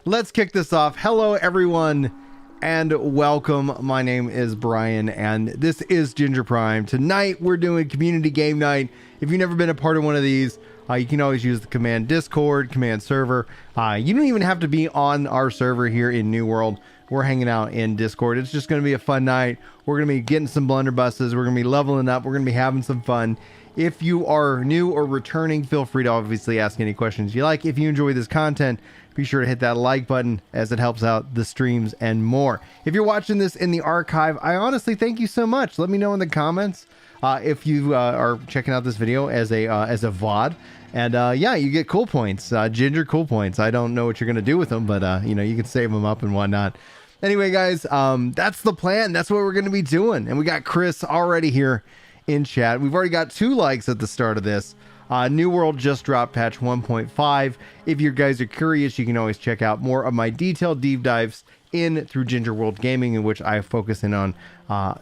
let's kick this off. Hello, everyone, and welcome. My name is Brian, and this is Ginger Prime. Tonight, we're doing community game night. If you've never been a part of one of these, you can always use the command Discord, command server. You don't even have to be on our server here in New World. We're hanging out in Discord. It's just going to be a fun night. We're going to be getting some blunderbusses. We're going to be leveling up. We're going to be having some fun. If you are new or returning, feel free to obviously ask any questions you like. If you enjoy this content, be sure to hit that like button as it helps out the streams and more. If you're watching this in the archive, I honestly thank you so much. Let me know in the comments if you are checking out this video as a VOD. And yeah, you get cool points, Ginger cool points. I don't know what you're going to do with them, but you know, you can save them up and whatnot. Anyway, guys, that's the plan. That's what we're going to be doing. And we got Chris already here in chat. We've already got 2 likes at the start of this. New World just dropped patch 1.5. If you guys are curious, you can always check out more of my detailed deep dives in through Ginger World Gaming, in which I focus in on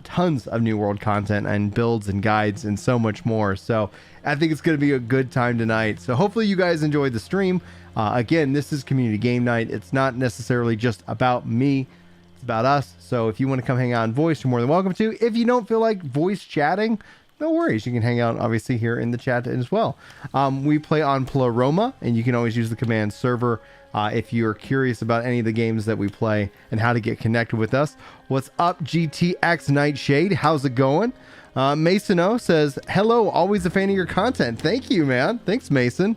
tons of New World content and builds and guides and so much more. So I think it's going to be a good time tonight. So hopefully you guys enjoyed the stream. Again, this is community game night. It's not necessarily just about me. It's about us. So if you want to come hang out in voice, you're more than welcome to. If you don't feel like voice chatting, no worries. You can hang out obviously here in the chat as well. We play on Pleroma, and you can always use the command server if you're curious about any of the games that we play and how to get connected with us. What's up, GTX Nightshade? How's it going? Mason O says, hello, always a fan of your content. Thank you, man. Thanks, Mason.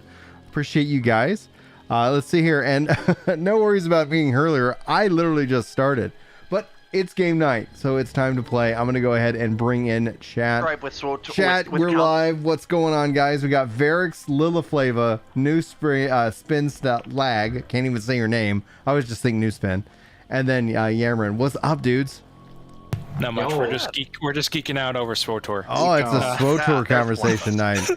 Appreciate you guys. Let's see here. And no worries about being earlier. I literally just started. But it's game night, so it's time to play. I'm going to go ahead and bring in chat. Right, Chat, we're live. What's going on, guys? We got Varix, Liliflava, New Spin Lag. Can't even say your name. I always just think New Spin. And then Yamarin. What's up, dudes? Not much. We're just geeking out over SWOTOR. Oh, it's a SWOTOR conversation night.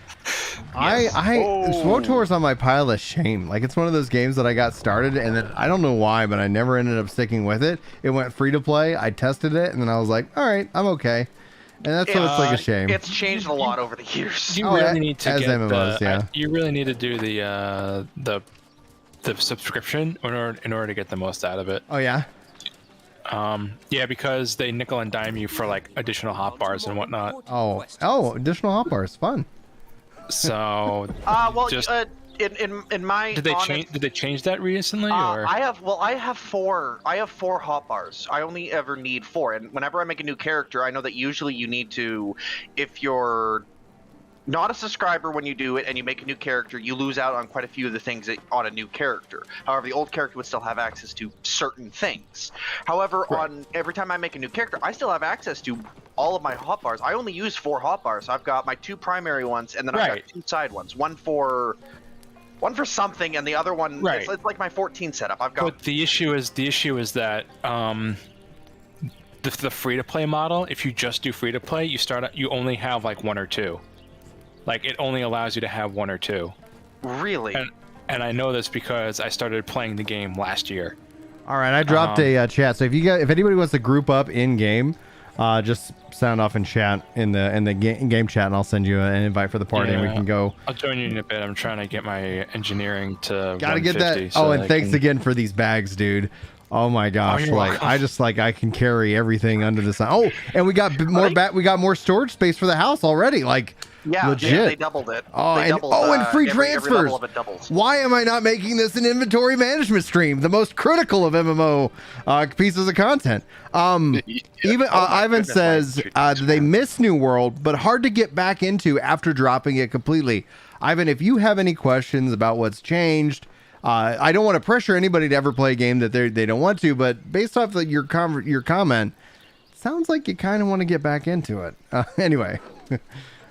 SWOTOR is on my pile of shame. Like, it's one of those games that I got started, and then I don't know why, but I never ended up sticking with it. It went free to play. I tested it, and then I was like, all right, I'm okay. And that's what it's like a shame. It's changed a lot over the years. You really need to get MMOs, yeah. You really need to do the subscription in order to get the most out of it. Oh yeah. Yeah, because they nickel and dime you for like additional hotbars and whatnot. Oh, additional hotbars, fun. So, well, just in my did they change that recently? Or I have 4 hotbars. I only ever need 4, and whenever I make a new character, I know that usually you need to, if you're not a subscriber when you do it and you make a new character, you lose out on quite a few of the things on a new character. However, the old character would still have access to certain things. However, on every time I make a new character, I still have access to all of my hotbars. I only use 4 hotbars. So I've got my 2 primary ones, and then I've got 2 side ones. One for something, and the other one it's like my 14 setup. I've got. But the issue is that the free to play model. If you just do free to play, you only have like 1 or 2. Like, it only allows you to have 1 or 2. Really? And I know this because I started playing the game last year. All right, I dropped a chat. So if anybody wants to group up in game, just sound off in chat in the game chat, and I'll send you an invite for the party, and we can go. I'll join you in a bit. I'm trying to get my engineering to. Gotta get that. So and thanks again for these bags, dude. Oh my gosh! I can carry everything under the sun. Oh, and we got more we got more storage space for the house already. Like. Yeah, legit. Yeah, they doubled it. And free transfers. Every level of it doubles. Why am I not making this an inventory management stream? The most critical of MMO pieces of content. Ivan says they miss New World, but hard to get back into after dropping it completely. Ivan, if you have any questions about what's changed, I don't want to pressure anybody to ever play a game that they don't want to, but based off your comment, sounds like you kind of want to get back into it. Anyway.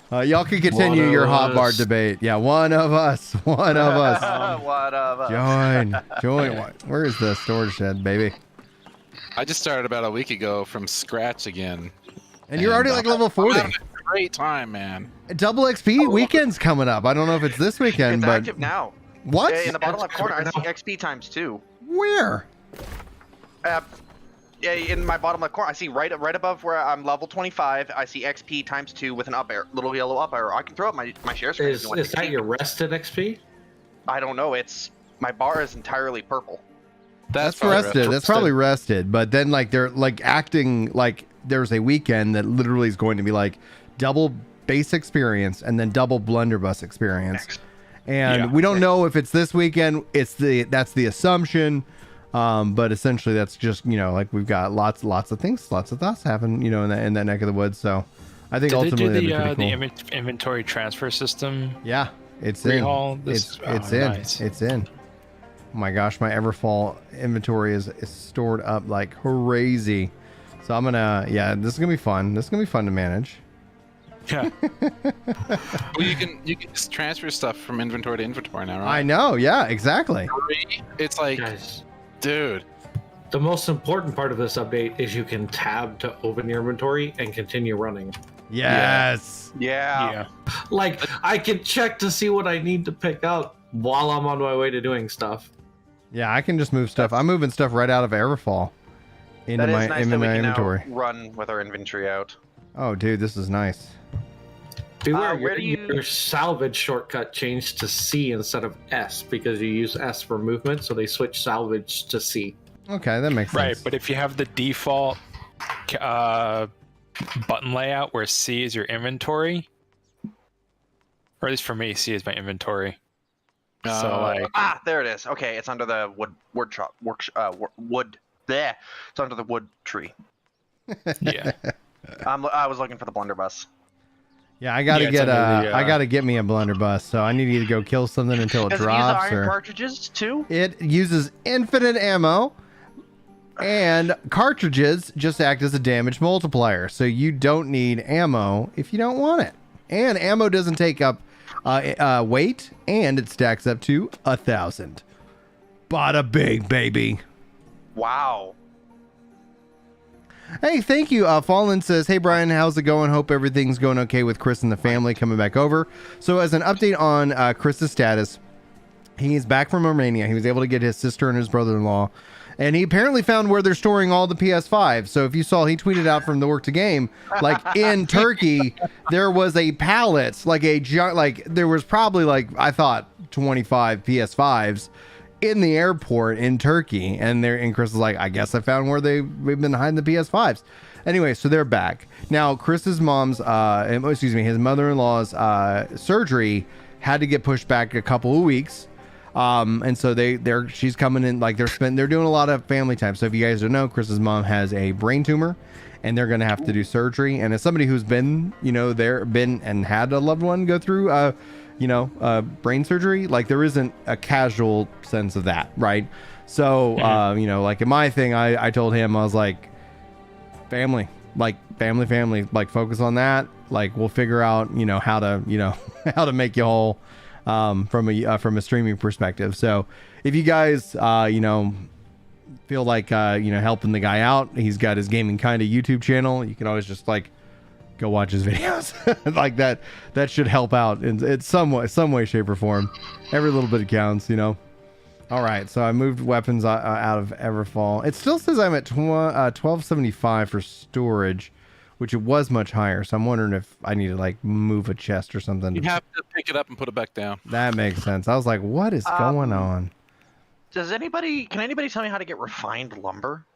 Y'all can continue your hotbar debate. Yeah, one of us. One of us. Join. Where is the storage shed, baby? I just started about a week ago from scratch again. And you're already like level 40. I'm having a great time, man. Double XP weekend's coming up. I don't know if it's this weekend, it's but active now. What? In the bottom left corner, I see XP times 2. Where? In my bottom left corner, I see right above where I'm level 25. I see XP times 2 with an up arrow, little yellow up arrow. I can throw up my share screen. Is that your rested XP? I don't know. My bar is entirely purple. That's rested. That's probably rested. But then like they're like acting like there's a weekend that literally is going to be like double base experience and then double blunderbuss experience. And we don't know if it's this weekend. That's the assumption. But essentially that's just, you know, like we've got lots of things, lots of thoughts happen, you know, in that neck of the woods. So I think ultimately they do that'd be pretty the cool. inventory transfer system? Yeah, it's rehaul. It's in. Oh my gosh, my Everfall inventory is stored up like crazy. So I'm gonna, this is gonna be fun. This is gonna be fun to manage. Yeah. Well, you can just transfer stuff from inventory to inventory now, right? I know. Yeah, exactly. It's like, Guys, dude. the most important part of this update is you can tab to open your inventory and continue running. Yes. Yeah. Like, I can check to see what I need to pick up while I'm on my way to doing stuff. Yeah, I can just move stuff. I'm moving stuff right out of Everfall into That is my nice that we can inventory. now run with our inventory out. Oh, dude, this is nice. Beware, where do you- your salvage shortcut changed to C instead of S because you use S for movement, so they switch salvage to C. Okay, that makes Right, sense. but if you have the default button layout where C is your inventory, or at least for me, C is my inventory. So like, There it is. Okay, it's under the wood. There, it's under the wood tree. yeah, I was looking for the blunderbuss. Yeah, I gotta Yeah, get it's under the, I gotta get me a blunderbuss. So I need to either go kill something until it Does drops, it use iron or cartridges too? it uses infinite ammo, and cartridges just act as a damage multiplier. So you don't need ammo if you don't want it, and ammo doesn't take up weight, and it stacks up to 1,000. Bada bing, baby. Wow. Hey, thank you. Fallen says, hey, Brian, how's it going? Hope everything's going okay with Chris and the family coming back over. So as an update on Chris's status, he's back from Romania. He was able to get his sister and his brother-in-law, and he apparently found where they're storing all the PS5. So if you saw, he tweeted out from the Work to Game, like in Turkey, there was a pallet, there was probably like, I thought 25 PS5s in the airport in Turkey, and Chris is like, I guess I found where we've been hiding the PS5s. Anyway, so they're back now. Chris's mom's, his mother-in-law's surgery had to get pushed back a couple of weeks, and so she's coming in, like they're doing a lot of family time. So if you guys don't know, Chris's mom has a brain tumor, and they're gonna have to do surgery. And as somebody who's been, and had a loved one go through brain surgery, like there isn't a casual sense of that, right? So like in my thing, I told him, I was like, family, like focus on that. Like we'll figure out how to make you whole from a streaming perspective. So if you guys feel like helping the guy out, he's got his Gaming Kinda YouTube channel. You can always just like go watch his videos. Like that should help out in some way, shape, or form. Every little bit counts, All right, so I moved weapons out of Everfall. It still says I'm at 1275 for storage, which it was much higher. So I'm wondering if I need to like move a chest or something. You have to pick it up and put it back down. That makes sense. I was like, what is going on? Can anybody tell me how to get refined lumber?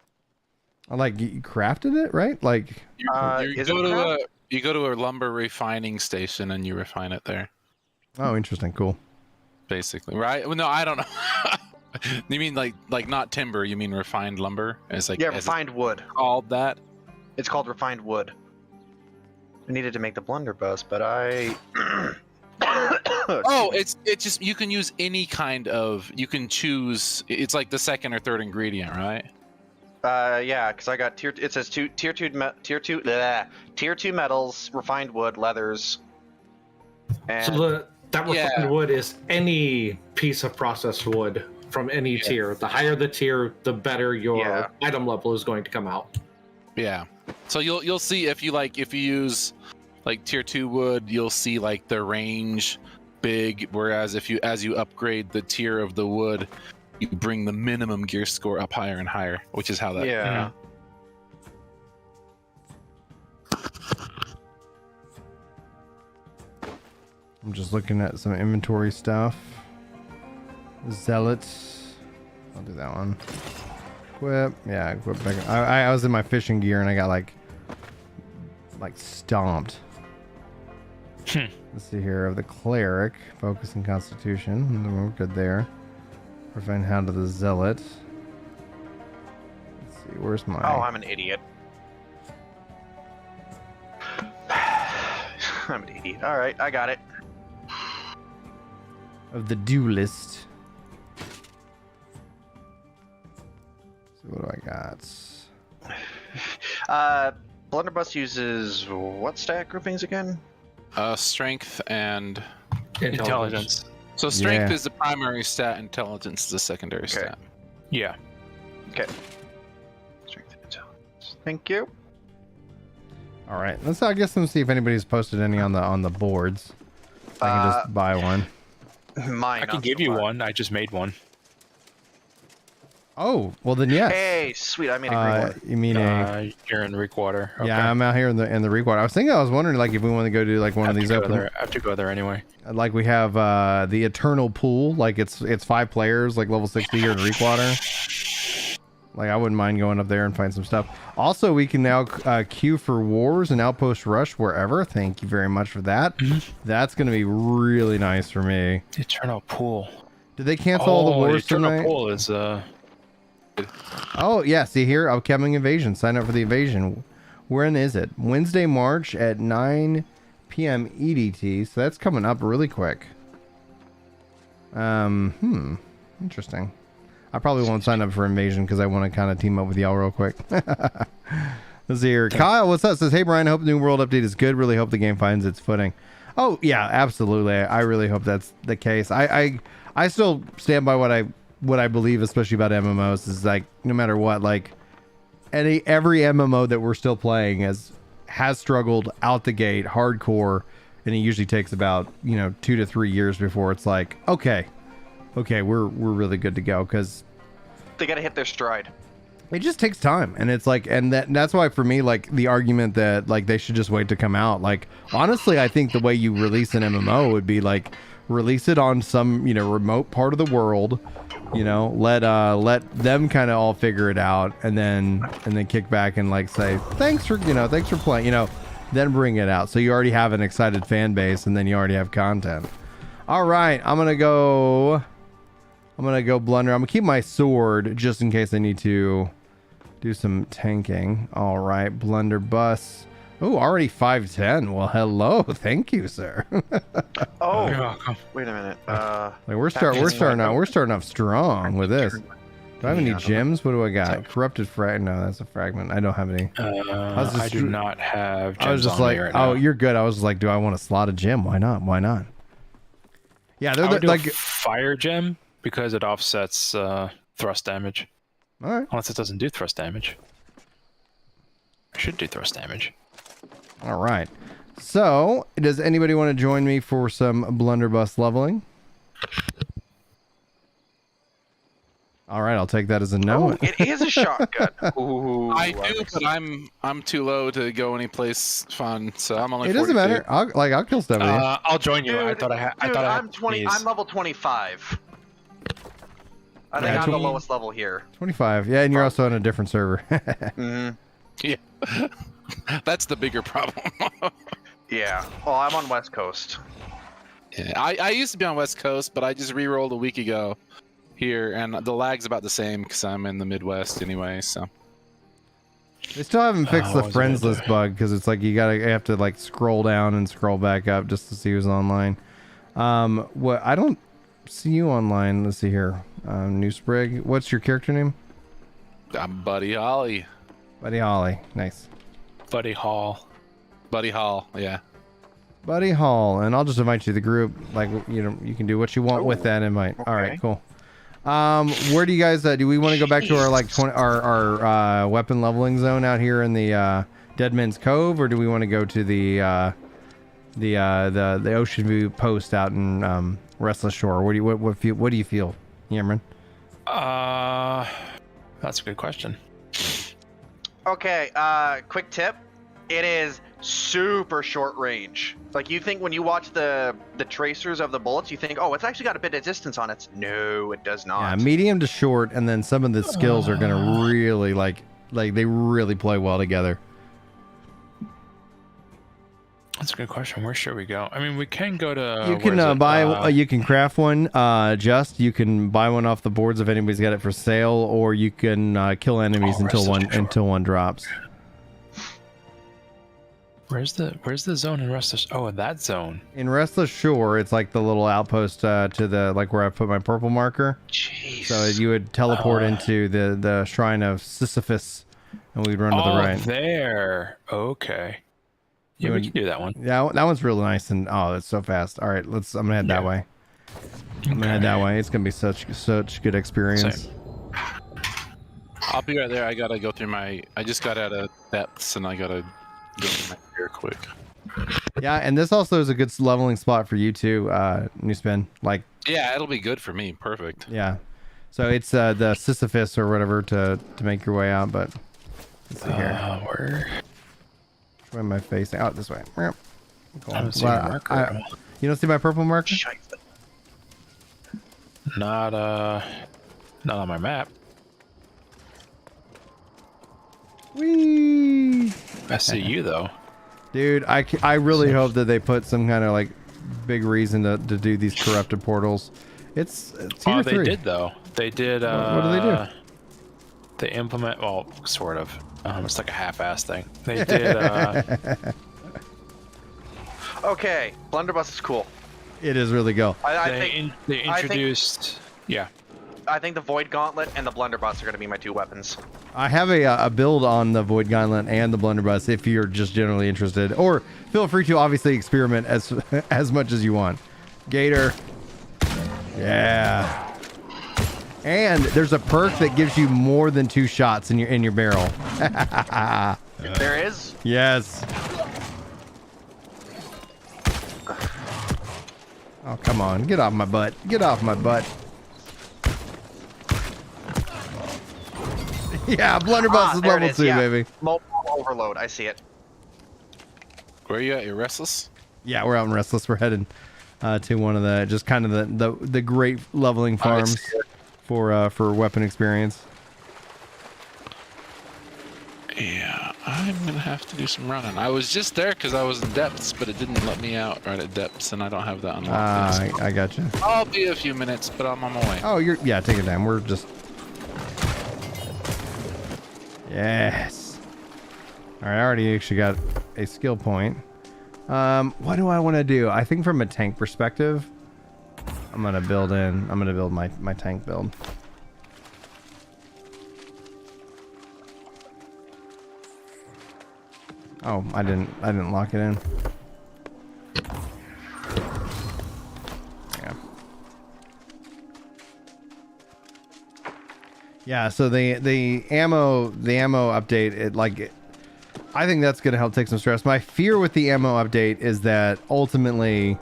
Like you crafted it, right? Like You go to a lumber refining station and you refine it there. oh, interesting, cool. Basically, right? Well, no, I don't know. You mean like not timber? You mean refined lumber? It's like Refined wood. Called that? It's called refined wood. I needed to make the blunderbuss, but I. Oh, it's just you can use any kind of. You can choose. It's like the second or third ingredient, right? Yeah, because I got it says tier two metals, refined wood, leathers. And So that refined wood is any piece of processed wood from any tier. The higher the tier, the better your item level is going to come out. Yeah. So you'll see if you use like tier 2 wood, you'll see like the range big, whereas as you upgrade the tier of the wood, you bring the minimum gear score up higher and higher, which is how that. Yeah. I'm just looking at some inventory stuff. Zealots. I'll do that one. Equip. Yeah, equip back. I was in my fishing gear and I got like stomped. Let's see here. Of the cleric, focus and constitution. We're good there. Prevent Hound of the zealot. Let's see. Where's my? Oh, I'm an idiot. I'm an idiot. All right, I got it. Of the duelist. So what do I got? Blunderbuss uses what stat groupings again? Strength and Intelligence. so strength Yeah. is the primary stat, intelligence is the secondary stat. Yeah. Okay. Strength and intelligence. Thank you. All right. I guess let's see if anybody's posted any on the boards. I can just buy one. Mine. I can not give so you far. one. I just made one. Oh, well then yes. Hey, sweet! I made a green one. You mean a? You're in Reekwater. Okay. Yeah, I'm out here in the Reekwater. I was wondering like if we want to go do like one of these open. I have to go there anyway. Like we have the Eternal Pool. Like it's 5 players, like level 60 here in Reekwater. Like I wouldn't mind going up there and find some stuff. Also, we can now queue for wars and outpost rush wherever. Thank you very much for that. That's gonna be really nice for me. Eternal Pool. Did they cancel all the wars Eternal tonight? Pool is Oh yeah, see here, upcoming invasion. Sign up for the invasion. When is it? Wednesday, March at 9 p.m. EDT. So that's coming up really quick. Interesting. I probably won't sign up for invasion because I want to kind of team up with y'all real quick. Let's see here. Kyle, what's up? Says, hey Brian, I hope the new world update is good. Really hope the game finds its footing. Oh yeah, absolutely. I really hope that's the case. I still stand by what I believe, especially about MMOs, is like no matter what, like every MMO that we're still playing has struggled out the gate hardcore, and it usually takes about 2 to 3 years before it's like okay, we're really good to go, because They gotta hit their stride. it just takes time, and it's like, and that's why for me, like the argument that like they should just wait to come out, like honestly I think the way you release an MMO would be like release it on some remote part of the world, let them kind of all figure it out, and then kick back and like say thanks for playing, then bring it out, so you already have an excited fan base, and then you already have content. All right, I'm gonna go blunder. I'm gonna keep my sword just in case I need to do some tanking. All right, blunderbuss. Oh, already 510. Well, hello, thank you, sir. Oh, You're welcome. wait a minute. Like we're starting off strong with this. Do I have any gems? What do I got? Corrupted fragment. No, that's a fragment. I don't have any. I do not have gems I was just on like, me right oh, now. you're good. I was just like, do I want to slot a gem? Why not? Yeah, I they're would do like. a fire gem because it offsets thrust damage. All right. Unless it doesn't do thrust damage. It should do thrust damage. All right. So, does anybody want to join me for some blunderbuss leveling? All right, I'll take that as a no. Oh, it is a shotgun. Ooh, I do, but I'm too low to go any place fun, so I'm only. It doesn't 42. matter. I'll kill stuff with you. I'll join you. I thought I had. I'm 20. I'm level 25. I think Yeah, I'm the 20 lowest level here. 25. Yeah, and you're also on a different server. Mm-hmm. Yeah, that's the bigger problem. Yeah. Well, I'm on West Coast. Yeah, I used to be on West Coast, but I just re-rolled a week ago here, and the lag's about the same because I'm in the Midwest anyway. So They still haven't fixed the what was friends it? list bug, because it's like you have to like scroll down and scroll back up just to see who's online. What I don't see you online. Let's see here. New Sprig. What's your character name? I'm Buddy Holly. Buddy Holly. Nice. Buddy Hall. Buddy Hall, yeah. Buddy Hall, and I'll just invite you to the group. Like you can do what you want with that invite. All right, okay. cool. Where do you guys? Do we want to go back to our like 20, our weapon leveling zone out here in the Dead Men's Cove, or do we want to go to the Ocean View post out in Restless Shore? What do you feel, Cameron? That's a good question. Okay. Quick tip. It is super short range. Like you think when you watch the tracers of the bullets, you think, oh, it's actually got a bit of distance on it. No, it does not. Yeah, medium to short, and then some of the skills are gonna really like they really play well together. That's a good question. Where should we go? I mean, we can go to. You can buy. You can craft one. You can buy one off the boards if anybody's got it for sale, or you can kill enemies until one drops. Where's the zone in Restless? Oh, in that zone. In Restless Shore, it's like the little outpost to the like where I put my purple marker. Jeez. So you would teleport into the shrine of Sisyphus, and we'd run to the right. There. Okay. Yeah, we can do that one. Yeah, that one's real nice, and oh, it's so fast. All right, I'm gonna head that way. I'm gonna head that way. It's gonna be such good experience. Same. I'll be right there. I gotta go through my. I just got out of depths, and I gotta go through my gear quick. Yeah, and this also is a good leveling spot for you too, New Spin. Like. Yeah, it'll be good for me. Perfect. Yeah. So it's the Sisyphus or whatever to make your way out, but let's see here. Where? Where am I facing? Out this way. Cool. I don't see my marker. You don't see my purple marker? Not on my map. Whee! I see you though. Dude, I really hope that they put some kind of like big reason to do these corrupted portals. It's tier 3. They did though. They did. What do they do? They implement. Well, sort of. It's like a half-ass thing. They did. Okay, Blunderbuss is cool. It is really cool. They introduced. Yeah. I think the Void Gauntlet and the Blunderbuss are going to be my 2 weapons. I have a build on the Void Gauntlet and the Blunderbuss if you're just generally interested, or feel free to obviously experiment as much as you want. Gator. Yeah. And there's a perk that gives you more than 2 shots in your barrel. There is? Yes. Oh, come on. Get off my butt. Get off my butt. Yeah, Blunderbuss is level 2, baby. Mobile overload. I see it. Where are you at? You're Restless? Yeah, we're out in Restless. We're headed to one of the just kind of the great leveling farms for weapon experience. Yeah, I'm gonna have to do some running. I was just there because I was in depths, but it didn't let me out right at depths, and I don't have that unlocked. I gotcha. I'll be a few minutes, but I'm on my way. Oh, yeah, take your time. We're just. Yes. All right, I already actually got a skill point. What do I want to do? I think from a tank perspective, I'm gonna build my tank build. Oh, I didn't lock it in. Yeah, so the ammo update, I think that's gonna help take some stress. My fear with the ammo update is that ultimately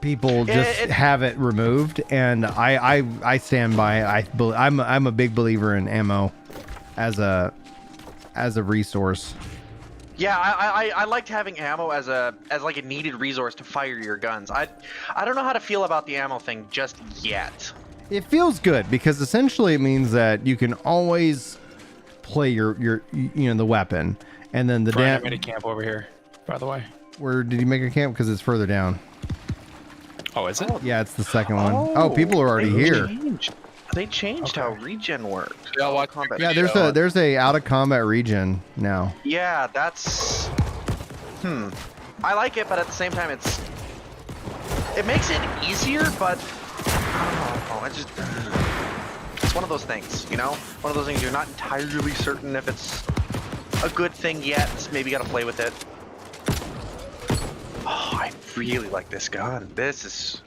people just have it removed, and I stand by it. I'm a big believer in ammo as a resource. Yeah, I liked having ammo as like a needed resource to fire your guns. I don't know how to feel about the ammo thing just yet. It feels good because essentially it means that you can always play your the weapon, and then I made a camp over here, by the way. Where did you make a camp? Because it's further down. Oh, is it? Yeah, it's the second one. Oh, people are already here. They changed how regen works. Yeah, combat. Yeah, there's a out of combat regen now. Yeah, that's. I like it, but at the same time, it makes it easier, but I don't know. It's one of those things, you know? One of those things you're not entirely certain if it's a good thing yet. Maybe you gotta play with it. Oh, I really like this gun. This is.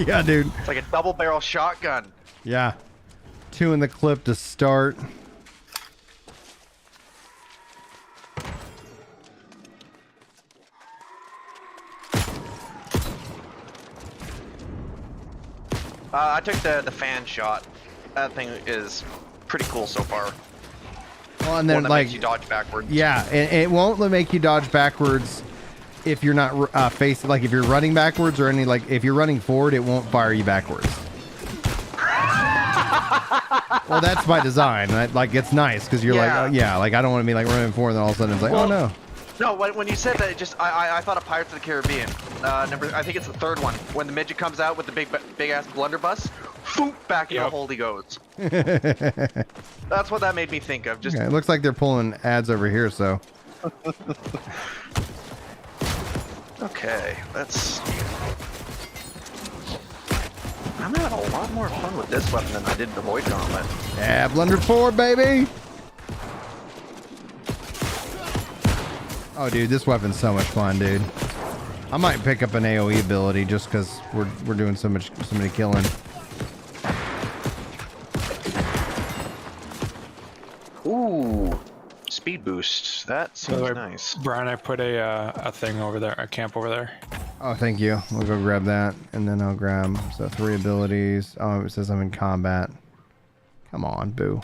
Yeah, dude. It's like a double barrel shotgun. Yeah. 2 in the clip to start. I took the fan shot. That thing is pretty cool so far. Well, and then one that like makes you dodge backwards. yeah, and it won't make you dodge backwards if you're not facing, like if you're running backwards or any, like if you're running forward, it won't fire you backwards. Well, that's by design. Like it's nice because you're like, oh, yeah, like I don't want to be like running forward and then all of a sudden it's like, oh no. No, when you said that, it just I thought of Pirates of the Caribbean. I think it's the third one when the midget comes out with the big ass blunderbuss. Boop, back in the hole he goes. That's what that made me think of. Just okay, it looks like they're pulling ads over here, so. Okay, I'm having a lot more fun with this weapon than I did the Void Gauntlet. Yeah, Blunder 4, baby! Oh, dude, this weapon's so much fun, dude. I might pick up an AoE ability just because we're doing so many killing. Ooh, speed boost. That seems nice. Brian, I put a thing over there, a camp over there. Oh, thank you. We'll go grab that, and then I'll grab 3 abilities. Oh, it says I'm in combat. Come on, boo.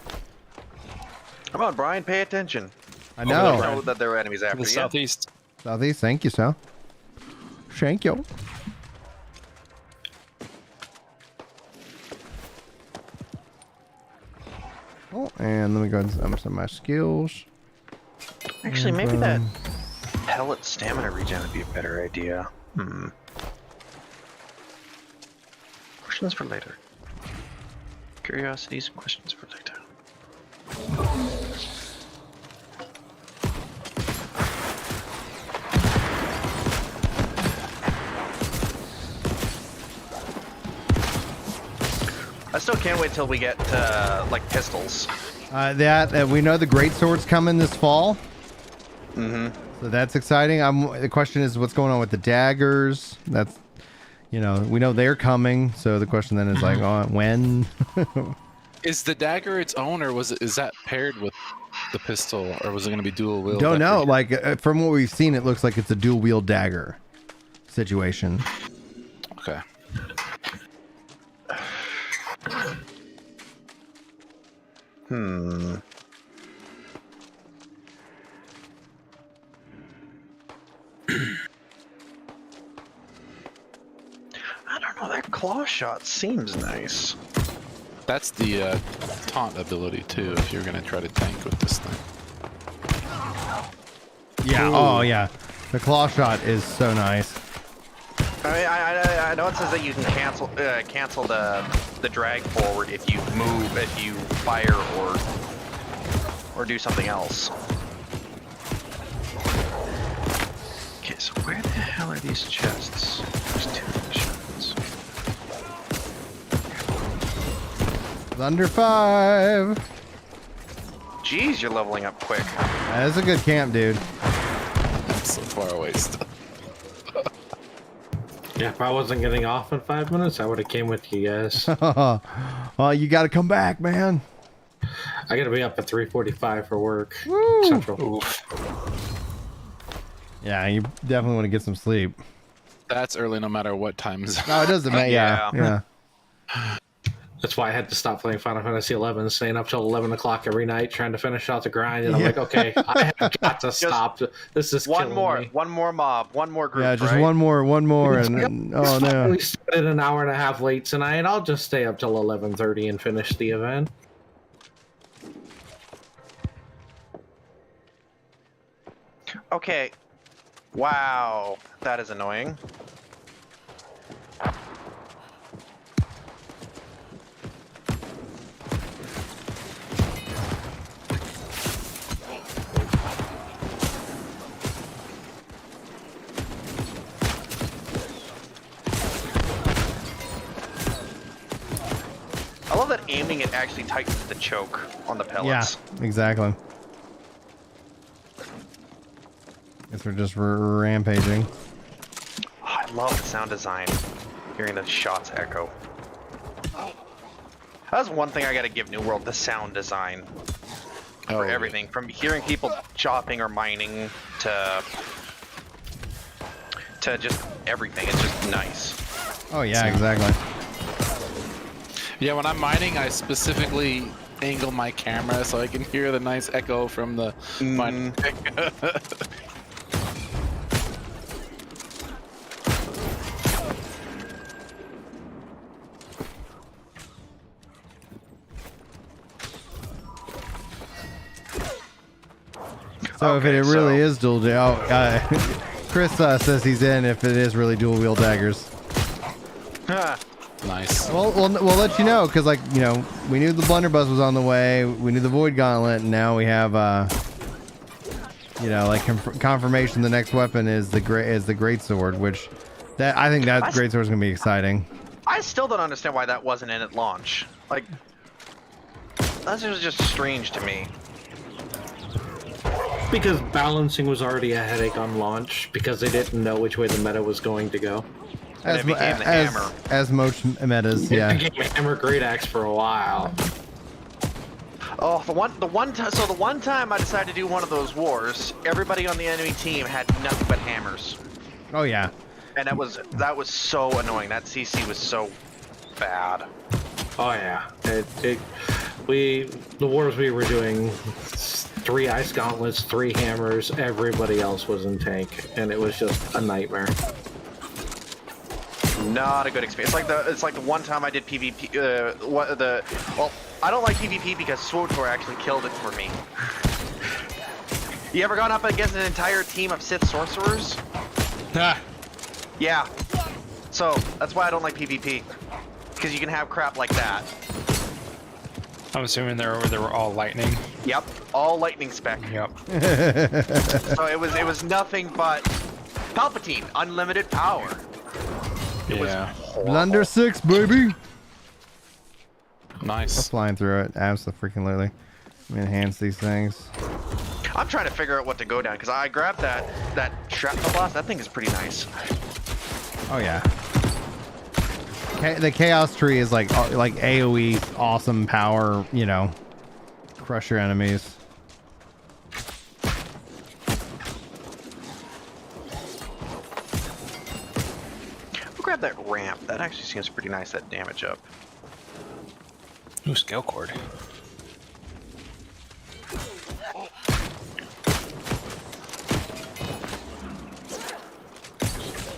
Come on, Brian, pay attention. I know. I know that there are enemies after To the you. southeast. Southeast, thank you, sir. Thank you. Oh, and let me go and some of my skills. Actually, maybe that pellet stamina regen would be a better idea. Questions for later. Curiosities and questions for later. I still can't wait till we get like pistols. That we know the great sword's coming this fall. Mm-hmm. So that's exciting. The question is, what's going on with the daggers? That's, we know they're coming. So the question then is like, when? Is the dagger its own, or is that paired with the pistol, or was it going to be dual wield? Don't know. Like from what we've seen, it looks like it's a dual wield dagger situation. Okay. I don't know. That claw shot seems nice. That's the taunt ability too. If you're going to try to tank with this thing. Yeah. Ooh. Oh yeah. The claw shot is so nice. I know it says that you can cancel the drag forward if you move, if you fire or do something else. Okay, so where the hell are these chests? There's 2 missions. Thunder 5. Jeez, you're leveling up quick. That's a good camp, dude. I'm so far away still. Yeah, if I wasn't getting off in 5 minutes, I would have came with you guys. Well, you got to come back, man. I gotta be up at 3:45 for work. Woo. Central. Oof. Yeah, you definitely want to get some sleep. That's early no matter what time zone. No, it doesn't matter. Yeah. Yeah. That's why I had to stop playing Final Fantasy 11, staying up till 11 o'clock every night trying to finish out the grind. And I'm like, okay, I have got to stop. This is One killing more, me. one more mob, one more group. Yeah, just right? one more, and then, oh no. We started an hour and a half late tonight. I'll just stay up till 11:30 and finish the event. Okay. Wow, that is annoying. I love that aiming it actually tightens the choke on the pellets. Yeah, exactly. Guess we're just rampaging. Oh, I love the sound design. Hearing the shots echo. That's one thing I gotta give New World, the sound design. For everything. From hearing people chopping or mining to just everything. It's just nice. Oh yeah, exactly. Yeah, when I'm mining, I specifically angle my camera so I can hear the nice echo from the mining pick. So if Okay, it really so- is dual, Chris says he's in if it is really dual wield daggers. Huh. Nice. Well, we'll let you know because, like, you know, we knew the blunderbuss was on the way. We knew the void gauntlet, and now we have, you know, like confirmation. The next weapon is the great sword, which I think that great sword is gonna be exciting. I still don't understand why that wasn't in at launch. Like, that was just strange to me. Because balancing was already a headache on launch because they didn't know which way the meta was going to go. And it became the hammer. As most metas, yeah. It became a hammer great axe for a while. Oh, the one time I decided to do one of those wars, everybody on the enemy team had nothing but hammers, Oh yeah. and that was so annoying. That CC was so bad. Oh yeah, the wars we were doing, 3 ice gauntlets, 3 hammers, everybody else was in tank, and it was just a nightmare. Not a good experience. It's like the one time I did PvP. Well, I don't like PvP because SWTOR actually killed it for me. You ever gone up against an entire team of Sith sorcerers? Ah, Yeah. So that's why I don't like PvP, because you can have crap like that. I'm assuming they were all lightning. Yep, all lightning spec. Yep. So it was nothing but Palpatine, unlimited power. It was Yeah. horrible. Blunder 6, baby. We're Nice. flying through it. Absolutely. Let me enhance these things. I'm trying to figure out what to go down because I grabbed that shrapnel blast. That thing is pretty nice. Oh yeah. The chaos tree is like AoE awesome power, you know, crush your enemies. I'll grab that ramp. That actually seems pretty nice. That damage up. Ooh, scale cord.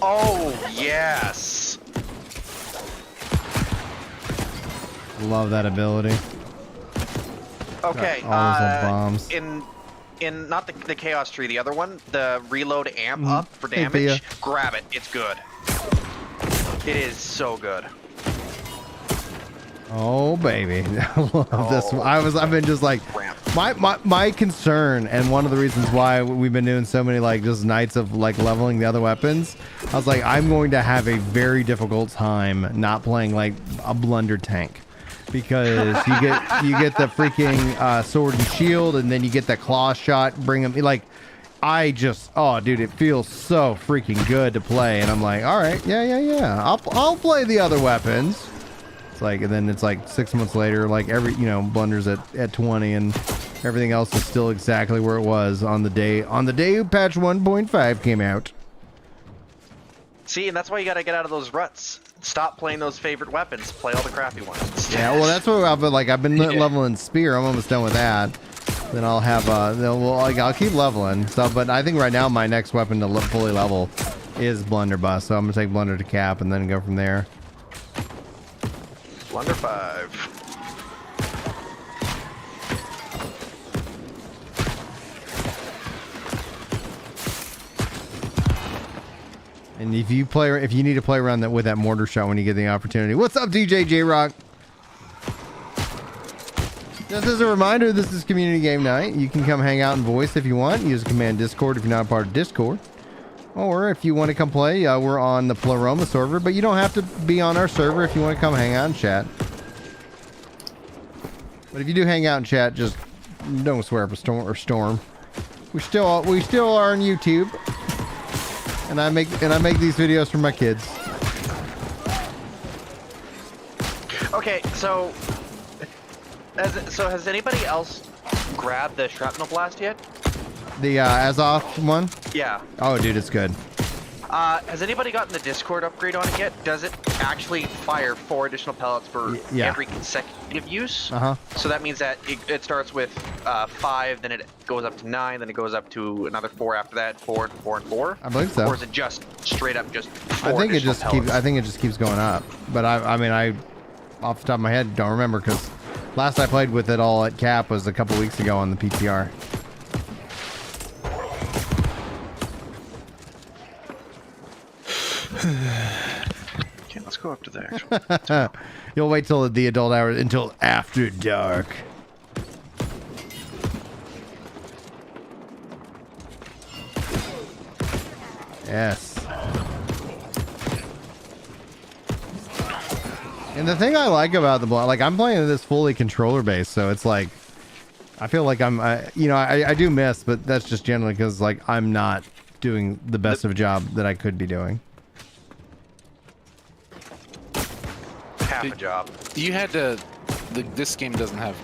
Oh yes. Love that ability. Okay. All those little bombs. In not the chaos tree, the other one, the reload amp up for Hey, damage. Thea. Grab it. It's good. It is so good. Oh baby, I love this Oh. one. I've been just like Ramp. my concern, and one of the reasons why we've been doing so many like just nights of like leveling the other weapons. I was like, I'm going to have a very difficult time not playing like a blunder tank. Because you get the freaking sword and shield, and then you get that claw shot. Bring them like, oh dude, it feels so freaking good to play, and I'm like, all right, yeah. I'll play the other weapons. It's like, and then it's like 6 months later, like blunder's at 20, and everything else is still exactly where it was on the day patch 1.5 came out. See, and that's why you got to get out of those ruts. Stop playing those favorite weapons. Play all the crappy ones. Yeah, well, that's what I've been leveling spear. I'm almost done with that. Then I'll have I'll keep leveling. So, but I think right now my next weapon to fully level is blunderbuss. So I'm gonna take blunder to cap and then go from there. Blunder 5. And if you need to play around with that mortar shot when you get the opportunity. What's up, DJ J Rock? Just as a reminder, this is community game night. You can come hang out and voice if you want. Use the command Discord if you're not a part of Discord. Or if you want to come play, we're on the Pleroma server, but you don't have to be on our server if you want to come hang out and chat. But if you do hang out and chat, just don't swear up a storm. We still are on YouTube. And I make these videos for my kids. Okay, so has anybody else grabbed the shrapnel blast yet? The Azoth one? Yeah. Oh, dude, it's good. Has anybody gotten the Discord upgrade on it yet? Does it actually fire 4 additional pellets for Yeah. every consecutive use? Uh-huh. So that means that it starts with 5, then it goes up to 9, then it goes up to another 4 after that, 4 and 4 and 4. I believe so. Or is it just straight up just 4 I think it additional just pellets? keeps. I think it just keeps going up. But I mean, I off the top of my head don't remember because last I played with it all at Cap was a couple weeks ago on the PTR. Okay, let's go up to the actual. You'll wait till the adult hours until after dark. Yes. And the thing I like about the like I'm playing this fully controller based, so it's like I feel like I do miss, but that's just generally because like I'm not doing the best of a job that I could be doing. Half a job. You had to. This game doesn't have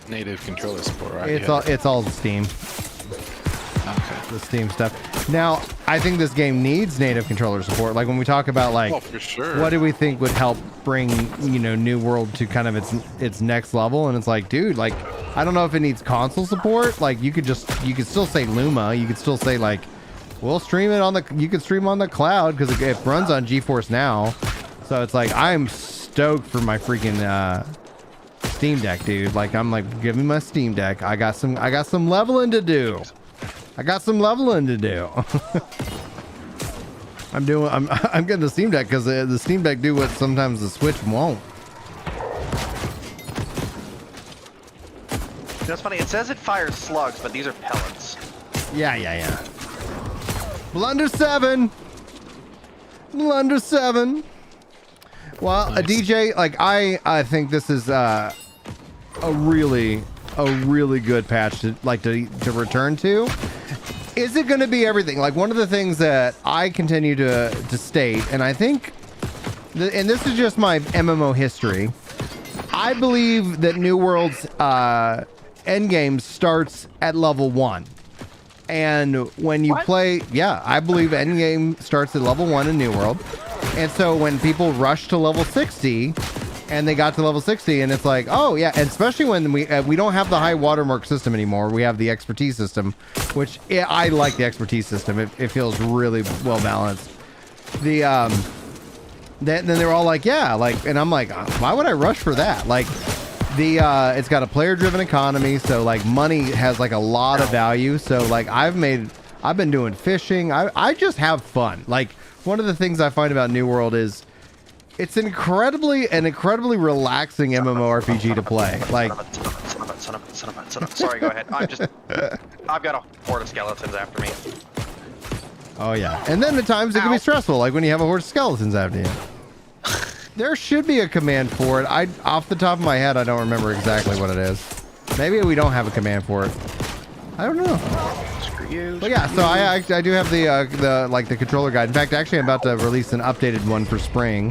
native controller support, right? It's all Steam. Okay. The Steam stuff. Now, I think this game needs native controller support. Like when we talk about like Oh, for sure. what do we think would help bring, New World to kind of its next level, and it's like, dude, like I don't know if it needs console support. Like you could still say Luma, you could still say like we'll stream it on you could stream on the cloud because it runs on GeForce Now. So it's like I'm stoked for my freaking Steam Deck, dude. Like I'm like, give me my Steam Deck. I got some leveling to do. I'm getting the Steam Deck because the Steam Deck do what sometimes the Switch won't. That's funny. It says it fires slugs, but these are pellets. Yeah. Blunder 7. Well, Nice. a DJ, like I think this is a really good patch to return to. Is it going to be everything? Like one of the things that I continue to state, and I think, and this is just my MMO history, I believe that New World's endgame starts at level 1. And when you play, I believe endgame starts at level 1 in New World. And so when people rush to level 60, and they got to level 60, and it's like, oh yeah, and especially when we don't have the high watermark system anymore, we have the expertise system, which I like the expertise system. It feels really well balanced. Then they're all like, yeah, like, and I'm like, why would I rush for that? Like, it's got a player-driven economy, so like money has like a lot of value. So like I've been doing fishing. I just have fun. Like one of the things I find about New World is it's an incredibly relaxing MMORPG to play. Like, Son of a. Sorry, go ahead. I've got a horde of skeletons after me. oh yeah, and then at times it can be stressful, like when you have a horde of skeletons after you. There should be a command for it. Off the top of my head, I don't remember exactly what it is. Maybe we don't have a command for it. I don't know. Screw you. But yeah, so I do have the controller guide. In fact, actually, I'm about to release an updated one for spring.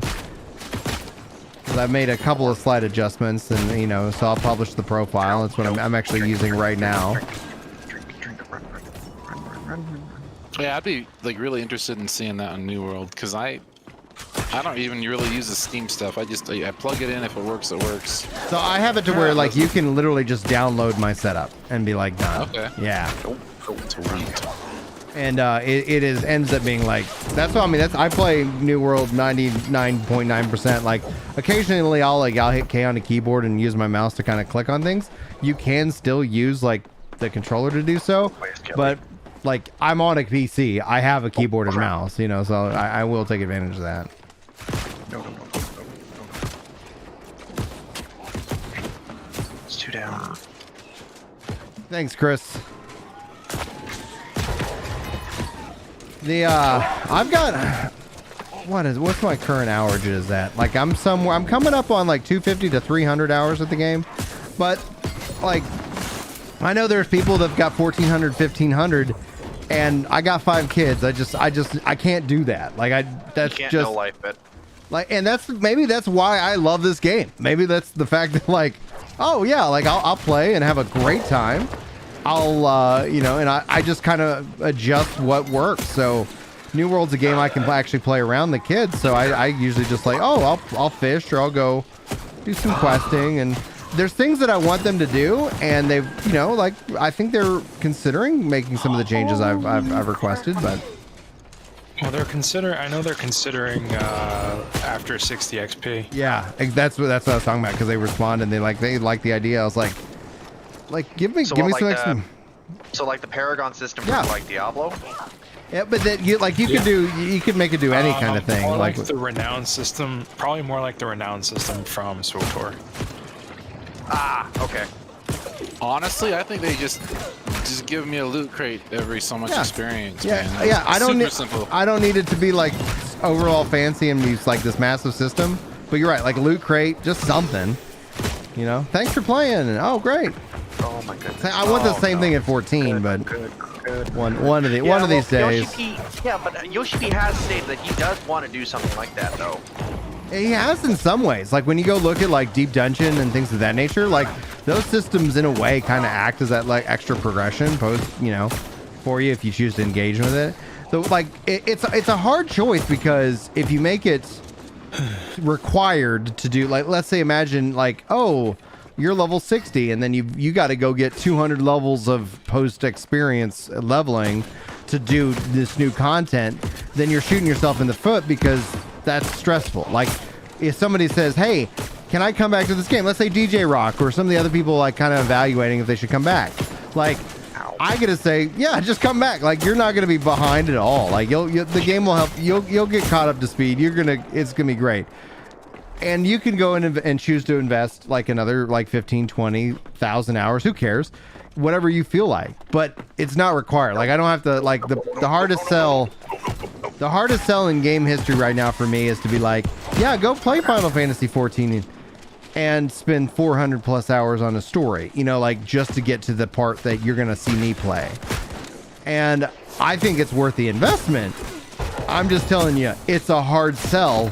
Because I've made a couple of slight adjustments, and so I'll publish the profile. That's what I'm actually using right now. Yeah, I'd be like really interested in seeing that on New World because I don't even really use the Steam stuff. I plug it in. If it works, it works. So I have it to where like you can literally just download my setup and be like done. Okay. Yeah. Sweet. And it ends up being like that's what I mean. I play New World 99.9%. Like occasionally I'll hit K on the keyboard and use my mouse to kind of click on things. You can still use like the controller to do so, but like I'm on a PC. I have a keyboard and mouse, so I will take advantage of that. No. It's 2 down. Thanks, Chris. I've got what's my current hourage is at? Like I'm coming up on like 250 to 300 hours at the game, but like I know there's people that've got 1400, 1500, and I got 5 kids. I can't do that. Like that's You can't just no life it. like, and maybe that's why I love this game. Maybe that's the fact that like, oh yeah, like I'll play and have a great time. I'll and I just kind of adjust what works. So New World's a game I can actually play around the kids, so I usually just like, oh, I'll fish or I'll go do some questing, and there's things that I want them to do, and they've, you know, like, I think they're considering making some of the changes I've requested, but Well, I know they're considering after 60 XP. yeah, that's what I was talking about, because they responded and they like the idea. I was like give me So some what, like extra. So like the Paragon system Yeah. for like Diablo. Yeah, but that you could make it do any kind of thing, More like the renown system, probably more like the renown system from SWTOR. Ah, okay. Honestly, I think they just give me a loot crate every so much Yeah. experience. yeah, man. yeah. I don't Super need simple. I don't need it to be like overall fancy and use like this massive system. But you're right, like a loot crate, just something. You know, thanks for playing. Oh, great. Oh my goodness. I want the Oh, same no. thing at 14, but Good. one of Yeah, these days. Yoshi P has stated that he does want to do something like that, though. He has in some ways. Like when you go look at like Deep Dungeon and things of that nature, like those systems in a way kind of act as that like extra progression post, you know, for you if you choose to engage with it. So like it's a hard choice, because if you make it required to do, like, let's say imagine like, oh, you're level 60 and then you got to go get 200 levels of post experience leveling to do this new content, then you're shooting yourself in the foot, because that's stressful. Like if somebody says, hey, can I come back to this game? Let's say DJ Rock or some of the other people like kind of evaluating if they should come back. Like I gotta say, yeah, just come back. Like you're not gonna be behind at all. Like the game will help. You'll get caught up to speed. It's gonna be great. And you can go in and choose to invest like another like 15, 20,000 hours. Who cares? Whatever you feel like. But it's not required. Like I don't have to, like the hardest sell in game history right now for me is to be like, yeah, go play Final Fantasy 14 and spend 400 plus hours on a story, you know, like just to get to the part that you're going to see me play. And I think it's worth the investment. I'm just telling you, it's a hard sell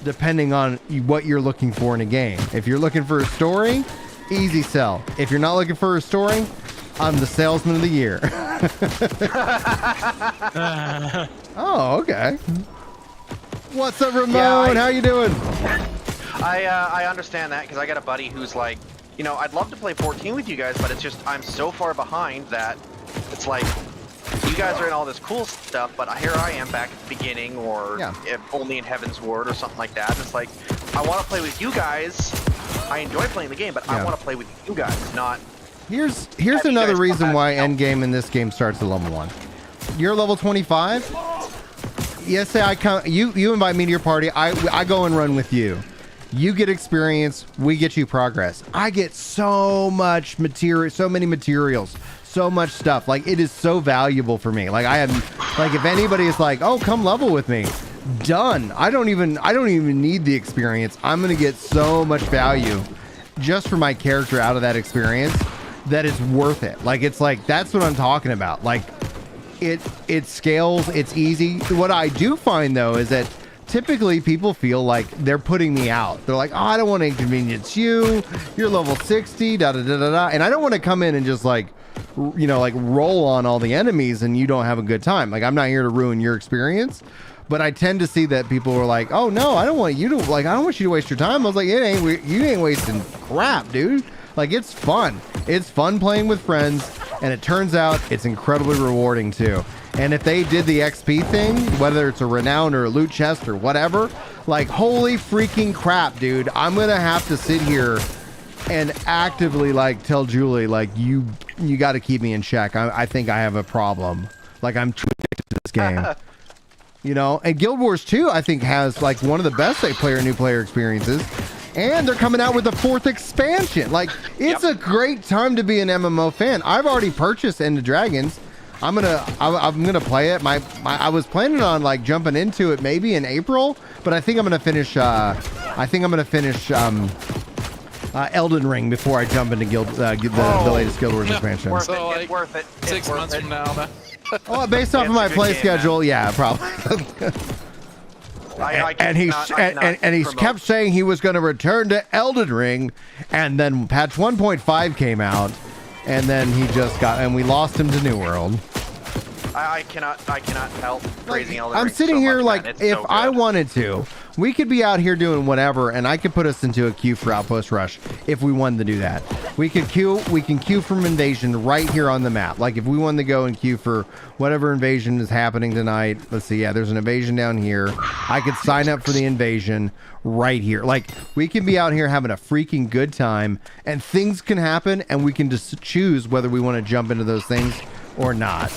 depending on what you're looking for in a game. If you're looking for a story, easy sell. If you're not looking for a story, I'm the salesman of the year. Oh, okay. What's up, Ramon? Yeah, How you doing? I understand that, because I got a buddy who's like, you know, I'd love to play 14 with you guys, but it's just I'm so far behind that it's like you guys are in all this cool stuff, but here I am back at the beginning, or if only in Heaven's Ward or something like that. It's like I want to play with you guys. I enjoy playing the game, but I want to play with you guys, not. Here's you another guys reason come why back. endgame in this game starts at level 1. You're level 25. Yes, say I come. You invite me to your party. I go and run with you. You get experience. We get you progress. I get so much material, so many materials, so much stuff. Like it is so valuable for me. Like I am. Like if anybody is like, oh, come level with me. Done. I don't even need the experience. I'm gonna get so much value just for my character out of that experience that it's worth it. Like it's like that's what I'm talking about. Like it scales, it's easy. What I do find though is that typically people feel like they're putting me out. They're like, oh, I don't want to inconvenience you. You're level 60, da da da da da. And I don't want to come in and just like, you know, like roll on all the enemies and you don't have a good time. Like I'm not here to ruin your experience. But I tend to see that people are like, oh no, I don't want you to, like, I don't want you to waste your time. I was like, you ain't wasting crap, dude. Like it's fun. It's fun playing with friends. And it turns out it's incredibly rewarding too. And if they did the XP thing, whether it's a renown or a loot chest or whatever, like holy freaking crap, dude. I'm going to have to sit here and actively like tell Julie, like you got to keep me in check. I think I have a problem. Like I'm too addicted to this game. You know, and Guild Wars 2, I think, has like one of the best new player experiences. And they're coming out with a 4th expansion. Like, it's a great time to be an MMO fan. I've already purchased End of Dragons. I'm gonna play it. I was planning on like jumping into it maybe in April, but I think I'm gonna finish. Elden Ring before I jump into the latest Guild Wars expansion. Worth So, it. like, It's worth it. It's 6 worth months it. from now. Oh, based off It's of my a good play game, schedule, yeah, probably. I And he cannot and he promote. kept saying he was going to return to Elden Ring, and then patch 1.5 came out, and then he just got, and we lost him to New World. I cannot help praising Elden I'm Ring sitting so here much, like, man. It's if so I good. wanted to, we could be out here doing whatever, and I could put us into a queue for Outpost Rush if we wanted to do that. We can queue from Invasion right here on the map. Like if we wanted to go and queue for whatever invasion is happening tonight. Let's see, yeah, there's an invasion down here. I could sign up for the invasion right here. Like we can be out here having a freaking good time, and things can happen, and we can just choose whether we want to jump into those things or not.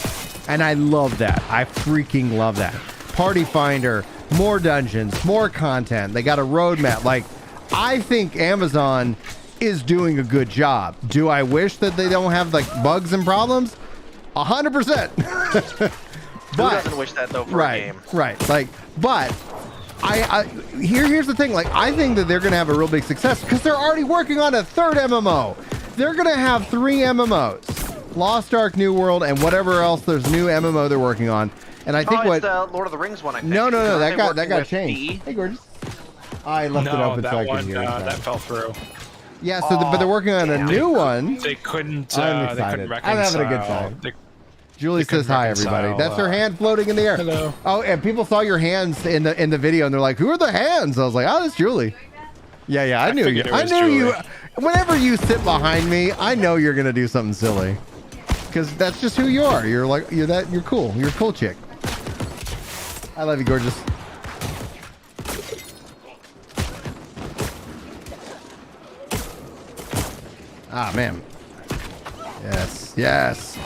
And I love that. I freaking love that. Party Finder, more dungeons, more content. They got a roadmap. Like, I think Amazon is doing a good job. Do I wish that they don't have like bugs and problems? 100%. Who doesn't wish that though for a game? Right. Like, but here's the thing. Like, I think that they're gonna have a real big success because they're already working on a third MMO. They're gonna have 3 MMOs. Lost Ark, New World, and whatever else there's new MMO they're working on. And I think it's the Lord of the Rings one, I think. No, that got Working changed. with Hey, gorgeous. I left it No, open so I that could one hear it. that fell through. Yeah, so but they're working on a new one. They couldn't. I'm They excited. couldn't I'm reconcile. having a good time. They- Julie couldn't says hi, everybody. reconcile, That's her hand floating in the air. Hello. Oh, and people saw your hands in the video, and they're like, "Who are the hands?" I was like, "Oh, that's Julie." Yeah, I knew you. figured it I was knew you. Julie. Whenever you sit behind me, I know you're gonna do something silly, because that's just who you are. You're cool. You're a cool chick. I love you, gorgeous. Ah, man. Yes.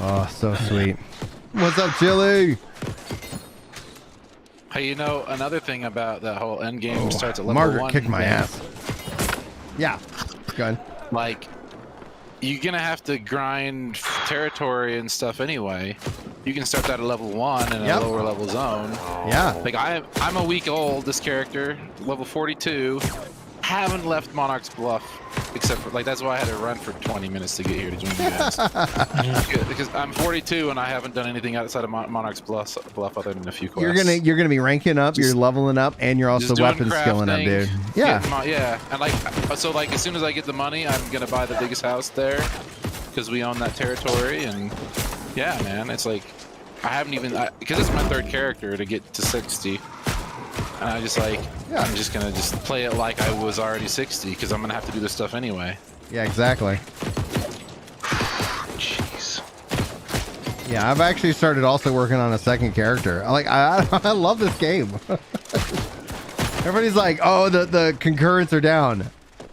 Oh, so sweet. What's up, Chili? Hey, you know, another thing about that whole end game starts at level Margaret 1. kicked my thing, ass. Yeah. Go ahead. Like, you're gonna have to grind territory and stuff anyway. You can start that at level 1 in a Yep. lower level zone. Yeah. Like, I'm a week old, this character, level 42. Haven't left Monarch's Bluff, except for, like, that's why I had to run for 20 minutes to get here to join you guys. Because I'm 42 and I haven't done anything outside of Monarch's Bluff other than a few quests. You're gonna be ranking up, you're leveling up, and you're also Just doing weapon skilling up, crafting, dude. Yeah. yeah. And like, so like, as soon as I get the money, I'm gonna buy the biggest house there because we own that territory. And yeah, man, it's like I haven't even because it's my 3rd character to get to 60, and I just like I'm just gonna play it like I was already 60 because I'm gonna have to do this stuff anyway. Yeah, exactly. Jeez. Yeah, I've actually started also working on a 2nd character. I love this game. Everybody's like, oh, the concurrents are down.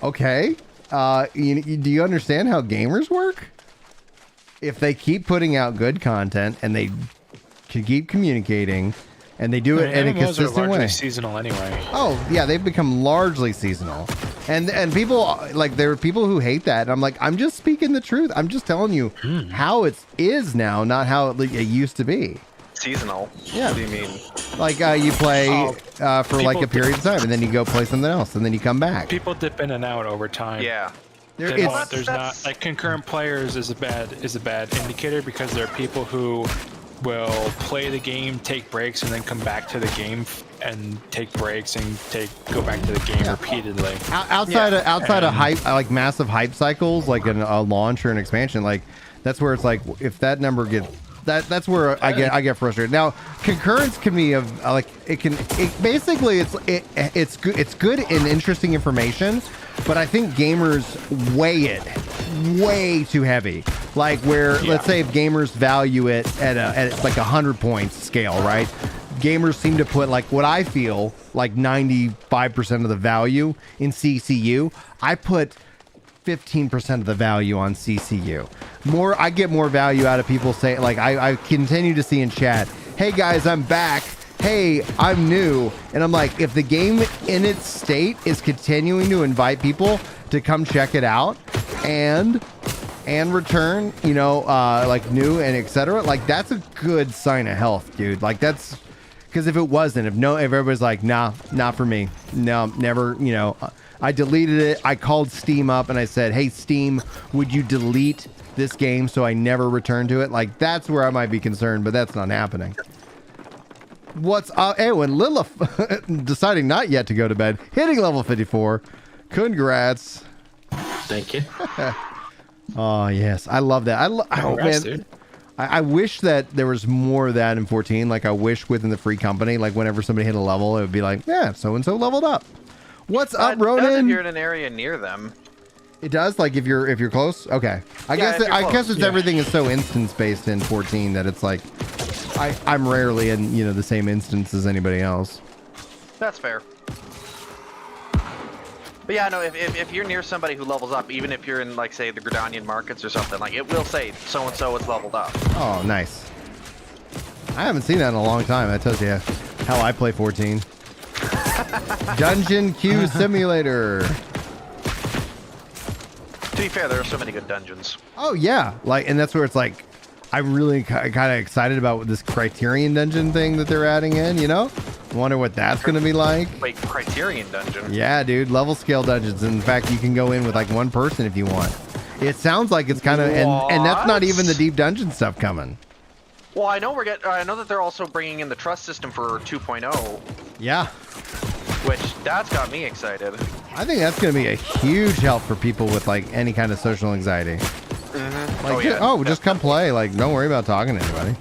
Okay. Do you understand how gamers work? If they keep putting out good content and they can keep communicating and they do it in a MMOs are consistent largely way. seasonal anyway. Oh yeah, they've become largely seasonal, and people like there are people who hate that. And I'm like, I'm just speaking the truth. I'm just telling you how it is now, not how it used to be. Seasonal. Yeah. What do you mean? Like you play for like a people- period of time, and then you go play something else, and then you come back. People dip in and out over time. Yeah. There There's is- not- there's not like concurrent players is a bad indicator because there are people who will play the game, take breaks, and then come back to the game and take breaks and go back to the game repeatedly. Outside of hype, like massive hype cycles, like a launch or an expansion, like that's where it's like if that number gets that's where I get frustrated. Now, concurrence can be of like it's good and interesting information, but I think gamers weigh it way too heavy. Like where let's say if gamers value it at like 100 points scale, right? Gamers seem to put like what I feel like 95% of the value in CCU. I put 15% of the value on CCU. I get more value out of people say like I continue to see in chat, hey guys, I'm back. Hey, I'm new. And I'm like, if the game in its state is continuing to invite people to come check it out and return, like new and etc., like that's a good sign of health, dude. Like that's because if everybody's like, nah, not for me. No, never, I deleted it. I called Steam up and I said, hey, Steam, would you delete this game so I never return to it? Like, that's where I might be concerned, but that's not happening. What's up? Hey, when Lilith deciding not yet to go to bed, hitting level 54. Congrats. Thank you. Oh yes, I love that. Oh Congrats, man, dude. I wish that there was more of that in 14. Like I wish within the free company, like whenever somebody hit a level, it would be like, yeah, so and so leveled up. What's up, It does if Ronan? you're in an area near them. It does, like if you're close. Okay, I Yeah, guess if you're I guess close, it's yeah. everything is so instance based in 14 that it's like I'm rarely in the same instance as anybody else. That's fair. But yeah, no, if you're near somebody who levels up, even if you're in, like, say, the Gridanian markets or something, like, it will say so-and-so is leveled up. Oh, nice. I haven't seen that in a long time. That tells you how I play 14. Dungeon Queue Simulator. To be fair, there are so many good dungeons. Oh yeah, like, and that's where it's like, I'm really kind of excited about this Criterion dungeon thing that they're adding in. You know, wonder what that's gonna be like. Wait, Criterion dungeon? Yeah, dude, level scale dungeons. In fact, you can go in with like one person if you want. It sounds like it's kind of, and that's not even the deep dungeon stuff coming. Well, I know I know that they're also bringing in the trust system for 2.0, Yeah, which that's got me excited. I think that's gonna be a huge help for people with like any kind of social anxiety. Like, just come play. Like, don't worry about talking to anybody.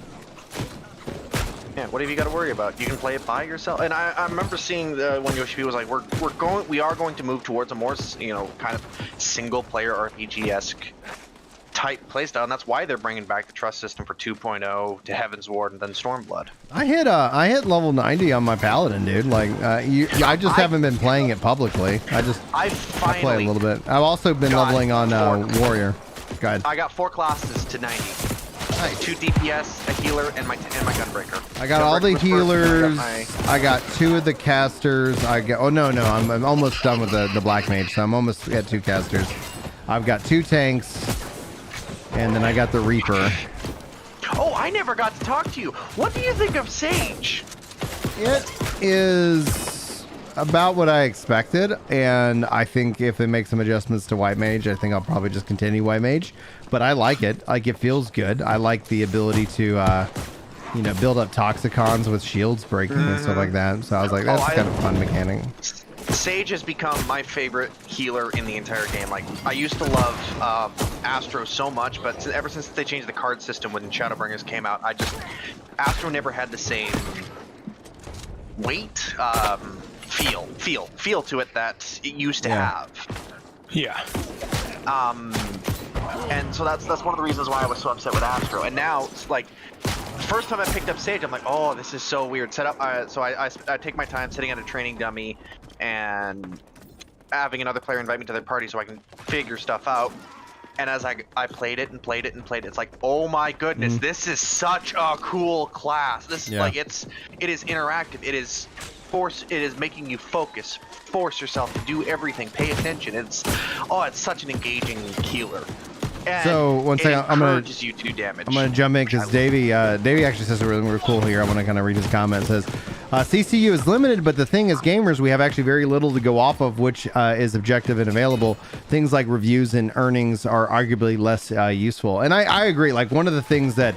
Yeah, what have you got to worry about? You can play it by yourself. And I remember seeing when Yoshi P was like, we are going to move towards a more kind of single player RPG-esque type playstyle, and that's why they're bringing back the trust system for 2.0 to Heaven's Ward and then Stormblood. I hit level 90 on my paladin, dude. Like, I just haven't been playing it publicly. I I play a little bit. I've also been got leveling on warrior. Go ahead. I got 4 classes to 90. Nice. 2 DPS, a healer, and my Gunbreaker. I got all the Gunbreaker was first, healers. I got 2 of the casters. I'm almost done with the black mage, so I'm almost at 2 casters. I've got 2 tanks, and then I got the reaper. Oh, I never got to talk to you. What do you think of Sage? It is about what I expected, and I think if they make some adjustments to White Mage, I think I'll probably just continue White Mage. But I like it. Like, it feels good. I like the ability to, build up Toxicons with shields breaking and stuff like that. So I was like, that's kind of a fun mechanic. Sage has become my favorite healer in the entire game. Like, I used to love Astro so much, but ever since they changed the card system when Shadowbringers came out, Astro never had the same weight, feel to it that it used to have. Yeah. And so that's one of the reasons why I was so upset with Astro. And now, it's like, first time I picked up Sage, I'm like, oh, this is so weird. So I take my time sitting at a training dummy and having another player invite me to their party so I can figure stuff out. And as I played it and played it and played it, it's like, oh my goodness, this is such a cool class. This is like, it is interactive. It is making you focus, force yourself to do everything, pay attention. It's such an engaging healer. And so one second, I'm you to damage. gonna jump in because Davey actually says something really cool here. I want to kind of read his comment. It says, CCU is limited, but the thing is, gamers, we have actually very little to go off of, which is objective and available. Things like reviews and earnings are arguably less useful. And I agree. Like, one of the things that,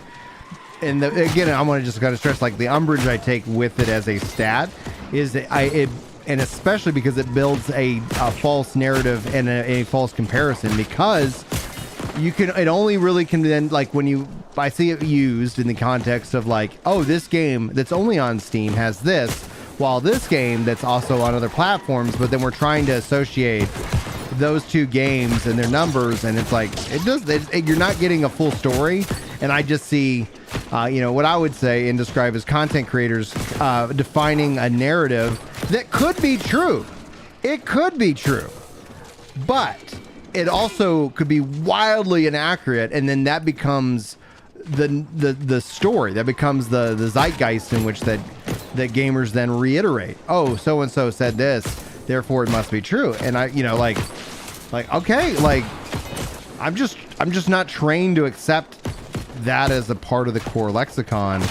and again, I want to just kind of stress, like, the umbrage I take with it as a stat is that and especially because it builds a false narrative and a false comparison, because it only really can then, like, when I see it used in the context of like, oh, this game that's only on Steam has this, while this game that's also on other platforms, but then we're trying to associate those two games and their numbers, and it's like, you're not getting a full story. And I just see, what I would say and describe as content creators defining a narrative that could be true. It could be true, but it also could be wildly inaccurate, and then that becomes the story. That becomes the zeitgeist in which that gamers then reiterate. Oh, so and so said this, therefore it must be true. And I, okay, like, I'm just not trained to accept that as a part of the core lexicon.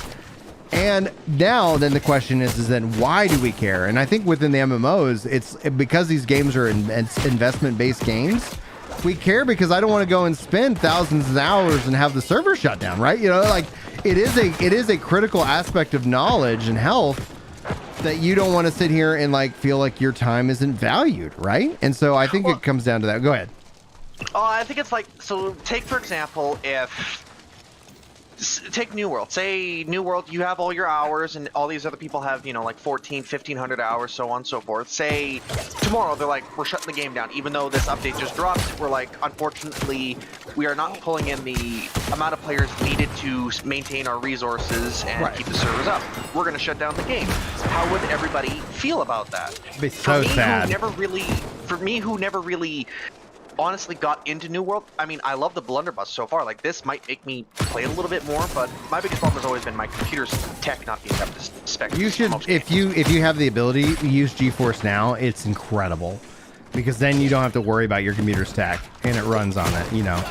And now then the question is then why do we care? And I think within the MMOs, it's because these games are investment-based games. We care because I don't want to go and spend thousands of hours and have the server shut down, right? Like, it is a critical aspect of knowledge and health that you don't want to sit here and like feel like your time isn't valued, right? And so I think it comes down to that. Go ahead. I think it's like, so take for example, take New World. Say New World, you have all your hours and all these other people have, you know, like 1,500 hours, so on and so forth. Say tomorrow they're like, we're shutting the game down. Even though this update just dropped, we're like, unfortunately, we are not pulling in the amount of players needed to maintain our resources and keep the servers up. We're going to shut down the game. How would everybody feel about that? It'd be so sad. For me, who never really honestly got into New World, I mean, I love the blunderbuss so far. Like, this might make me play a little bit more, but my biggest problem has always been my computer's tech not being up to spec. You should, if you have the ability, use GeForce Now. It's incredible, because then you don't have to worry about your computer's tech, and it runs on it. You know.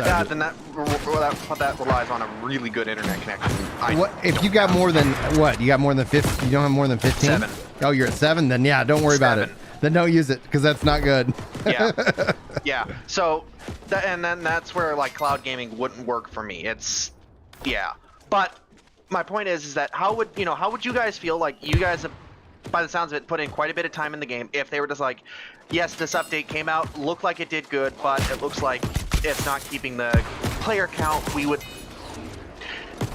Yeah, then that relies on a really good internet connection. What if you got more than what? You got more than 50? You don't have more than 15? 7. Oh, you're at 7. Then yeah, don't worry about it. Then don't use it, because that's not good. Yeah, yeah. So, and then that's where like cloud gaming wouldn't work for me. It's, yeah. But my point is that how would you guys feel? Like, you guys have, by the sounds of it, put in quite a bit of time in the game. If they were just like, yes, this update came out, looked like it did good, but it looks like it's not keeping the player count we would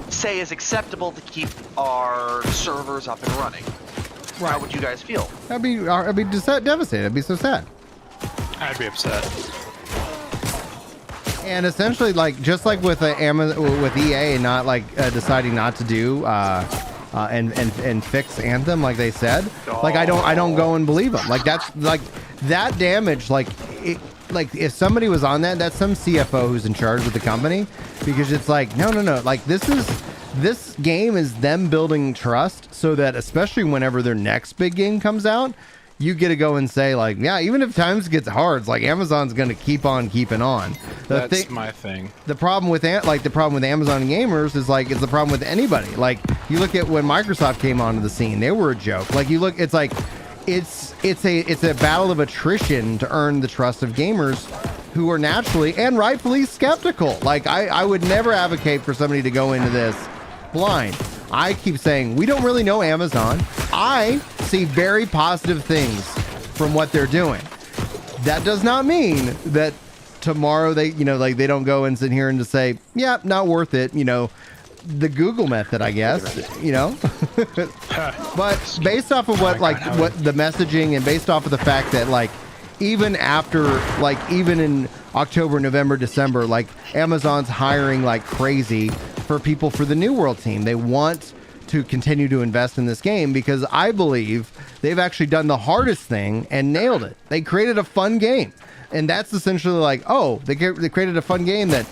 say is acceptable to keep our servers up and running. How would you guys feel? I'd be devastated. I'd be so sad. I'd be upset. And essentially, like, just like with with EA not like deciding not to do and fix Anthem like they said, like I don't go and believe them. Like, that's like that damage. Like if somebody was on that's some CFO who's in charge of the company, because it's like no. Like, this game is them building trust so that especially whenever their next big game comes out, you get to go and say, like, yeah, even if times gets hard, it's like Amazon's going to keep on keeping on. That's my thing. The problem with Amazon gamers is like it's the problem with anybody. Like, you look at when Microsoft came onto the scene, they were a joke. Like, you look, it's like it's a battle of attrition to earn the trust of gamers who are naturally and rightfully skeptical. Like, I would never advocate for somebody to go into this blind. I keep saying we don't really know Amazon. I see very positive things from what they're doing. That does not mean that tomorrow they don't go and sit here and just say, yeah, not worth it. You know, the Google method, I guess. You know, but based off of what the messaging and based off of the fact that like even in October, November, December, like Amazon's hiring like crazy for people for the New World team. They want to continue to invest in this game because I believe they've actually done the hardest thing and nailed it. They created a fun game. And that's essentially like, oh, they created a fun game that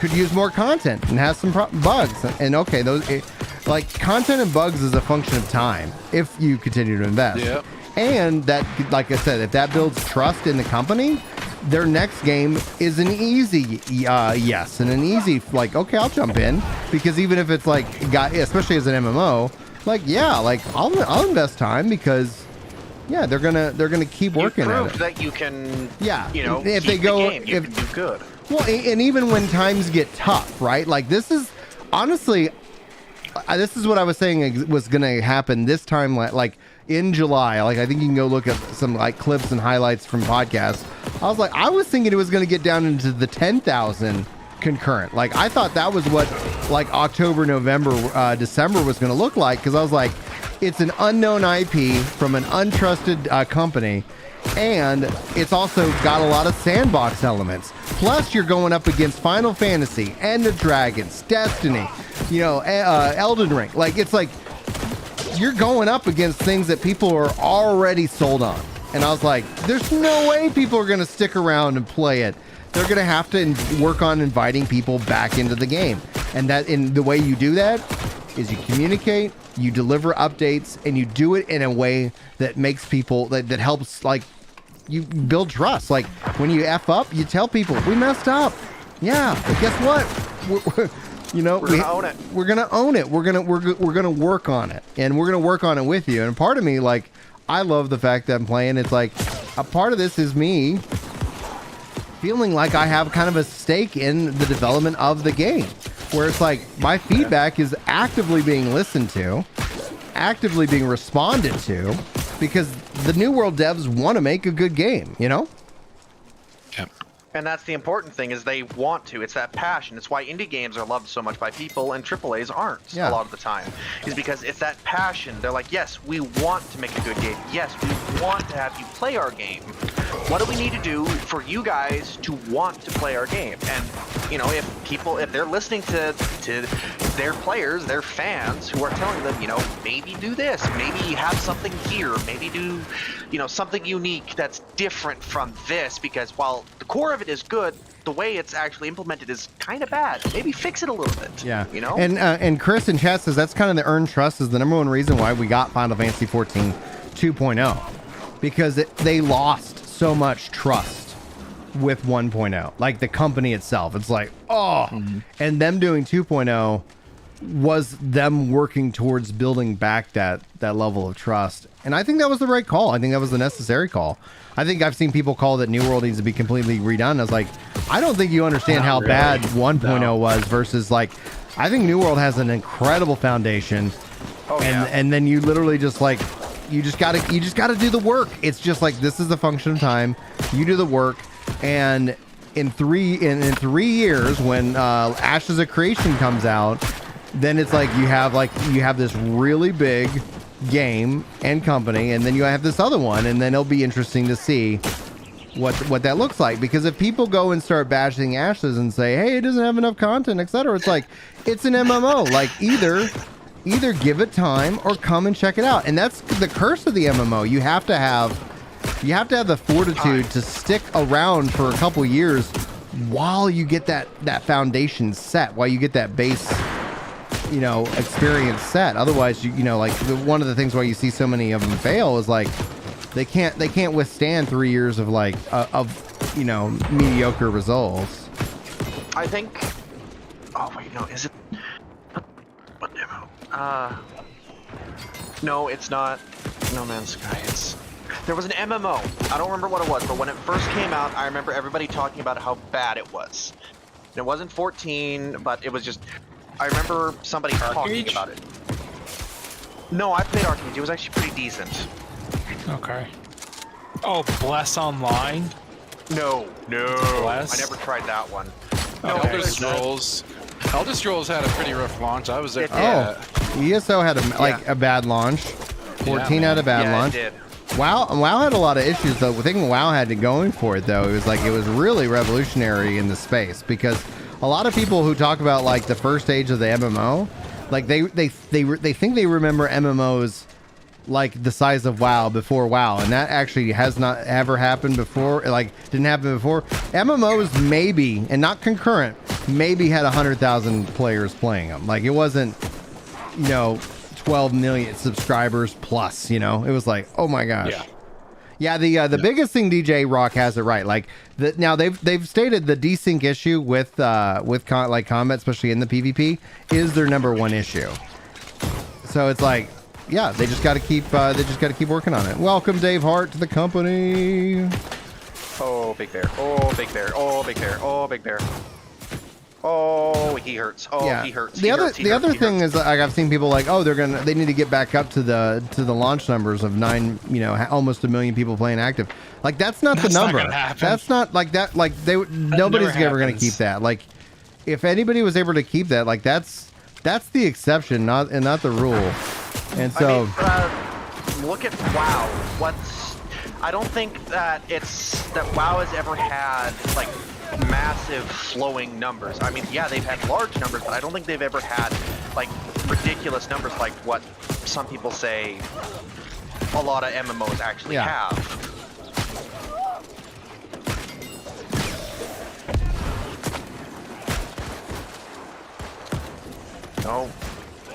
could use more content and has some bugs. And okay, like content and bugs is a function of time if you continue to invest. Yep. And that, like I said, if that builds trust in the company, their next game is an easy yes, and an easy like, okay, I'll jump in, because even if it's like especially as an MMO, like, yeah, like I'll invest time because yeah, they're gonna keep working at it. You proved that you can, yeah, you know, if they go, you can do good. Well, and even when times get tough, right? Like, this is honestly, this is what I was saying was gonna happen this time, like in July. Like, I think you can go look at some like clips and highlights from podcasts. I was thinking it was going to get down into the 10,000 concurrent. Like, I thought that was what like October, November, December was going to look like, because I was like, it's an unknown IP from an untrusted company, and it's also got a lot of sandbox elements. Plus, you're going up against Final Fantasy, End of Dragons, Destiny, you know, Elden Ring. Like, it's like you're going up against things that people are already sold on. And I was like, there's no way people are going to stick around and play it. They're going to have to work on inviting people back into the game. And that, in the way you do that is you communicate, you deliver updates, and you do it in a way that makes people, that helps, like, you build trust. Like, when you F up, you tell people, we messed up. Yeah, but guess what? You know, we're gonna own it. We're gonna own it. We're gonna work on it, and we're gonna work on it with you. And part of me, like, I love the fact that I'm playing. It's like a part of this is me feeling like I have kind of a stake in the development of the game, where it's like my feedback is actively being listened to, actively being responded to, because the New World devs want to make a good game. You know. Yep. And that's the important thing, is they want to. It's that passion. It's why indie games are loved so much by people and AAAs aren't Yeah. a lot of the time. Is because it's that passion. They're like, yes, we want to make a good game. Yes, we want to have you play our game. What do we need to do for you guys to want to play our game? And, you know, if they're listening to their players, their fans who are telling them, you know, maybe do this, maybe have something here, maybe do, you know, something unique that's different from this, because while the core of it is good, the way it's actually implemented is kind of bad. Maybe fix it a little bit. Yeah. You know? And Chris in chat says that's kind of the earned trust is the number one reason why we got Final Fantasy 14 2.0, because they lost so much trust with 1.0, like the company itself. It's like, and them doing 2.0 was them working towards building back that level of trust. And I think that was the right call. I think that was the necessary call. I think I've seen people call that New World needs to be completely redone. I was like, I don't think you understand how bad 1.0 was versus, like, I think New World has an incredible foundation. And then you literally just like, you just gotta do the work. It's just like, this is the function of time. You do the work, and in 3 years when Ashes of Creation comes out, then it's like you have this really big game and company, and then you have this other one, and then it'll be interesting to see what that looks like. Because if people go and start bashing Ashes and say, hey, it doesn't have enough content, etc., it's like, it's an MMO. Like, either give it time or come and check it out. And that's the curse of the MMO. You have to have the fortitude to stick around for a couple years while you get that foundation set, while you get that base, you know, experience set. Otherwise, you know, like one of the things why you see so many of them fail is like they can't withstand 3 years of like of you know, mediocre results. I think. Oh wait, no, is it? What demo? No, it's not No Man's Sky. There was an MMO. I don't remember what it was, but when it first came out, I remember everybody talking about how bad it was. And it wasn't 14, but it was just. I remember somebody talking about it. No, I played Arcade. It was actually pretty decent. Okay. Oh, Bless Online? No. Bless? I never tried that one. No, Okay. Elder Scrolls had a pretty rough launch. I was there. It For did. that. ESO had a bad launch. 14 had a bad launch. It did. WoW had a lot of issues though. The thing WoW had going for it though, it was really revolutionary in the space, because a lot of people who talk about like the first stage of the MMO, like they think they remember MMOs like the size of WoW before WoW, and that actually has not ever happened before. Like, didn't happen before. MMOs maybe, and not concurrent, maybe had 100,000 players playing them. Like, it wasn't, you know, 12 million subscribers plus, you know. It was like, oh my gosh. Yeah, the biggest thing, DJ Rock has it right. Like, now they've stated the desync issue with combat, especially in the PvP, is their number one issue. So it's like, yeah, they just got to keep working on it. Welcome, Dave Hart, to the company. Oh, big bear. Oh, big bear. Oh, big bear. Oh, big bear. Oh, he hurts. Oh, Yeah. he hurts. The other thing is, like, I've seen people like, oh, they need to get back up to the launch numbers of 9, you know, almost 1 million people playing active. Like, that's not the number. Not gonna happen. That's not like that. Like, nobody's ever going to happens. keep that. Like, if anybody was able to keep that, like, that's the exception, not the rule. And so, I mean, look at WoW. I don't think that WoW has ever had like massive flowing numbers. I mean, yeah, they've had large numbers, but I don't think they've ever had like ridiculous numbers like what some people say a lot of MMOs actually have. No.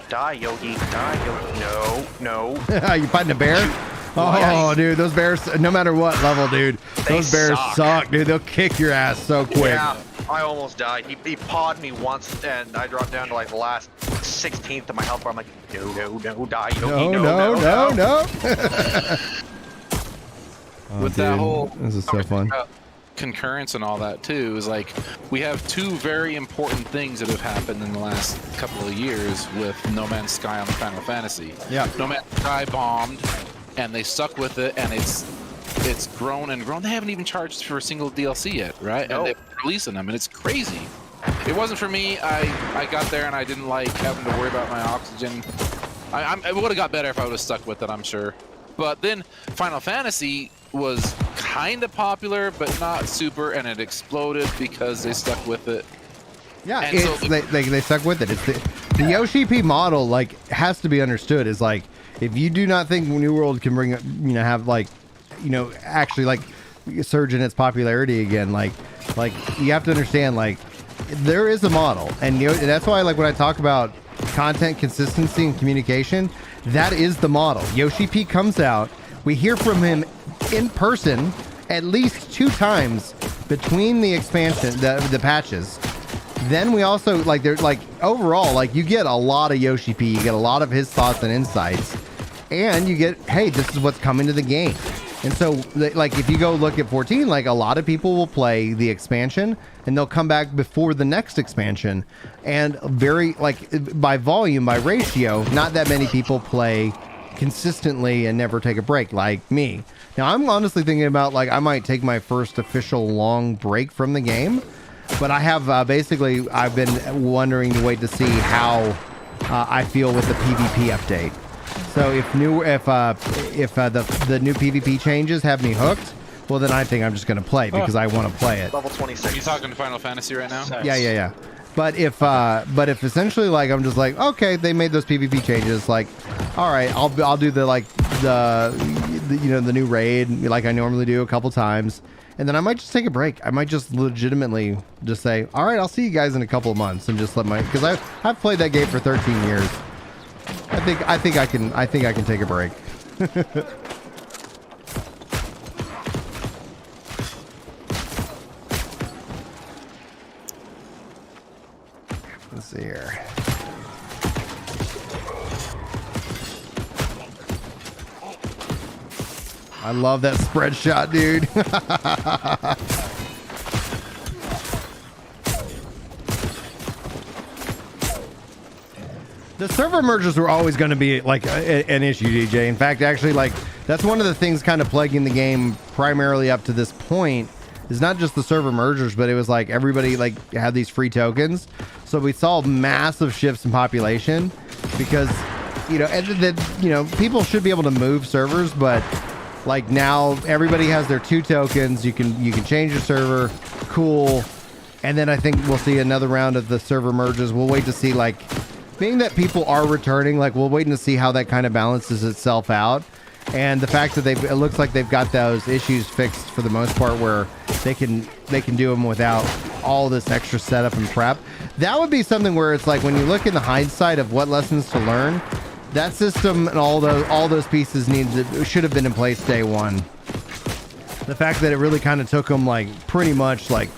Die, Yogi. Die, Yogi. No. you fighting a bear? Oh, dude, those bears, no matter what level, dude, those bears suck, dude. They'll kick your ass so quick. Yeah, I almost died. He pawed me once, and I dropped down to like the last 16th of my health bar. I'm like, no, die, Yogi. No. With that whole this is so fun. Concurrence and all that too is like, we have two very important things that have happened in the last couple of years with No Man's Sky on the Final Fantasy. Yeah. No Man's Sky bombed, and they stuck with it, and it's grown and grown. They haven't even charged for a single DLC yet, right? No. And they're releasing them, and it's crazy. It wasn't for me. I got there and I didn't like having to worry about my oxygen. It would have got better if I would have stuck with it, I'm sure. But then Final Fantasy was kind of popular, but not super, and it exploded because they stuck with it. Yeah, And it's, so- they stuck with it. It's the Yoshi P model, like, has to be understood. Is like, if you do not think New World can bring, have like, actually like surge in its popularity again, like you have to understand, like, there is a model, and that's why, like, when I talk about content consistency and communication, that is the model. Yoshi P comes out, we hear from him in person at least 2 times between the expansion, the patches. Then we also, like, there's, like, overall, like, you get a lot of Yoshi P, you get a lot of his thoughts and insights, and you get, hey, this is what's coming to the game. And so, like, if you go look at 14, like, a lot of people will play the expansion, and they'll come back before the next expansion. And very, like, by volume, by ratio, not that many people play consistently and never take a break, like me. Now, I'm honestly thinking about, like, I might take my first official long break from the game. But I have, basically, I've been wondering to wait to see how I feel with the PvP update. So if the new PvP changes have me hooked, well, then I think I'm just going to play because I want to play it. Level 26. Are you talking to Final Fantasy right now? Yeah. But if essentially, like, I'm just like, okay, they made those PvP changes, like, all right, I'll do the new raid like I normally do a couple times, and then I might just take a break. I might just legitimately just say, all right, I'll see you guys in a couple of months, and just let because I've played that game for 13 years. I think I can take a break. Let's see here. I love that spread shot, dude. The server mergers were always going to be like an issue, DJ. In fact, actually, like, that's one of the things kind of plaguing the game primarily up to this point is not just the server mergers, but it was like everybody like had these free tokens. So we saw massive shifts in population because, people should be able to move servers, but like now everybody has their 2 tokens. You can change your server. Cool. And then I think we'll see another round of the server merges. We'll wait to see, like, being that people are returning, like, we'll wait to see how that kind of balances itself out. And the fact that it looks like they've got those issues fixed for the most part, where they can do them without all this extra setup and prep. That would be something where it's like, when you look in the hindsight of what lessons to learn, that system and all those pieces should have been in place day one. The fact that it really kind of took them like pretty much like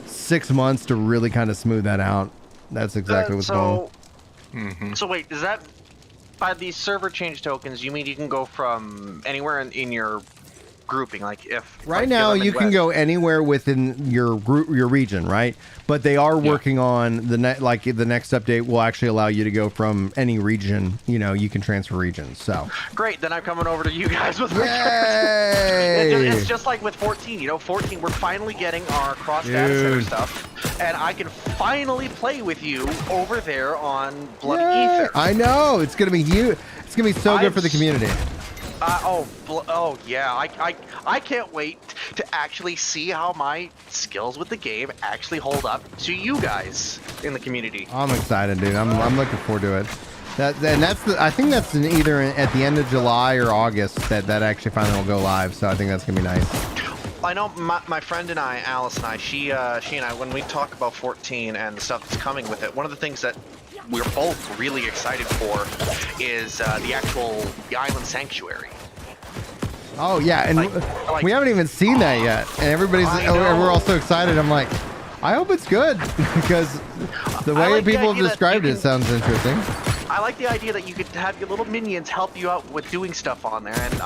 6 months to really kind of smooth that out. That's exactly what's going on. So wait, is that by these server change tokens? You mean you can go from anywhere in your grouping? Like if Right now you can go anywhere within your group, your region, right? But they are working on the next update will actually allow you to go from any region. You can transfer regions. So great, then I'm coming over to you guys with my Yay! It's just like with 14. 14, we're finally getting our cross data center stuff, and I can finally play with you over there on Bloody Ether. I know it's gonna be huge. It's gonna be so good for the community. Yeah, I can't wait to actually see how my skills with the game actually hold up to you guys in the community. I'm excited, dude. I'm looking forward to it. I think that's either at the end of July or August that actually finally will go live. So I think that's gonna be nice. I know my friend and I, Alice and I, she and I, when we talk about 14 and the stuff that's coming with it, one of the things that we're both really excited for is the island sanctuary. Oh yeah, and Like- we haven't even seen that yet, and we're all so excited. I'm like, I hope it's good because the way like the people have idea that described you it can- sounds interesting. I like the idea that you could have your little minions help you out with doing stuff on there, and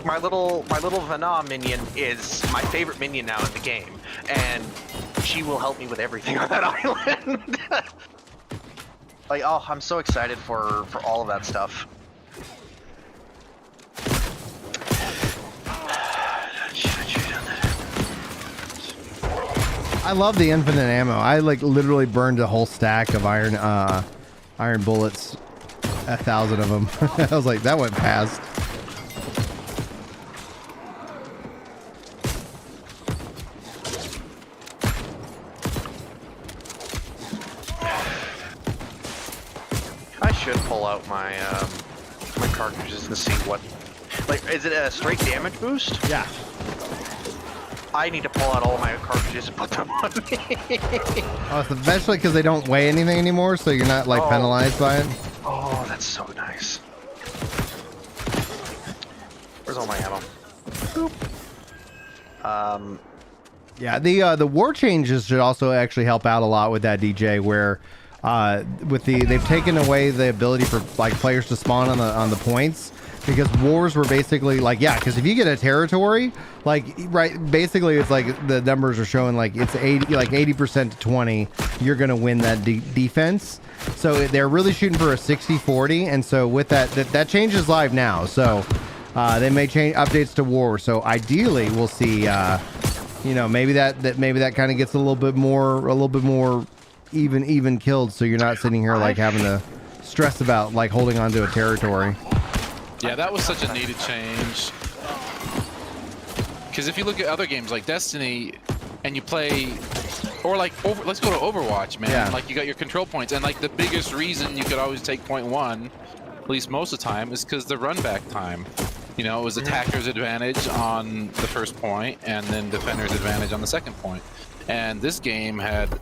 my little Vana minion is my favorite minion now in the game, and she will help me with everything on that island. Like, oh, I'm so excited for all of that stuff. I love the infinite ammo. I like literally burned a whole stack of iron bullets, 1,000 of them. I was like, that went fast. I should pull out my my cartridges and see what. Like, is it a straight damage boost? Yeah. I need to pull out all my cartridges and put them on me. Oh, especially because they don't weigh anything anymore, so you're not like penalized by it. Oh, that's so nice. Where's all my ammo? Boop. Yeah, the war changes should also actually help out a lot with that, DJ, where they've taken away the ability for like players to spawn on the points, because wars were basically like, yeah, because if you get a territory, like, right, basically it's like the numbers are showing like it's 80% to 20, you're gonna win that defense. So they're really shooting for a 60-40, and so with that changes live now. So they may change updates to war. So ideally we'll see maybe that kind of gets a little bit more even killed, so you're not sitting here like having to stress about like holding on to a territory. Yeah, that was such a needed change. Because if you look at other games like Destiny, and you play, or like let's go to Overwatch, man. Yeah. Like you got your control points, and like the biggest reason you could always take point one, at least most of the time, is because the run back time. You know, it was attacker's advantage on the first point, and then defender's advantage on the second point. And this game had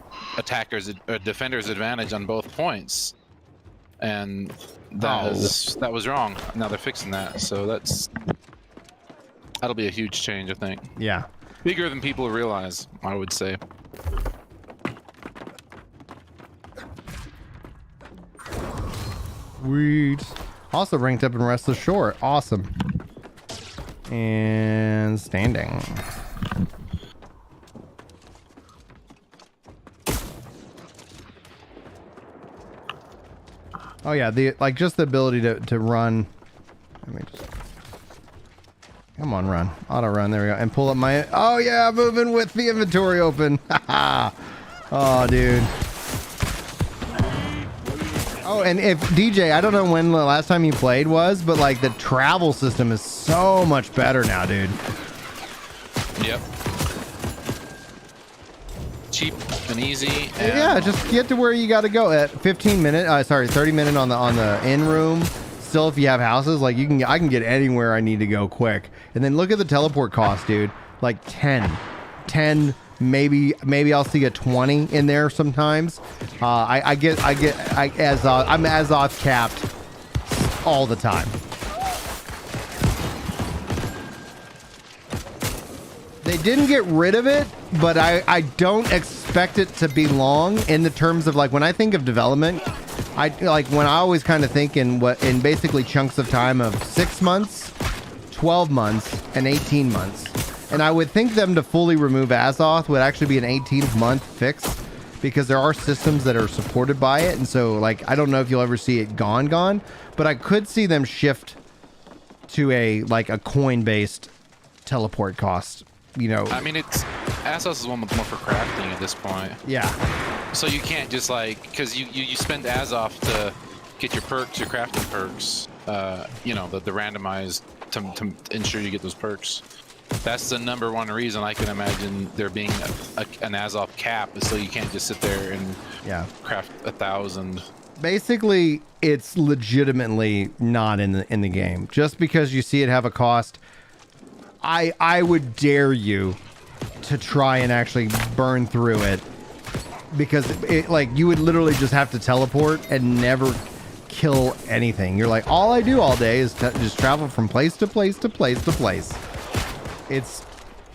defender's advantage on both points, and that was wrong. Now they're fixing that, so that'll be a huge change, I think. Yeah. Bigger than people realize, I would say. Sweet. Also ranked up in Restless Shore. Awesome. And standing. Oh yeah, just the ability to run. Let me just. Come on, run. Auto run. There we go. And pull up my. Oh yeah, moving with the inventory open. Oh, dude. Oh, and if DJ, I don't know when the last time you played was, but like the travel system is so much better now, dude. Yep. Cheap and easy. And Yeah, just get to where you got to go at 30 minute on the in room. Still, if you have houses, like I can get anywhere I need to go quick. And then look at the teleport cost, dude. Like 10, maybe I'll see a 20 in there sometimes. I'm Azoth capped all the time. They didn't get rid of it, but I don't expect it to be long in the terms of like when I think of development. I always kind of think in basically chunks of time of 6 months, 12 months, and 18 months. And I would think them to fully remove Azoth would actually be an 18th month fix, because there are systems that are supported by it. And so like, I don't know if you'll ever see it gone, but I could see them shift to a coin based teleport cost, you know. I mean, Azoth is one more for crafting at this point. Yeah. So you can't just because you spend Azoth to get your perks, your crafting perks, the randomized to ensure you get those perks. That's the number one reason I can imagine there being an Azoth cap, is so you can't just sit there and craft 1,000. Basically, it's legitimately not in the game. Just because you see it have a cost, I would dare you to try and actually burn through it, because you would literally just have to teleport and never kill anything. You're like, all I do all day is just travel from place to place to place to place. It's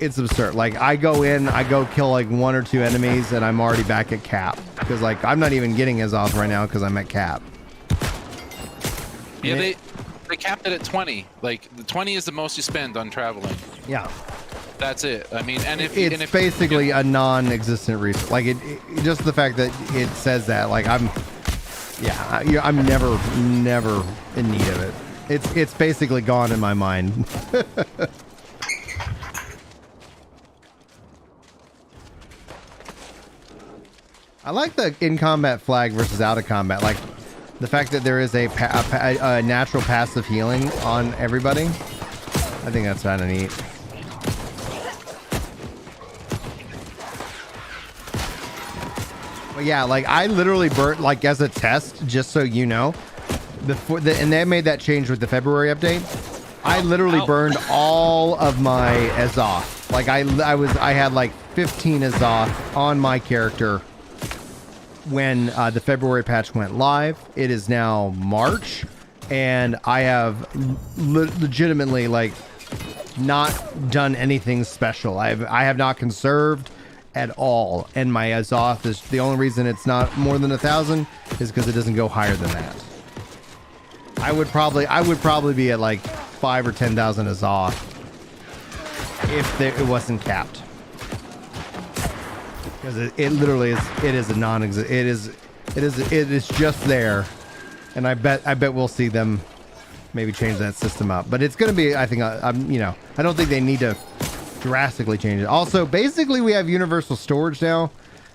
absurd. Like I go kill like 1 or 2 enemies and I'm already back at cap, because like I'm not even getting Azoth right now because I'm at cap. Yeah, they capped it at 20. Like the 20 is the most you spend on traveling. Yeah. That's it. I mean, It's basically a non-existent resource. Like it just the fact that it says that, like I'm never in need of it. It's basically gone in my mind. I like the in combat flag versus out of combat. Like the fact that there is a natural passive healing on everybody. I think that's kind of neat. But yeah, like I literally burnt, like as a test, just so you know, and they made that change with the February update. I literally burned all of my Azoth. Like I had like 15 Azoth on my character when the February patch went live. It is now March, and I have legitimately like not done anything special. I have not conserved at all, and my Azoth is the only reason it's not more than 1,000 is because it doesn't go higher than that. I would probably be at like 5 or 10,000 Azoth if it wasn't capped, because it literally is. It is a non-exist. It is just there, and I bet we'll see them maybe change that system up. But it's gonna be, I think, I don't think they need to drastically change it. Also, basically, we have universal storage now.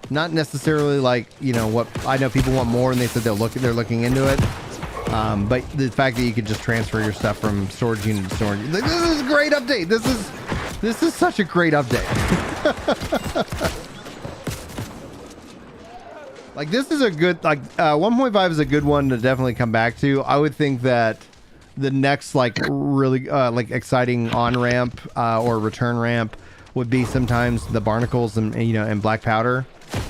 Not necessarily like, what I know people want more, and they said they're looking into it. But the fact that you could just transfer your stuff from storage unit to storage, this is a great update. This is such a great update. Like, this is a good, 1.5 is a good one to definitely come back to. I would think that the next really exciting on ramp or return ramp would be sometimes the barnacles and black powder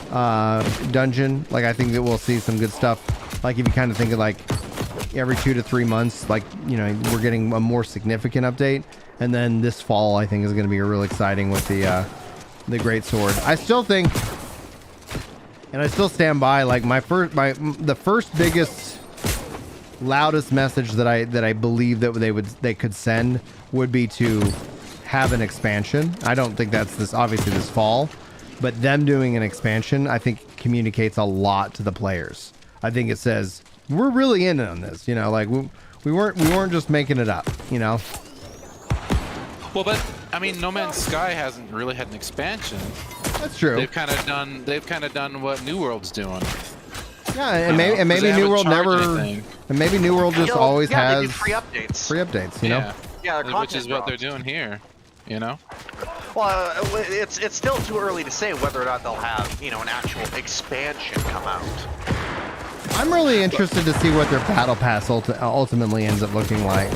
dungeon. Like, I think that we'll see some good stuff. Like, if you kind of think of like every 2 to 3 months, we're getting a more significant update. And then this fall, I think, is going to be real exciting with the great sword. I still think, and I still stand by, like the first biggest, loudest message that I believe that they could send would be to have an expansion. I don't think that's this fall, but them doing an expansion, I think, communicates a lot to the players. I think it says we're really in on this. Like we weren't just making it up. Well, but I mean, No Man's Sky hasn't really had an expansion. That's true. They've kind of done what New World's doing. Yeah, and maybe New World never. And maybe New World just always has they do free updates. Free updates, Yeah, which is what they're doing here. Well, it's still too early to say whether or not they'll have an actual expansion come out. I'm really interested to see what their battle pass ultimately ends up looking like.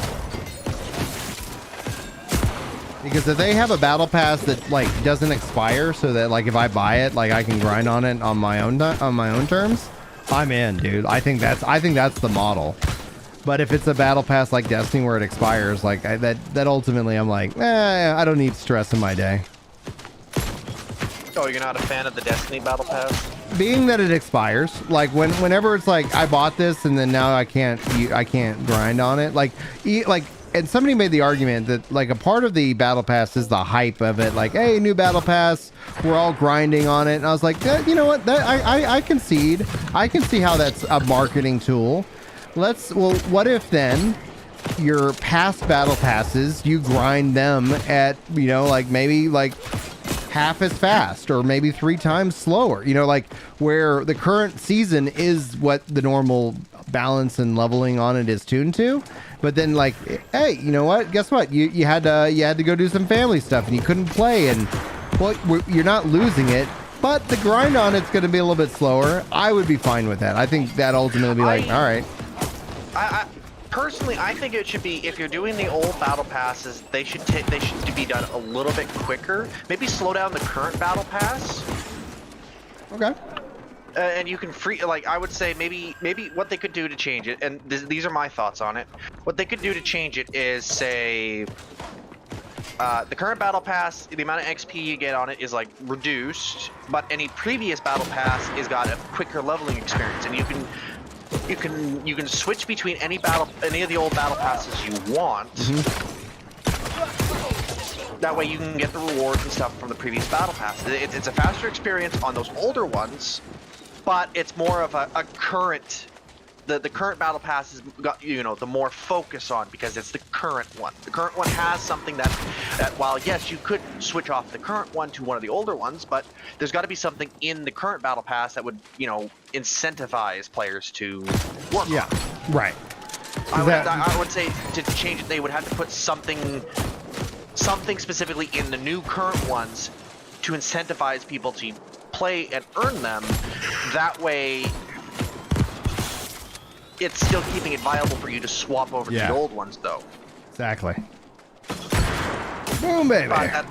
Because if they have a battle pass that doesn't expire, so that if I buy it, I can grind on it on my own terms, I'm in, dude. I think that's the model. But if it's a battle pass like Destiny where it expires, that ultimately I'm like, I don't need stress in my day. Oh, you're not a fan of the Destiny battle pass? Being that it expires, whenever it's I bought this and then now I can't grind on it, and somebody made the argument that a part of the battle pass is the hype of it, hey, new battle pass, we're all grinding on it. And I was like, you know what, I concede. I can see how that's a marketing tool. What if then your past battle passes, you grind them at maybe half as fast or maybe 3 times slower, where the current season is what the normal balance and leveling on it is tuned to. But then hey, you know what, guess what, you had to go do some family stuff and you couldn't play, and you're not losing it, but the grind on it's going to be a little bit slower. I would be fine with that. I think that ultimately be all right. Personally, I think it should be, if you're doing the old battle passes, they should be done a little bit quicker. Maybe slow down the current battle pass. Okay. And you can I would say maybe what they could do to change it, and these are my thoughts on it. What they could do to change it is say, the current battle pass, the amount of XP you get on it is reduced, but any previous battle pass is got a quicker leveling experience, and you can switch between any of the old battle passes you want. Mm-hmm. That way you can get the rewards and stuff from the previous battle pass. It's a faster experience on those older ones, but it's more of a current the current battle pass has got the more focus on because it's the current one. The current one has something that while yes you could switch off the current one to one of the older ones, but there's got to be something in the current battle pass that would incentivize players to work. Yeah, on. right. I would say to change it, they would have to put something specifically in the new current ones to incentivize people to play and earn them. That way, it's still keeping it viable for you to swap over to the old ones, though. Exactly. Boom, baby. But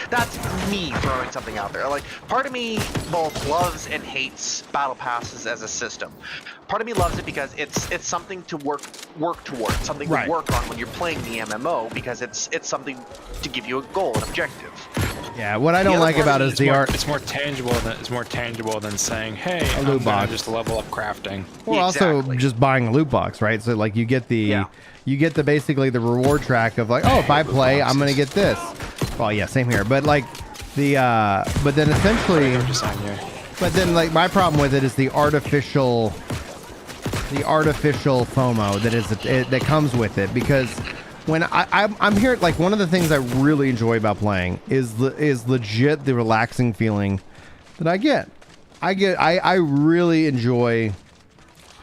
that's me throwing something out there. Like, part of me both loves and hates battle passes as a system. Part of me loves it because it's something to work towards, something to work on when you're playing the MMO, because it's something to give you a goal, an objective. Yeah, what I don't like about it is the art. It's more tangible than saying, "Hey, a loot box, just level up crafting." Or also just buying a loot box, right? So like you get the basically the reward track of like, oh, if I play, I'm gonna get this. Well, yeah, same here. But like the but then essentially, but then like my problem with it is the artificial FOMO that comes with it, because when I'm here, like one of the things I really enjoy about playing is legit the relaxing feeling that I get. I really enjoy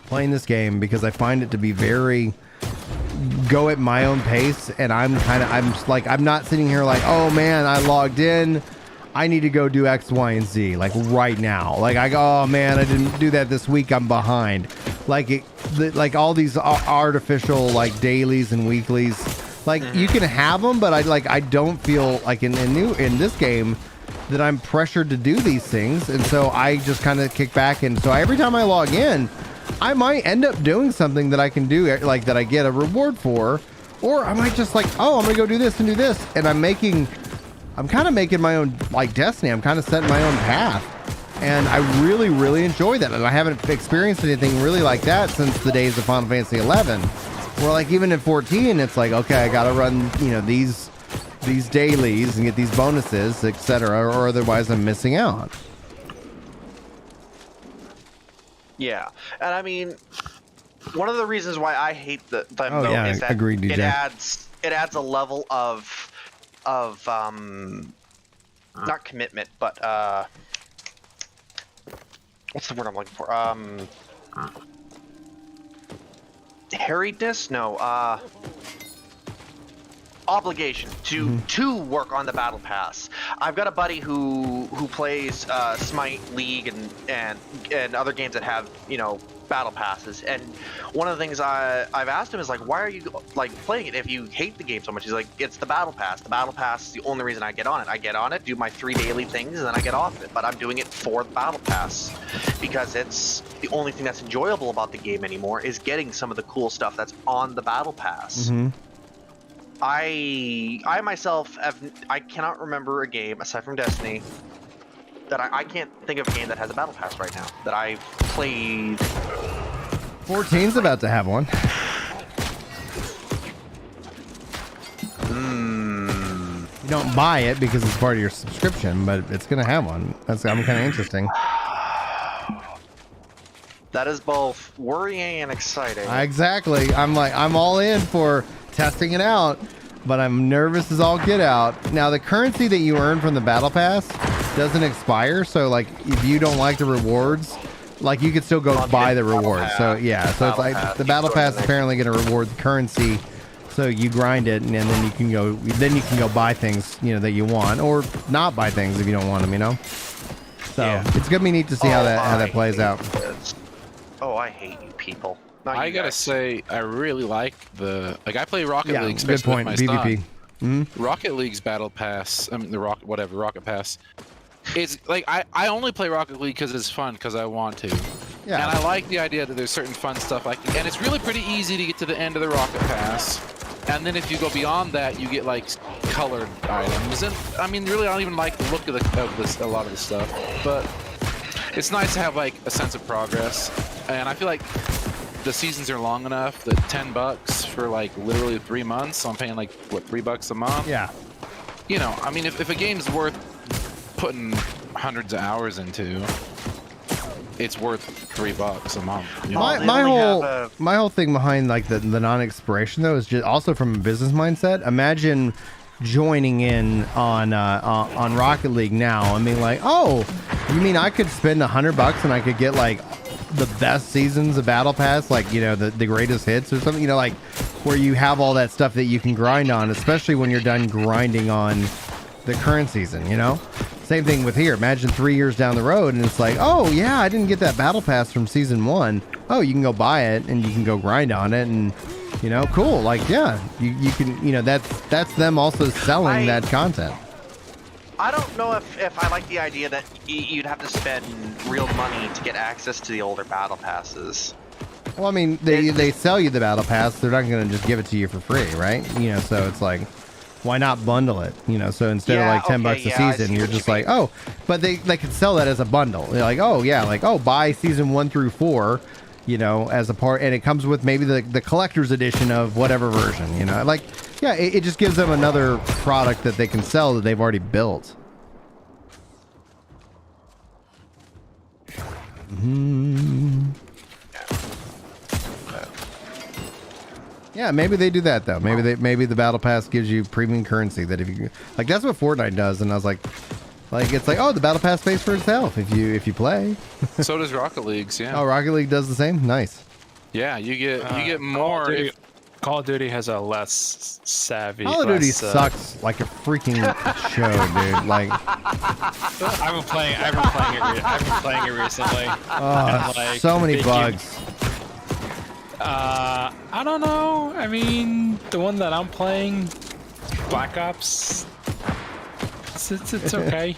playing this game because I find it to be very go at my own pace, and I'm not sitting here like, oh man, I logged in, I need to go do X, Y, and Z like right now. Like I go, oh man, I didn't do that this week, I'm behind. Like all these artificial like dailies and weeklies, like you can have them, but I don't feel like in this game that I'm pressured to do these things, and so I just kind of kick back. And so every time I log in, I might end up doing something that I can do, like that I get a reward for, or I might just like, oh, I'm gonna go do this and do this, and I'm kind of making my own like destiny. I'm kind of setting my own path. And I really, really enjoy that. And I haven't experienced anything really like that since the days of Final Fantasy 11. Where like even in 14, it's like, okay, I gotta run, these dailies and get these bonuses, etc., or otherwise I'm missing out. Yeah, and I mean, one of the reasons why I hate them is that agreed, DJ. it adds a level of not commitment, but what's the word I'm looking for? Harriedness? No, obligation to work on the battle pass. I've got a buddy who plays Smite, League, and other games that have battle passes, and one of the things I've asked him is like, why are you like playing it if you hate the game so much? He's like, it's the battle pass. The battle pass is the only reason I get on it. I get on it, do my 3 daily things, and then I get off it. But I'm doing it for the battle pass because it's the only thing that's enjoyable about the game anymore is getting some of the cool stuff that's on the battle pass. Mm-hmm. I myself I cannot remember a game aside from Destiny that I can't think of a game that has a battle pass right now that I've played. 14's about to have one. You don't buy it because it's part of your subscription, but it's gonna have one. That's kind of interesting. That is both worrying and exciting. Exactly. I'm all in for testing it out, but I'm nervous as all get out. Now the currency that you earn from the battle pass doesn't expire, so like if you don't like the rewards, like you could still go buy the rewards. So yeah, so it's like the battle pass is apparently going to reward the currency, so you grind it and then you can go buy things that you want, or not buy things if you don't want them. So it's gonna be neat to see how that plays out. Oh, I hate you people. I gotta say, I really like I play Rocket League, good especially point. with my PvP. son. Mm-hmm. Rocket League's battle pass, Rocket Pass. It's like I only play Rocket League because it's fun, because I want to. Yeah. And I like the idea that there's certain fun stuff and it's really pretty easy to get to the end of the Rocket Pass. And then if you go beyond that, you get like colored items. And I mean, really, I don't even like the look of a lot of the stuff, but it's nice to have like a sense of progress. And I feel like the seasons are long enough that $10 for like literally 3 months. So I'm paying like what, $3 a month? Yeah. I mean, if a game's worth putting hundreds of hours into, it's worth $3 a month. You know? My, they my only whole have, my whole thing behind like the non-expiration though is just also from a business mindset. Imagine joining in on Rocket League now. I mean, like, oh, you mean I could spend $100 and I could get like the best seasons of Battle Pass, like, you know, the greatest hits or something, you know, like where you have all that stuff that you can grind on, especially when you're done grinding on the current season, you know? Same thing with here. Imagine 3 years down the road and it's like, oh yeah, I didn't get that Battle Pass from season 1. Oh, you can go buy it and you can go grind on it and, you know, cool. Like, yeah, you can, you know, that's them also selling that content. I don't know if I like the idea that you'd have to spend real money to get access to the older battle passes. Well, I mean, they sell you the Battle Pass. They're not going to just give it to you for free, right? You know, so it's like, why not bundle it? You know, so instead of like $10 a season, you're just like, oh, but they could sell that as a bundle. They're like, oh yeah, like, oh, buy season 1 through 4, you know, as a part, and it comes with maybe the collector's edition of whatever version, you know, like, yeah, it just gives them another product that they can sell that they've already built. Yeah, maybe they do that though. Maybe the battle pass gives you premium currency that if you like, that's what Fortnite does. And I was like it's like, oh, the battle pass pays for itself if you play. So does Rocket League's, yeah. Oh, Rocket League does the same. Nice. Yeah, you get more. Call of Duty has a less savvy. Call of Duty less, sucks like a freaking show, dude. Like, I've been playing it recently. oh, and, like, so many they bugs. I don't know. I mean, the one that I'm playing, Black Ops, it's okay.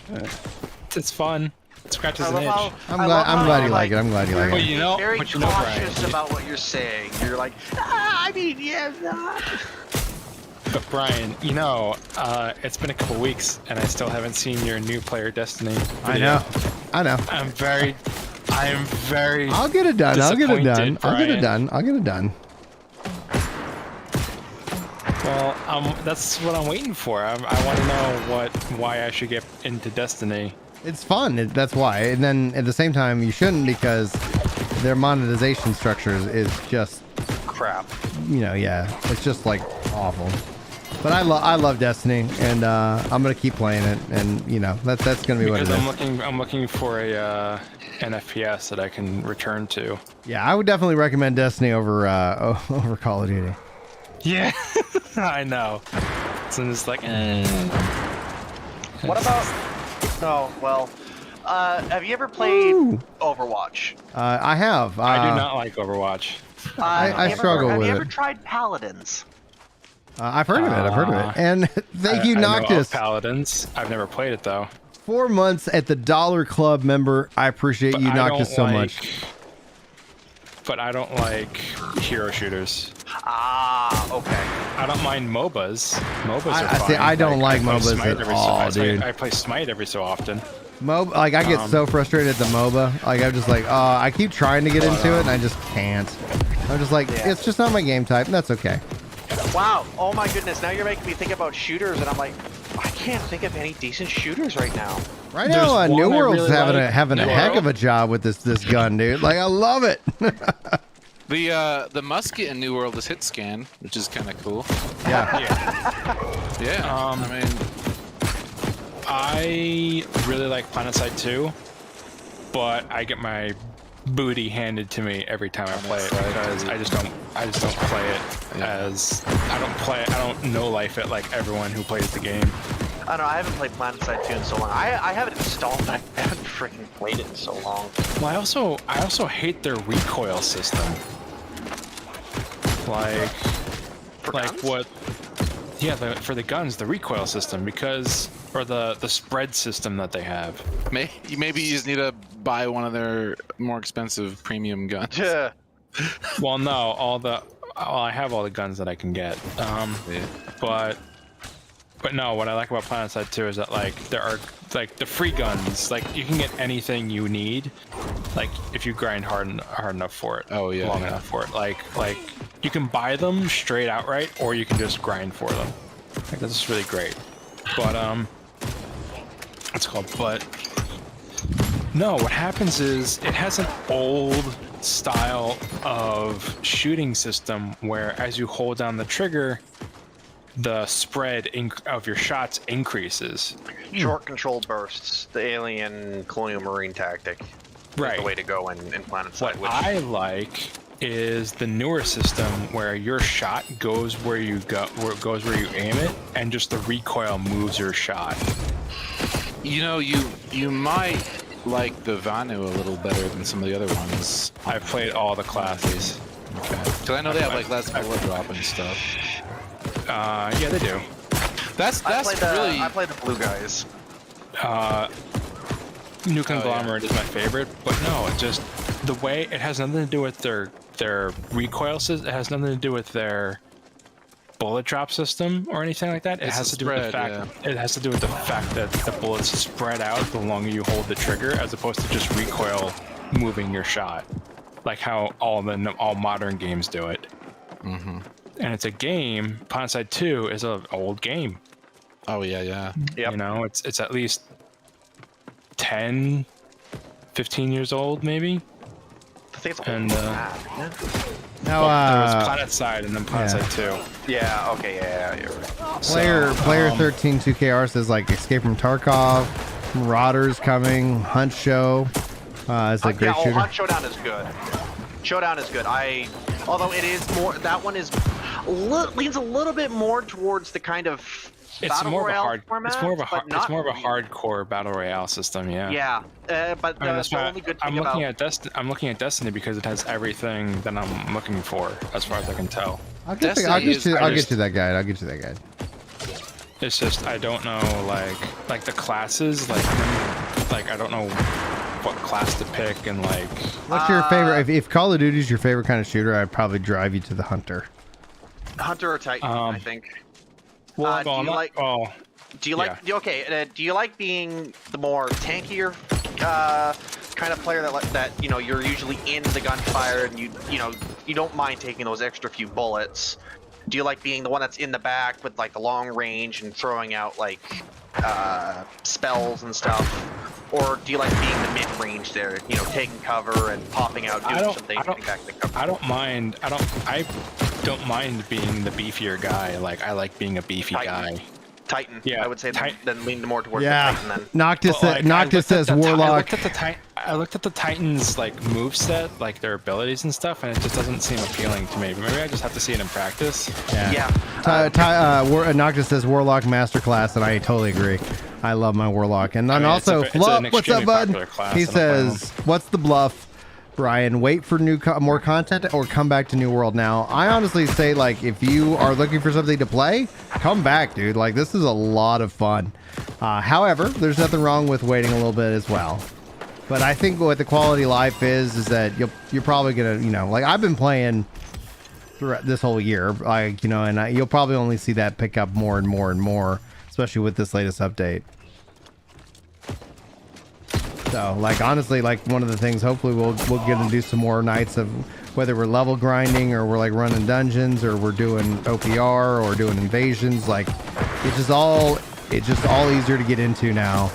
It's fun. It scratches an itch. I'm glad you like it. I'm glad you like Well, it. you know, very but you know, cautious Brian. about what you're saying. You're like, I mean, yeah, But Brian, you know, it's been a couple weeks and I still haven't seen your new player Destiny video. I know. I'm very I'll get it done. I'll get it done. disappointed, I'll get it Brian. done. I'll get it done. Well, that's what I'm waiting for. I want to know why I should get into Destiny. It's fun. That's why. And then at the same time, you shouldn't, because their monetization structure is just, crap. you know, yeah, it's just like awful. But I love Destiny, and I'm gonna keep playing it, and you know that's gonna be Because what it is. I'm looking for an FPS that I can return to. Yeah, I would definitely recommend Destiny over over Call of Duty. Yeah, I know. So I'm just like, What about? Oh well. Have you ever played Woo. Overwatch? I have. I do not like Overwatch. I Have you struggle have with you it. ever tried Paladins? I've heard of it. I've heard of it. And thank you, I know of Noctis. Paladins. I've never played it though. 4 months at the Dollar Club member. I appreciate But you, I Noctis, don't so like- much. But I don't like hero shooters. Ah, okay. I don't mind MOBAs. MOBAs are I fine. see, I don't like play MOBAs Smite at every all, I play- dude. I play Smite every so often. Like I get so frustrated at the MOBA. Like I'm just like, I keep trying to get into it and I just can't. I'm just like, Yeah. it's just not my game type, and that's okay. Wow. Oh my goodness. Now you're making me think about shooters, and I'm like, I can't think of any decent shooters right now. Right There's now, one New I World's really having like. a New heck World? of a job with this gun, dude. Like I love it. The musket in New World is hit scan, which is kind of cool. Yeah. Yeah. I mean, I really like PlanetSide 2, but I get my booty handed to me every time I play it because I just don't play it as I don't know life it like everyone who plays the game. I don't know. I haven't played PlanetSide 2 in so long. I have it installed, but I haven't freaking played it in so long. Well, I also hate their recoil system. For guns? What? Yeah, for the guns, the recoil system, or the spread system that they have. maybe you just need to buy one of their more expensive premium guns. Yeah. Well, no, I have all the guns that I can get. Yeah. But no, what I like about PlanetSide 2 is that like there are like the free guns, like you can get anything you need, like if you grind hard enough for it. Oh, yeah, long yeah. enough for it. Like you can buy them straight outright, or you can just grind for them. Like that's really great. But it's called. But No, what happens is it has an old style of shooting system where as you hold down the trigger, the spread of your shots increases. Short controlled bursts, the alien colonial marine tactic. Right. Is the way to go in PlanetSide. What I like is the newer system where your shot goes where you go, where it goes where you aim it, and just the recoil moves your shot. You know, you might like the Vanu a little better than some of the other ones. I've played all the classes. Okay. Because I know they have like less bullet drop and stuff. Yeah, they do. That's really. I play the blue guys. New Conglomerate is my favorite, but no, it just the way it has nothing to do with their recoil system. It has nothing to do with their bullet drop system or anything like that. It It's has the to do with the spread, fact. It has to do with the fact that the bullets spread out the longer you hold the trigger, as opposed to just recoil moving your shot, like how all modern games do it. Mm-hmm. And it's a game. PlanetSide 2 is an old game. Oh yeah, yeah. Yep. You know, it's at least 10, 15 years old, maybe. I think it's And, Now, There was PlanetSide and then PlanetSide 2. yeah. Okay. Yeah. You're right. Player 13 2KR says like Escape from Tarkov, Marauders coming, Hunt Show. It's a great yeah, shooter. Hunt Showdown is good. Showdown is good. Although it is more, that one is leans a little bit more towards the kind of It's battle more of a royale hard. format. It's more of a but not really. hardcore battle royale system. Yeah. Yeah, but I mean, that's the why only good I'm thing looking about at I'm looking at Destiny because it has everything that I'm looking for, as far as I can tell. I'll get Destiny you is- I'll get you that guide. I'll get you that guide. It's just I don't know like the classes like I don't know what class to pick and like What's your favorite? If Call of Duty is your favorite kind of shooter, I'd probably drive you to the Hunter. Hunter or Titan. I think. well, do I'm you not- like- oh, Do you like? Do you like being the more tankier kind of player that you're usually in the gunfire and you don't mind taking those extra few bullets? Do you like being the one that's in the back with like the long range and throwing out like spells and stuff, or do you like being the mid range there? Taking cover and popping out, doing something, getting back to cover. I don't mind being the beefier guy. Like I like being a beefy Titan. guy. Titan. Yeah, I would say Titan. then lean more towards Yeah. the Titan then. Noctis, But, like, Noctis says Warlock. I looked at the Titans like moveset, like their abilities and stuff, and it just doesn't seem appealing to me. But maybe I just have to see it in practice. Yeah. Noctis says Warlock Masterclass, and I totally agree. I love my Warlock. And then I mean, it's also, it's an Flup, what's up, extremely bud? popular class, He I don't blame says, what's the bluff? Brian, wait for more content or come back to New World now. I honestly say, like, if you are looking for something to play, come back, dude. Like, this is a lot of fun. However, there's nothing wrong with waiting a little bit as well. But I think what the quality of life is that you're probably gonna, like I've been playing throughout this whole year, like, and you'll probably only see that pick up more and more and more, especially with this latest update. So, like, honestly, like one of the things, hopefully we'll get to do some more nights of whether we're level grinding or we're like running dungeons or we're doing OPR or doing invasions. Like, it's just all easier to get into now.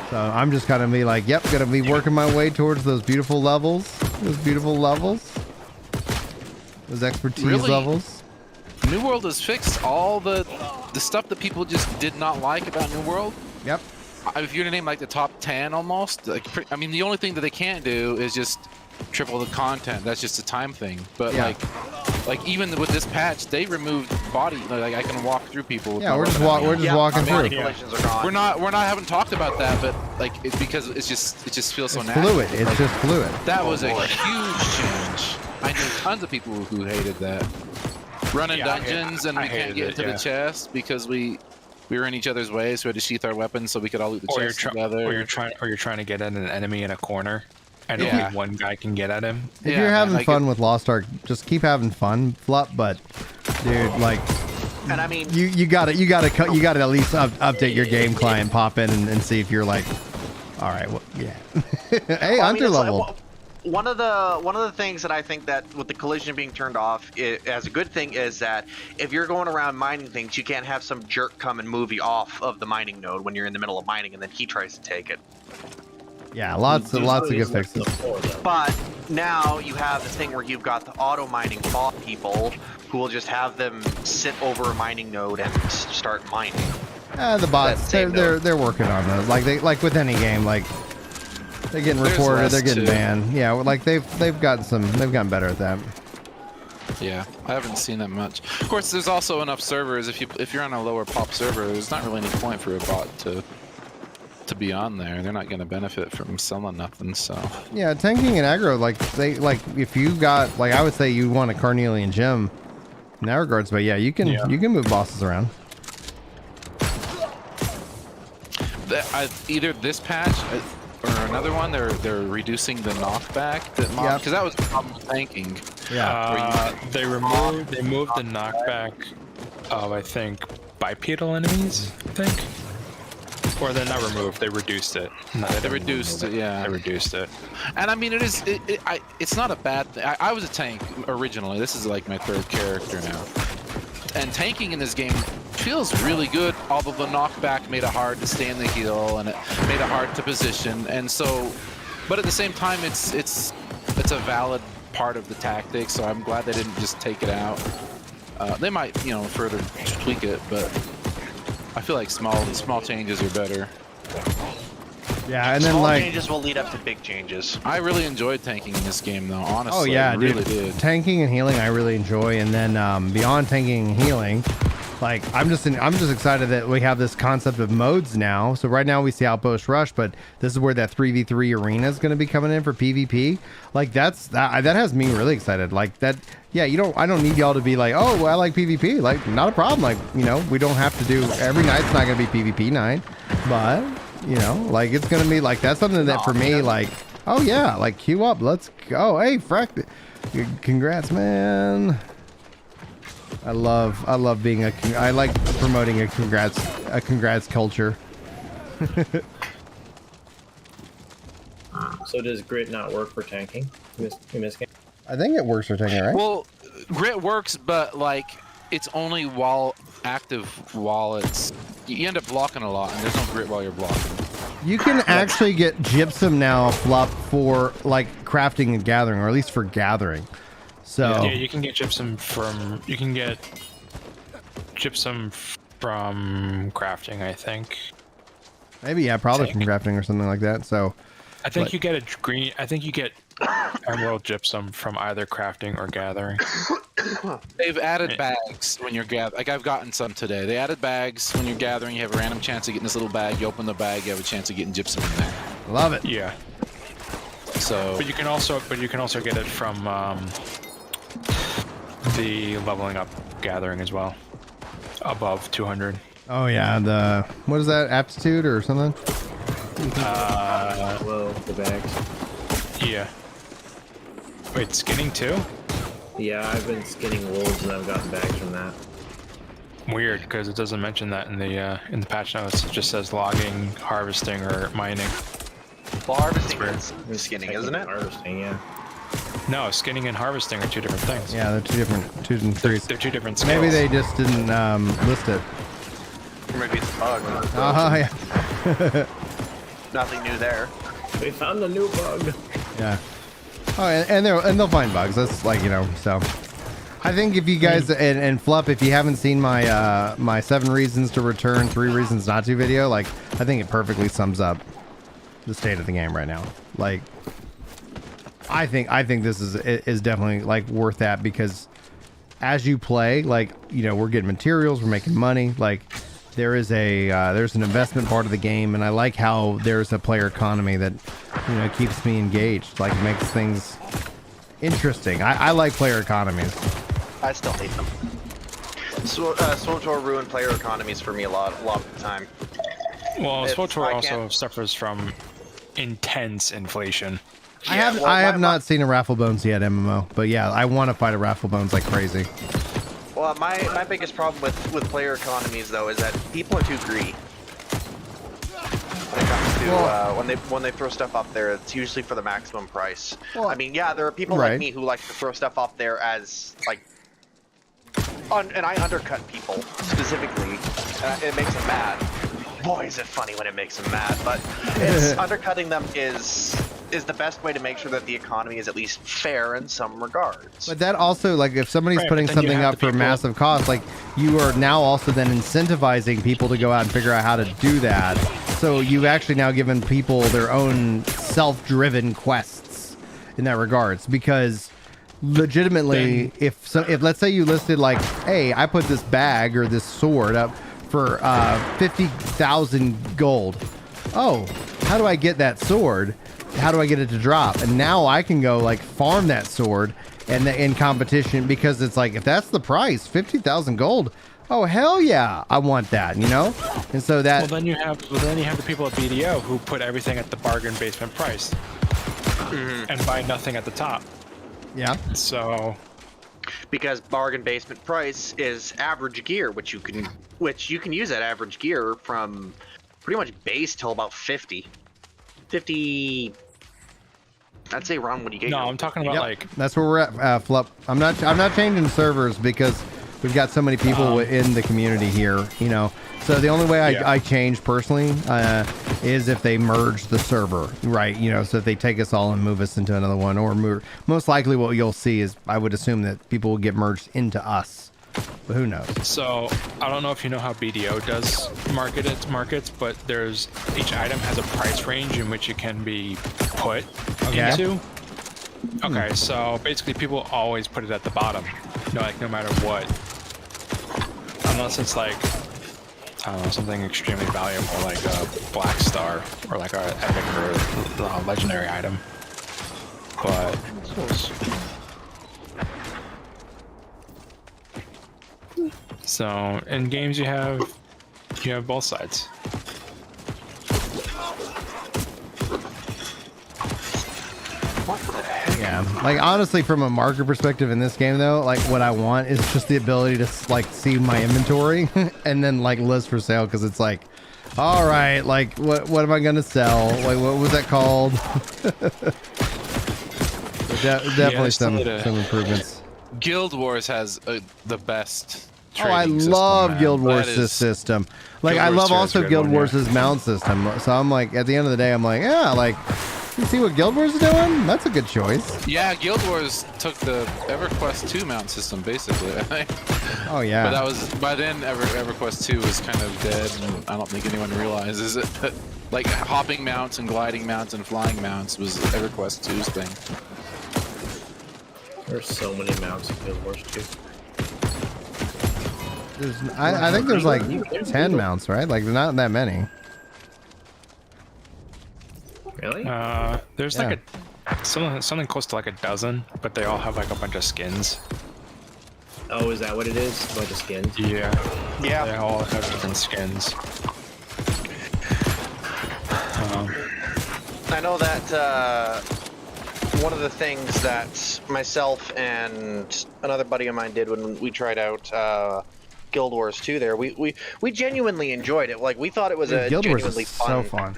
So I'm just gonna be like, yep, gonna be working my way towards those beautiful levels, those expertise Really? levels. New World has fixed all the stuff that people just did not like about New World. Yep. If you're to name like the top 10 almost, I mean, the only thing that they can't do is just triple the content. That's just a time thing. But Yeah. like even with this patch, they removed body. Like I can walk through people. With Yeah, no we're just weapon. walking through. Manipulations are gone. We're not haven't talked about that, but like it's because it just feels so It's natural. fluid. It's Like, just fluid. that was a huge change. I knew tons of people who hated that. Running Yeah, I hate- dungeons and I we can't hated get it, into yeah. the chest because we were in each other's way, so we had to sheath our weapons so we could all loot the Or chest together. you're trying to get at an enemy in a corner, and Yeah. only one guy can get at him. If Yeah, you're having like fun with Lost Ark, just keep having fun, Flup. But dude, like, And I mean, you gotta at least update your game client, pop in and see if you're like, all right, well, yeah. Hey, well, I mean, Hunter it's like, level. one of the things that I think that with the collision being turned off as a good thing is that if you're going around mining things, you can't have some jerk come and move you off of the mining node when you're in the middle of mining and then he tries to take it. Yeah, lots of good Using fixes. the floor, though. But now you have this thing where you've got the auto mining bot people who will just have them sit over a mining node and start mining. The bots, That same they're working on those. Like with any game, like they're getting There's reported, less they're getting too. banned. Yeah, like they've gotten better at that. Yeah, I haven't seen that much. Of course, there's also enough servers. If you're on a lower pop server, there's not really any point for a bot to be on there. They're not going to benefit from selling nothing. So Yeah, tanking and aggro, if you got, like, I would say you want a Carnelian gem in that regards, but yeah, you can move bosses around. Either this patch or another one, they're reducing the knockback that mob, Yep. because that was the problem with tanking. They moved the knockback of, I think, bipedal enemies, I think. Or they're not removed, they reduced it. No, They didn't reduced remove it, yeah. They reduced it. And I mean, it's not a bad thing. I was a tank originally. This is like my third character now. And tanking in this game feels really good, although the knockback made it hard to stay in the heal and it made it hard to position. And so, but at the same time, it's a valid part of the tactic. So I'm glad they didn't just take it out. They might, further tweak it, but I feel like small changes are better. Yeah, and then Small like, changes will lead up to big changes. I really enjoyed tanking in this game, though. Honestly, oh yeah, I really dude, did. tanking and healing I really enjoy, and then beyond tanking and healing, like I'm just excited that we have this concept of modes now. So right now we see Outpost Rush, but this is where that 3v3 arena is going to be coming in for PvP. Like that has me really excited. Like that. Yeah, I don't need y'all to be like, oh, well, I like PvP. Like, not a problem. Like, we don't have to do every night's not gonna be PvP night, but like it's gonna be like that's something that for me, like, oh yeah, like queue up, let's go. Hey, Freck, congrats, man. I love being I like promoting a congrats culture. So does grit not work for tanking in this game? I think it works for tanking, right? Well, grit works, but like it's only active while you end up blocking a lot, and there's no grit while you're blocking. You can actually get gypsum now, Flup, for like crafting and gathering, or at least for gathering. So Yeah, you can get gypsum from crafting, I think. maybe probably Tank. from crafting or something like that. So I think Like- you get emerald gypsum from either crafting or gathering. They've added bags when you're gathering. Like I've gotten some today. They added bags when you're gathering. You have a random chance of getting this little bag. You open the bag, you have a chance of getting gypsum in there. love it. Yeah. So But you can also get it from the leveling up gathering as well. Above 200. Oh yeah, what is that, aptitude or something? Whoa, the bags. Yeah. Wait, skinning too? Yeah, I've been skinning wolves and I've gotten bags from that. Weird, because it doesn't mention that in the patch notes. It just says logging, harvesting, or mining. Well, harvesting weird. is skinning, isn't it? Harvesting, yeah. No, skinning and harvesting are two different things. Yeah, they're two and threes. They're two different skills. Maybe they just didn't list it. Or maybe it's a bug. Yeah. Nothing new there. They found a new bug. Yeah. Oh, and they'll find bugs. That's like, so. I think if you guys and Flup, if you haven't seen my my 7 reasons to return, 3 reasons not to video, like I think it perfectly sums up the state of the game right now. Like I think this is definitely like worth that, because as you play, like, we're getting materials, we're making money, like there's an investment part of the game, and I like how there's a player economy that keeps me engaged, like makes things interesting. I like player economies. I still hate them. SWTOR ruined player economies for me a lot of the time. Well, If SWTOR I also can't- suffers from intense inflation. I Yeah, have well, I have my- not seen a Raffle Bones yet MMO, but yeah, I want to fight a Raffle Bones like crazy. Well, my biggest problem with player economies though is that people are too greedy. When it comes to when they throw stuff up there, it's usually for the maximum price. Well, I mean, yeah, there are people right. like me who like to throw stuff up there as like, and I undercut people specifically, and it makes them mad. boy, is it funny when it makes them mad. But it's undercutting them is the best way to make sure that the economy is at least fair in some regards. But that also, like, if somebody's Right, putting but then you something have up the for people- massive cost, like, you are now also then incentivizing people to go out and figure out how to do that. So you've actually now given people their own self-driven quests in that regards, because legitimately, if let's say you listed like, hey, I put this bag or this sword up for 50,000 gold. Oh, how do I get that sword? How do I get it to drop? And now I can go like farm that sword and in competition, because it's like, if that's the price, 50,000 gold. Oh, hell yeah, I want that, you know? And so that, Well, then you have the people at BDO who put everything at the bargain basement price and buy nothing at the top. yeah. So Because bargain basement price is average gear, which you can use that average gear from pretty much base till about 50. I'd say Ron, what do you get? no, your- I'm talking about Yep. like That's where we're at, Flup. I'm not changing servers because we've got so many people in the community here, you know. So the only way I change personally is if they merge the server, right? You know, so if they take us all and move us into another one, or most likely what you'll see is, I would assume that people will get merged into us, but who knows? So I don't know if you know how BDO does markets, but each item has a price range in which it can be put into. Okay, so basically people always put it at the bottom, no matter what, unless it's like, I don't know, something extremely valuable like a Black Star or like a epic or a legendary item. But so in games you have both sides. Yeah, like honestly, from a marker perspective in this game though, like what I want is just the ability to like see my inventory and then like list for sale, because it's like, all right, like what am I gonna sell? Like what was that called? Definitely still some need to- improvements. Guild Wars has the best. Oh, I trading system, love man. Guild Wars That is- system. Like Guild I Wars love 2 is a also good Guild one, yeah. Wars' mount system. So I'm like, at the end of the day, I'm like, yeah, like you see what Guild Wars is doing? That's a good choice. Yeah, Guild Wars took the EverQuest 2 mount system basically. I think. Oh yeah. But that was by then. EverQuest 2 was kind of dead, and I don't think anyone realizes it. Like hopping mounts and gliding mounts and flying mounts was EverQuest 2's thing. There's so many mounts in Guild Wars 2. I think there's like 10 mounts, right? Like not that many. Really? There's Yeah. like something close to like a dozen, but they all have like a bunch of skins. Oh, is that what it is? A bunch of skins? Yeah, they Yeah. all have different skins. I know that one of the things that myself and another buddy of mine did when we tried out Guild Wars 2 there, we genuinely enjoyed it. Like, we thought it was a Guild Wars genuinely is so fun.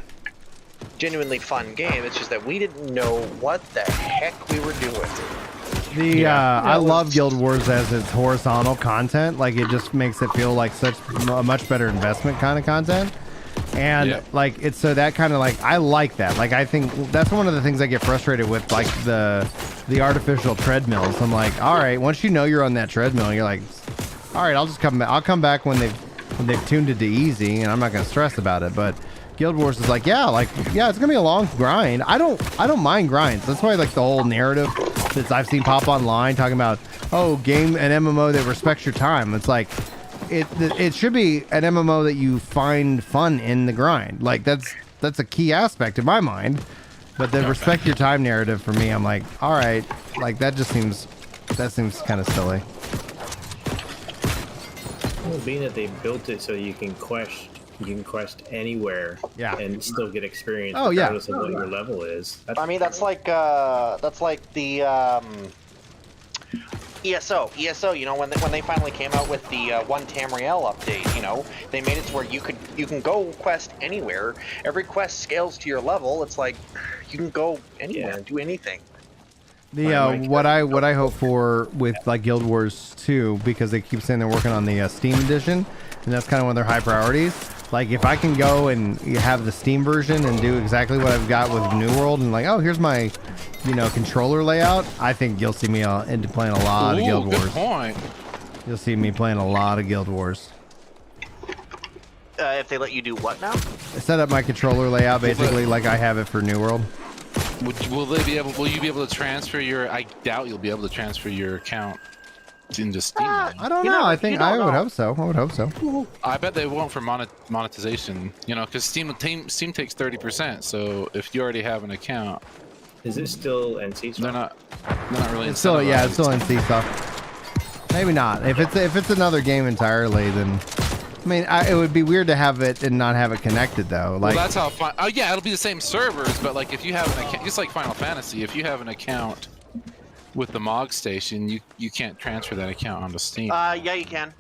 genuinely fun game. It's just that we didn't know what the heck we were doing. I love Guild Wars as its horizontal content. Like it just makes it feel like such a much better investment kind of content. And Yeah. like it's so that kind of like I like that. Like I think that's one of the things I get frustrated with, like the artificial treadmills. I'm like, all right, once you know you're on that treadmill, you're like, all right, I'll just come back. I'll come back when they've tuned it to easy, and I'm not gonna stress about it. But Guild Wars is like, yeah, it's gonna be a long grind. I don't mind grinds. That's why like the whole narrative that I've seen pop online talking about, oh, game an MMO that respects your time. It's like it should be an MMO that you find fun in the grind. Like that's a key aspect in my mind. But the respect your time narrative for me, I'm like, all right, like that seems kind of silly. Well, being that they built it so you can quest anywhere, Yeah. and still get experience. Oh, yeah. regardless of what your level is. I mean, that's like the ESO. You know, when they finally came out with the One Tamriel update, you know, they made it to where you can go quest anywhere. Every quest scales to your level. It's like you can go anywhere Yeah. and do anything. What I hope for with like Guild Wars 2, because they keep saying they're working on the Steam edition, and that's kind of one of their high priorities. Like if I can go and have the Steam version and do exactly what I've got with New World and like, oh, here's my, controller layout. I think you'll see me into playing a lot of Guild good Wars. point. You'll see me playing a lot of Guild Wars. If they let you do what now? I set up my controller layout basically like I have it for New World. Will you be able to transfer your? I doubt you'll be able to transfer your account into Steam. I don't You know. never- I think you don't I would know. hope so. I would hope so. I bet they won't for monetization. Because Steam takes 30%. So if you already have an account, Is it still NC they're not really. It's still it's still incentivized. NC stuff. Maybe not. If it's another game entirely, then I mean, it would be weird to have it and not have it connected though. Like Well, that's how. Oh yeah, it'll be the same servers, but like if you have an account, just like Final Fantasy, if you have an account with the MOG station, you can't transfer that account onto Steam. Yeah, you can.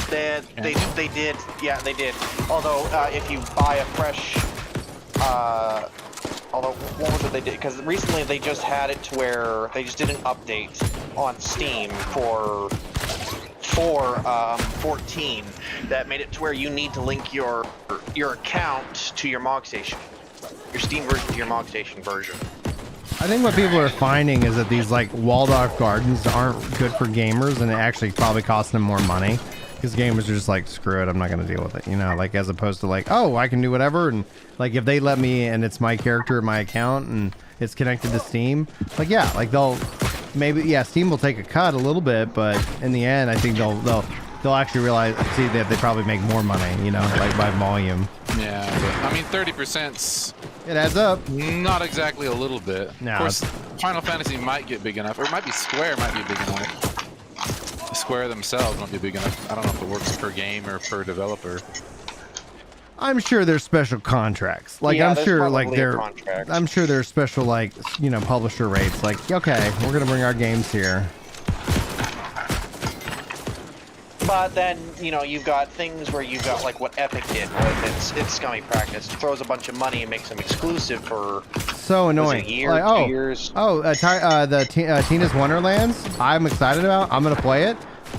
They did. Yeah, they did. Although, if you buy a fresh, although what was it they did? Because recently they just had it to where they just did an update on Steam for 14 that made it to where you need to link your account to your MOG station, your Steam version to your MOG station version. I think what people are finding is that these like walled off gardens aren't good for gamers, and it actually probably costs them more money because gamers are just like, screw it, I'm not gonna deal with it, like as opposed to like, oh, I can do whatever, and like if they let me and it's my character, my account, and it's connected to Steam, like yeah, like they'll maybe Steam will take a cut a little bit, but in the end, I think they'll actually see that they probably make more money, like by volume. Yeah, but, I mean 30%'s It adds up. not exactly a little bit. No, Of course, Final Fantasy might get big enough, or it might be Square might be big enough. Square themselves might be big enough. I don't know if it works per game or per developer. I'm sure there's special contracts. Like Yeah, I'm there's sure like probably a there contract. I'm sure there's special like, publisher rates like, okay, we're going to bring our games here. But then, you've got things where you've got like what Epic did with its Scummy Practice. Throws a bunch of money and makes them exclusive for So annoying. a year, Like, 2 years. Tina's Wonderlands, I'm excited about. I'm going to play it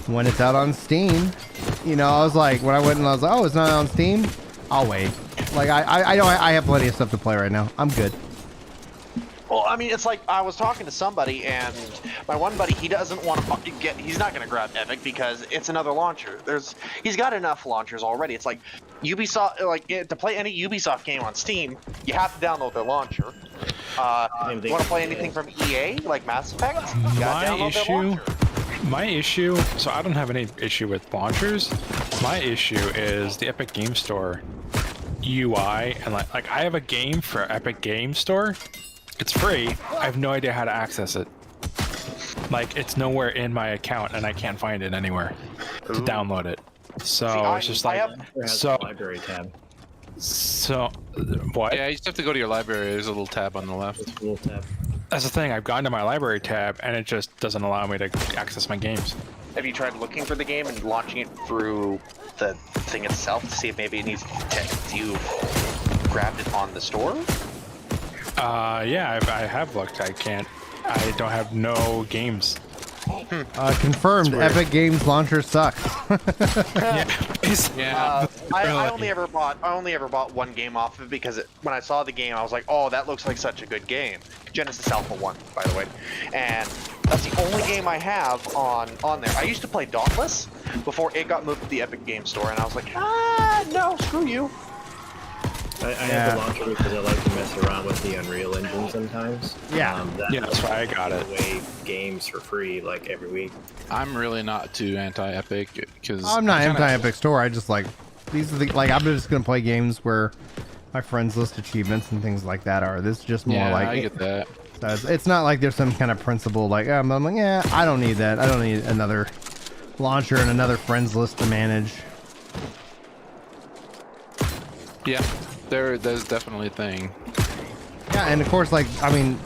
when it's out on Steam. I was like, when I went and I was like, oh, it's not on Steam? I'll wait. Like I know I have plenty of stuff to play right now. I'm good. Well, I mean, it's like I was talking to somebody, and my one buddy, he doesn't want to he's not going to grab Epic because it's another launcher. He's got enough launchers already. It's like Ubisoft, to play any Ubisoft game on Steam, you have to download their launcher. You want to play anything from EA, like Mass Effect? You gotta download their launcher. My issue, so I don't have any issue with launchers. My issue is the Epic Game Store UI, and like I have a game for Epic Game Store. It's free. I have no idea how to access it. Like it's nowhere in my account, and I can't find it anywhere to download it. So it's just like It has so. a library tab. So what? Yeah, you just have to go to your library. There's a little tab on the left. It's a little tab. That's the thing. I've gone to my library tab, and it just doesn't allow me to access my games. Have you tried looking for the game and launching it through the thing itself to see if maybe it needs you grabbed it on the store? Yeah, I have looked. I don't have no games. Confirmed. Epic Games launcher sucks. Yeah. I only ever bought one game off of it because when I saw the game, I was like, oh, that looks like such a good game. Genesis Alpha 1, by the way. And that's the only game I have on there. I used to play Dauntless before it got moved to the Epic Game Store, and I was like, no, screw you. I have the launcher because I like to mess around with the Unreal Engine sometimes. Yeah. That's why I got it. Away games for free like every week. I'm really not too anti-Epic because I'm not anti-Epic Store. I just like these are I'm just gonna play games where my friends list achievements and things like that are. This is just more Yeah, like I get that. it's not like there's some kind of principle like I'm like, yeah, I don't need that. I don't need another launcher and another friends list to manage. Yeah, there's definitely a thing. Yeah, and of course, like I mean,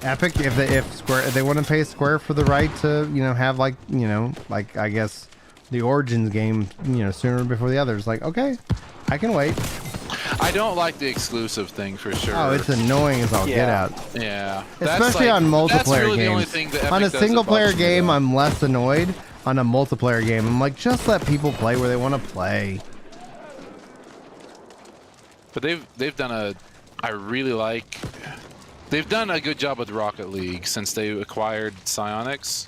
Epic if they want to pay Square for the right to have like I guess the Origins game sooner before the others, like okay, I can wait. I don't like the exclusive thing for sure. Oh, it's annoying as all get Yeah. out. Yeah, Especially on multiplayer that's really games. The only thing that Epic On a does single that bugs player me, game, though. I'm less annoyed. On a multiplayer game, I'm like, just let people play where they want to play. But they've done they've done a good job with Rocket League since they acquired Psyonix.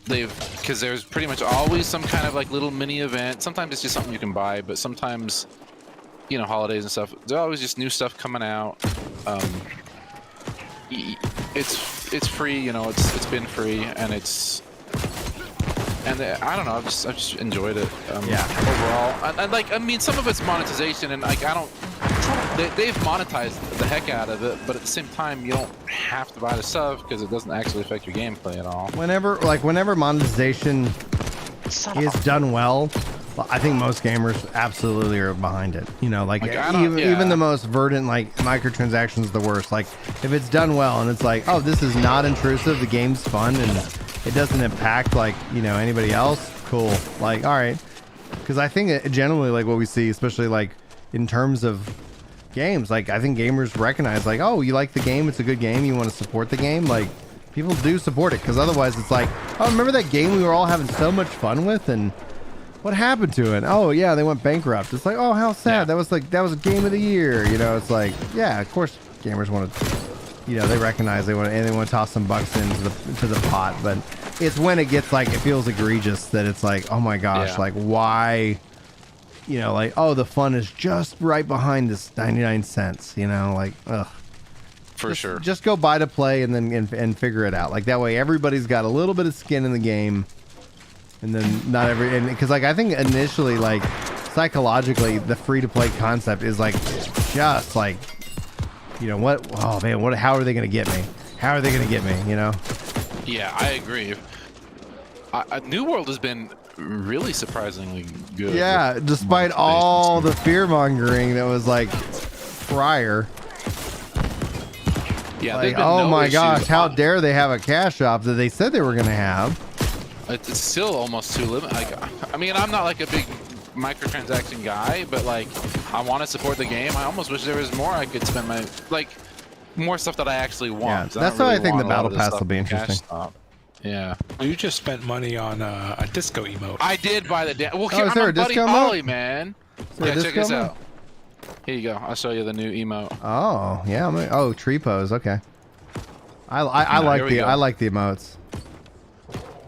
Because there's pretty much always some kind of like little mini event. Sometimes it's just something you can buy, but sometimes, you know, holidays and stuff, there's always just new stuff coming out. It's free, you know, it's been free, and I don't know, I've just enjoyed it. Overall, and like, I mean, some of it's monetization, and like, they've monetized the heck out of it, but at the same time, you don't have to buy the stuff because it doesn't actually affect your gameplay at all. Whenever monetization is done well, I think most gamers absolutely are behind it. You know, like even the most verdant, like, microtransactions is the worst. Like, if it's done well and it's like, oh, this is not intrusive, the game's fun, and it doesn't impact, like, you know, anybody else, cool. Like, all right. Because I think generally, like, what we see, especially like in terms of games, like, I think gamers recognize, like, oh, you like the game, it's a good game, you want to support the game, like, people do support it, because otherwise it's like, oh, remember that game we were all having so much fun with, and what happened to it? Oh yeah, they went bankrupt. It's like, oh, how sad. That was a game of the year, you know. It's like, yeah, of course gamers want to, you know, they recognize they want to toss some bucks into the pot, but it's when it gets like, it feels egregious that it's like, oh my gosh, like, why, you know, like, oh, the fun is just right behind this 99 cents, you know, like, ugh. For sure. Just go buy to play and then and figure it out. Like, that way everybody's got a little bit of skin in the game. And then because like, I think initially, like, psychologically, the free to play concept is like, just like, you know, how are they going to get me? How are they going to get me? You know? Yeah, I agree. New World has been really surprisingly good. Yeah, despite all the fear mongering that was like prior. Yeah, like, oh my gosh, how dare they have a cash shop that they said they were going to have? It's still almost too limited. Like, I mean, I'm not like a big microtransaction guy, but like, I want to support the game. I almost wish there was more I could spend more stuff that I actually want. Yeah, that's why I think the battle pass will be interesting. Yeah. You just spent money on a disco emote. I did buy the well, is there a buddy disco Holly, emote? man. Yeah, check this out. Here you go. I'll show you the new emote. Oh yeah, tree pose. Okay. I like the emotes.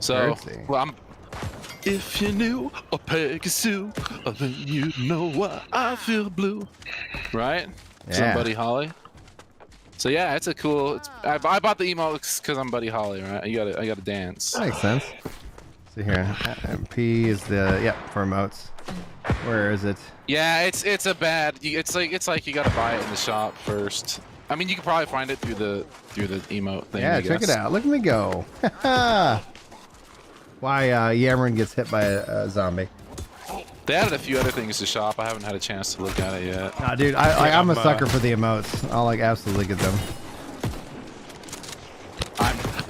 So, well, if you knew a Pegasus, then you know why I feel blue. Right? Yeah. So I'm Buddy Holly. So yeah, it's a cool. I bought the emotes because I'm Buddy Holly, right? I gotta dance. That makes sense. See here, P is the for emotes. Where is it? Yeah, it's like you gotta buy it in the shop first. I mean, you can probably find it through the emote thing. Yeah, check it out. Look at me go. Why Yamarin gets hit by a zombie. They added a few other things to shop. I haven't had a chance to look at it yet. Nah, dude, I'm a sucker for the emotes. I'll like absolutely get them.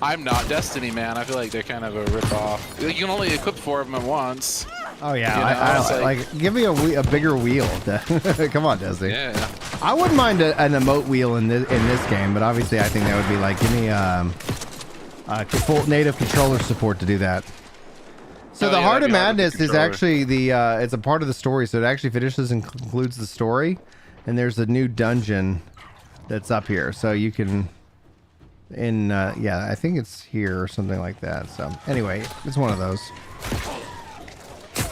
I'm not Destiny, man. I feel like they're kind of a rip-off. You can only equip 4 of them at once. Oh yeah, You know, like give me a bigger wheel. Come on, Destiny. Yeah. I wouldn't mind an emote wheel in this game, but obviously I think that would be like, give me full native controller support to do that. So the Heart of Madness is actually it's a part of the story, so it actually finishes and concludes the story, and there's a new dungeon that's up here, so you can I think it's here or something like that. So anyway, it's one of those.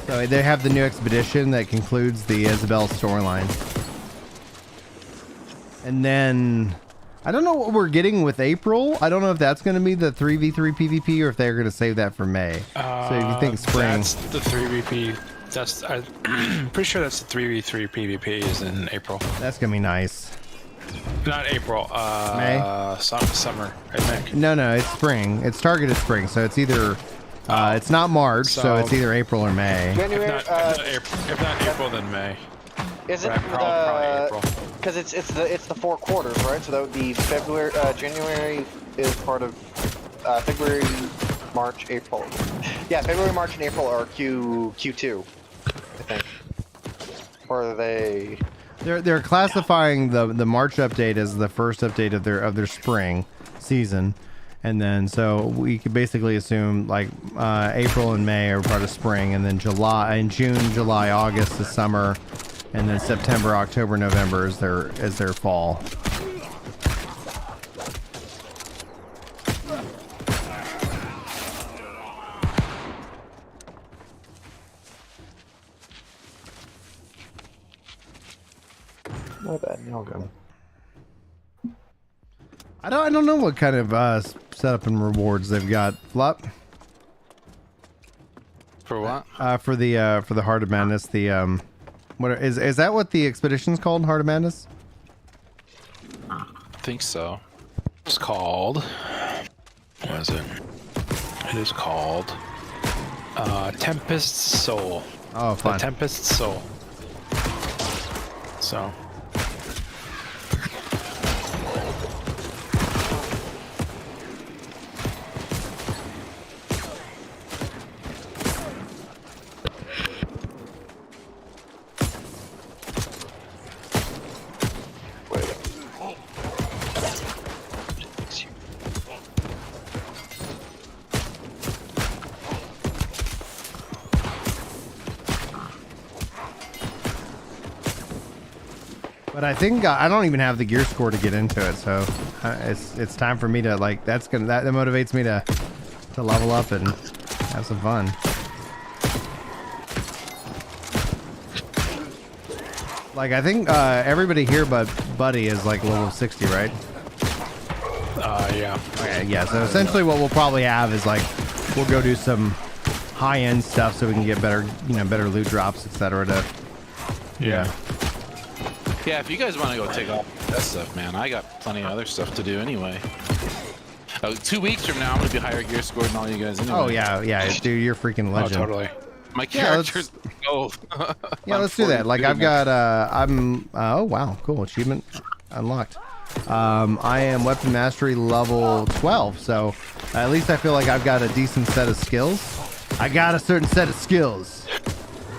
So they have the new expedition that concludes the Isabel storyline. And then I don't know what we're getting with April. I don't know if that's going to be the 3v3 PvP or if they're going to save that for May. So if you think spring. That's the 3v3. I'm pretty sure that's the 3v3 PvP is in April. That's going to be nice. Not April. May? Summer, I think. No, it's spring. It's targeted spring, so it's either it's not March, so it's either April or May. January, if not April, then May. Is it probably April? Because it's the 4 quarters, right? So that would be February. January is part of February, March, April. Yeah, February, March, and April are Q2, I think. Or are they? They're classifying the March update as the first update of their spring season, and then so we could basically assume like April and May are part of spring, and then June, July, August is summer, and then September, October, November is their fall. Not bad, y'all go. I don't know what kind of setup and rewards they've got. Flop For what? for the Heart of Madness. The is that what the expedition's called? Heart of Madness. I think so. It's called. What is it? It is called Tempest Soul. Oh, The fun. Tempest Soul. So. But I think I don't even have the gear score to get into it, so it's time for me to like. That motivates me to level up and have some fun. Like I think everybody here but Buddy is like level 60, right? Yeah. Okay, yeah. So essentially, what we'll probably have is like we'll go do some high-end stuff so we can get better, better loot drops, etc. Yeah. Yeah, if you guys want to go take off that stuff, man, I got plenty of other stuff to do anyway. 2 weeks from now, I'm gonna be higher gear score than all you guys anyway. Oh yeah, dude, you're freaking Oh, legend. totally. My Yeah, let's- character's gold. Yeah, let's do that. Like I've got oh wow, cool, achievement unlocked. I am weapon mastery level 12, so at least I feel like I've got a decent set of skills. I got a certain set of skills.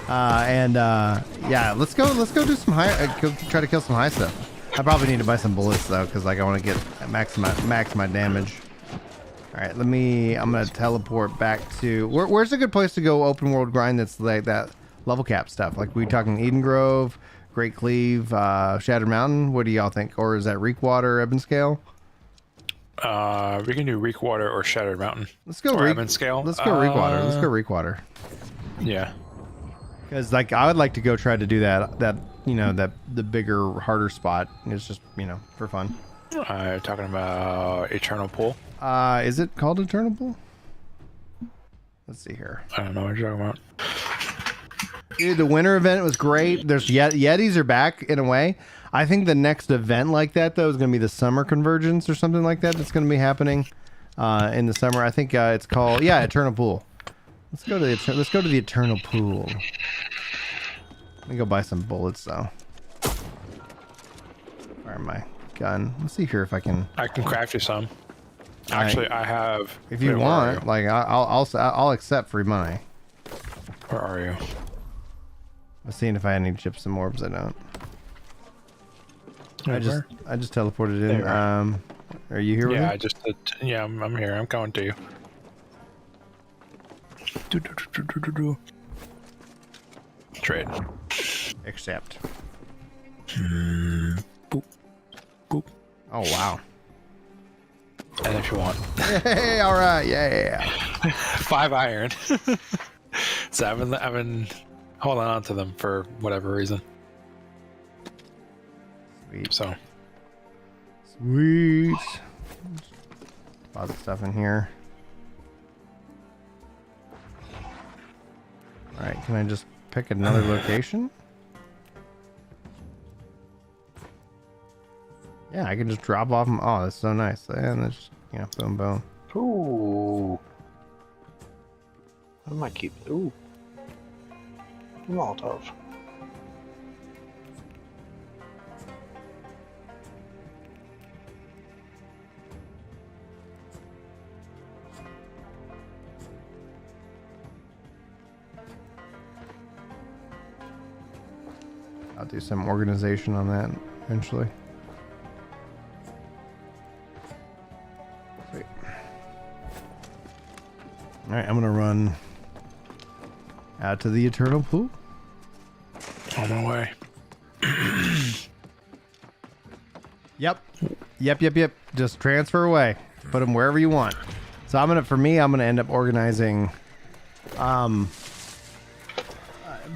Yeah, let's go do some high, go try to kill some high stuff. I probably need to buy some bullets though, because like I want to get max my damage. All right, I'm gonna teleport back to where's a good place to go open world grind that's like that level cap stuff. Like we talking Eden Grove, Great Cleave, Shattered Mountain. What do y'all think? Or is that Reekwater, Ebonscale? We can do Reekwater or Shattered Mountain. Let's go Or Reek. Ebonscale. Let's go Reekwater. Let's go Reekwater. Yeah. Because like I would like to go try to do that the bigger, harder spot. It's just for fun. Talking about Eternal Pool. Is it called Eternal Pool? Let's see here. I don't know what you're talking about. Dude, the winter event was great. There's Yetis are back in a way. I think the next event like that though is going to be the summer convergence or something like that. That's going to be happening in the summer. I think it's called Eternal Pool. Let's go to the Eternal Pool. Let me go buy some bullets though. Fire my gun. Let's see here if I can. I can craft you some. Actually, I have. If you Wait, where want, are you? like I'll accept free money. Where are you? I'm seeing if I had any chips and orbs. I don't. I just teleported in. There. Are you here with Yeah, me? I just. I'm here. I'm coming to you. Trade. Accept. Boop. Boop. Oh wow. And if you want, Hey, all right, yeah. 5 iron. So I've been holding on to them for whatever reason. Sweet. So Sweet. Deposit stuff in here. All right, can I just pick another location? Yeah, I can just drop off them. Oh, that's so nice. And it's just, boom, boom. Ooh. I might keep. Ooh. Molotov. I'll do some organization on that eventually. Sweet. All right, I'm gonna run out to the Eternal Pool. on my way. Yep. Just transfer away. Put them wherever you want. So I'm gonna end up organizing,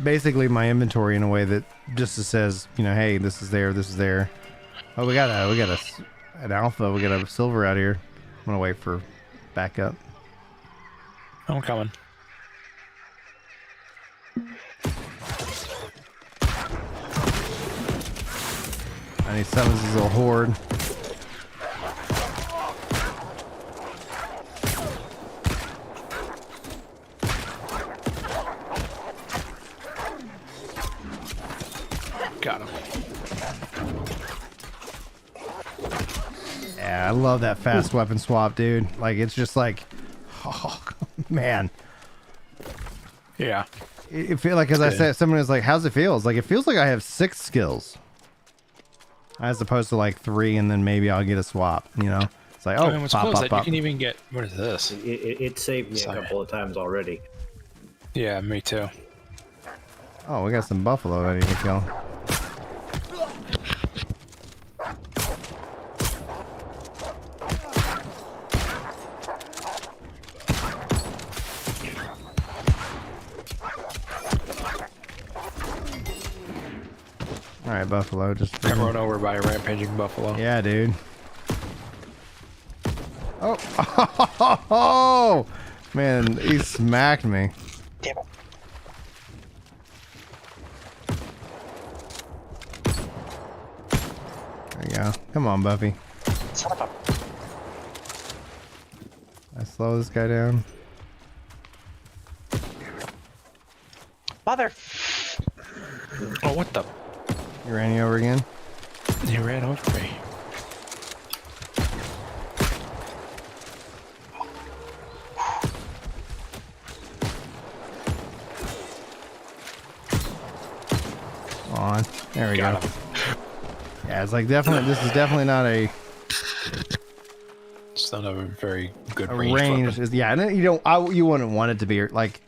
basically my inventory in a way that just says, you know, hey, this is there, this is there. Oh, we got an alpha. We got a silver out here. I'm gonna wait for backup. I'm coming. And he summons his little horde. Got him. Yeah, I love that fast weapon swap, dude. Like, it's just like, oh, man. Yeah. It feel like, as I said, someone was like, how's it feel? It's like, it feels like I have 6 skills. As opposed to like 3, and then maybe I'll get a swap, you know? It's like, oh, I mean, what's pop, cool is pop, that you pop. can even get, what is this? It saved me Sorry. a couple of times already. Yeah, me too. Oh, we got some buffalo I need to kill. All right, buffalo, just Got run over by a rampaging buffalo. yeah, dude. Oh, oh, man, he smacked me. Damn it. There you go. Come on, Buffy. Son of a... I slow this guy down. Mother. Oh, what the? You ran you over again? He ran over me. On. There we Got go. him. Yeah, it's like definitely. This is definitely not a It's not a very good range. range. Is yeah, and you don't. You wouldn't want it to be like,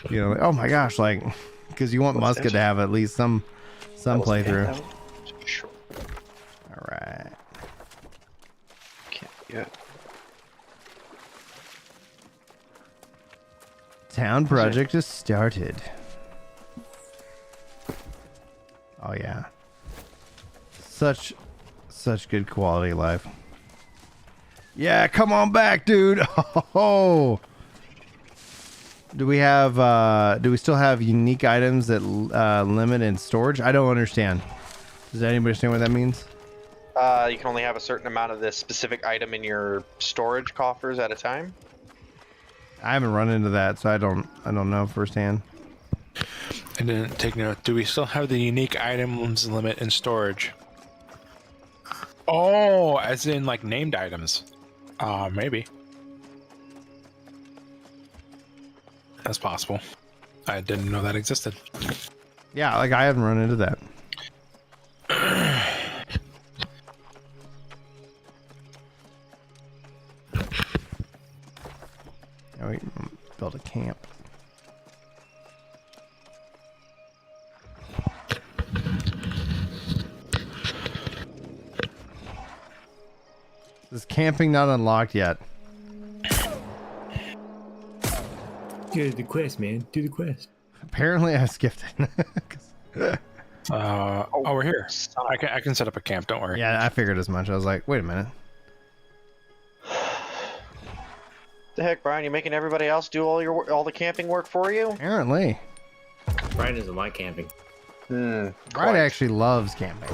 you know, like, oh my gosh, like, because you want What's Musket that? to have at least some playthrough. Sure. All right. Can't yet. Town project is started. Oh yeah. Such good quality life. Yeah, come on back, dude. Oh. Do we have do we still have unique items that limit in storage? I don't understand. Does anybody understand what that means? You can only have a certain amount of this specific item in your storage coffers at a time. I haven't run into that, so I don't know firsthand. I didn't take note. Do we still have the unique items limit in storage? Oh, as in like named items. Maybe. That's possible. I didn't know that existed. Yeah, like I haven't run into that. Oh, wait, build a camp. Is camping not unlocked yet? Do the quest, man. Do the quest. Apparently, I skipped it. Oh, we're here. Son of I can set up a camp. Don't worry. Yeah, I figured as much. I was like, wait a minute. the heck, Brian? You making everybody else do all the camping work for you? Apparently, Brian doesn't like camping. Brian actually loves camping.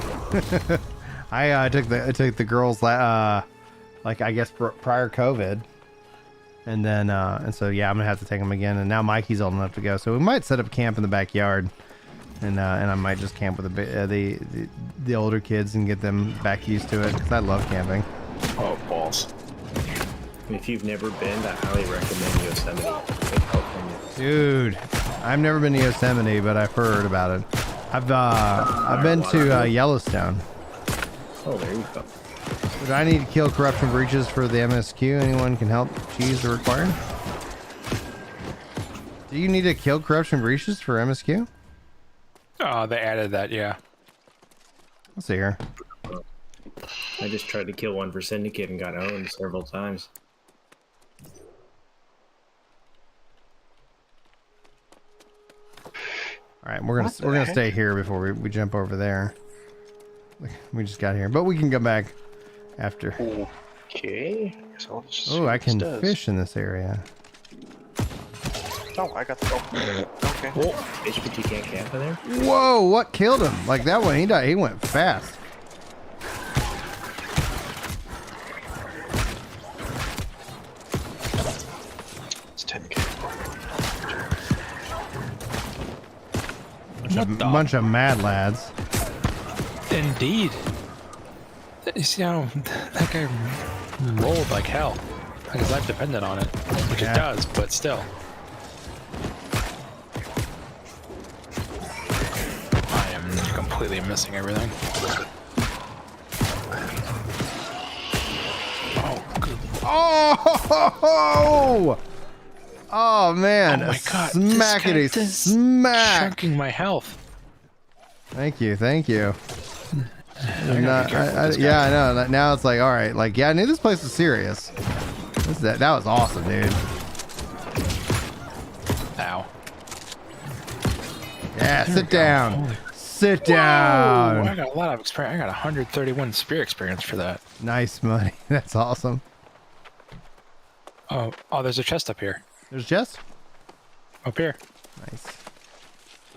I took the girls like I guess prior COVID, and then and so yeah, I'm gonna have to take them again. And now Mikey's old enough to go, so we might set up camp in the backyard, and I might just camp with the older kids and get them back used to it. 'Cause I love camping. Oh, balls. If you've never been, I highly recommend Yosemite in California. Dude, I've never been to Yosemite, but I've heard about it. I've been to Yellowstone. Oh, there you go. Do I need to kill corruption breaches for the MSQ? Anyone can help cheese the required? Do you need to kill corruption breaches for MSQ? Oh, they added that. Yeah. Let's see here. I just tried to kill one for Syndicate and got owned several times. All right, we're gonna stay here before we jump over there. We just got here, but we can come back after. Okay. So Oh, I can fish in this area. Oh, I got the. Oh, okay. Oh, bitch, but you can't camp in there? Whoa! What killed him? Like that one? He died. He went fast. It's 10K. Bunch of mad lads. Indeed. You see how that guy rolled like hell? Like his life depended on it, which Yeah. it does, but still. I am completely missing everything. Oh, good. Oh! Oh man! Oh my God, Smackety this cactus smack! Chunking my health. Thank you, thank you. I gotta be careful with this guy. Yeah, I know. Now it's like, all right, like, yeah, I knew this place was serious. That was awesome, dude. Ow. Yeah, There we sit go. down. Holy- Sit Whoa, I down. got a lot of experience. I got 131 spear experience for that. Nice money. That's awesome. Oh, there's a chest up here. There's Jess. Up here. Nice.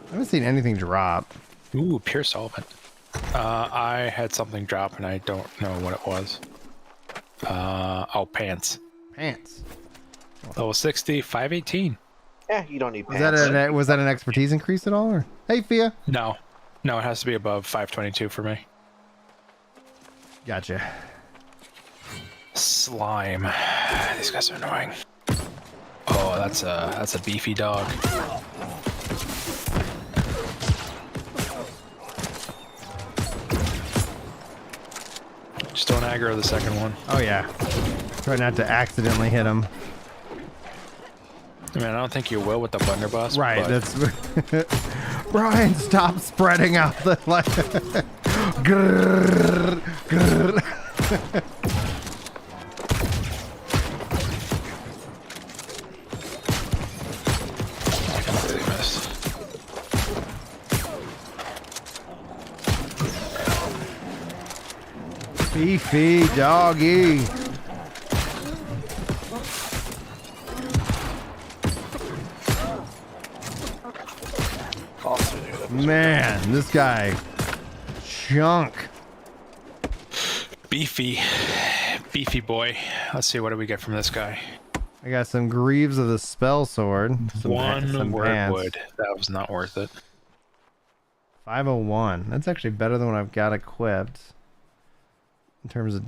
I haven't seen anything drop. Ooh, pure solvent. I had something drop and I don't know what it was. Oh, pants. Pants. Level 60, 518. Yeah, you don't need Was pants. that an expertise increase at all? Or? Hey, Fia. No, it has to be above 522 for me. Gotcha. Slime. These guys are annoying. Oh, that's a beefy dog. Just don't aggro the second one. Oh yeah. Try not to accidentally hit him. I mean, I don't think you will with the blunderbuss. Right. but That's Brian. Stop spreading out the like. Grrr, grrr. I completely missed. Beefy doggy. Also, dude, that was- Man, this guy chunk. Beefy boy. Let's see, what do we get from this guy? I got some Greaves of the Spell Sword. Some One word pants. wood. That was not worth it. 501. That's actually better than what I've got equipped in terms of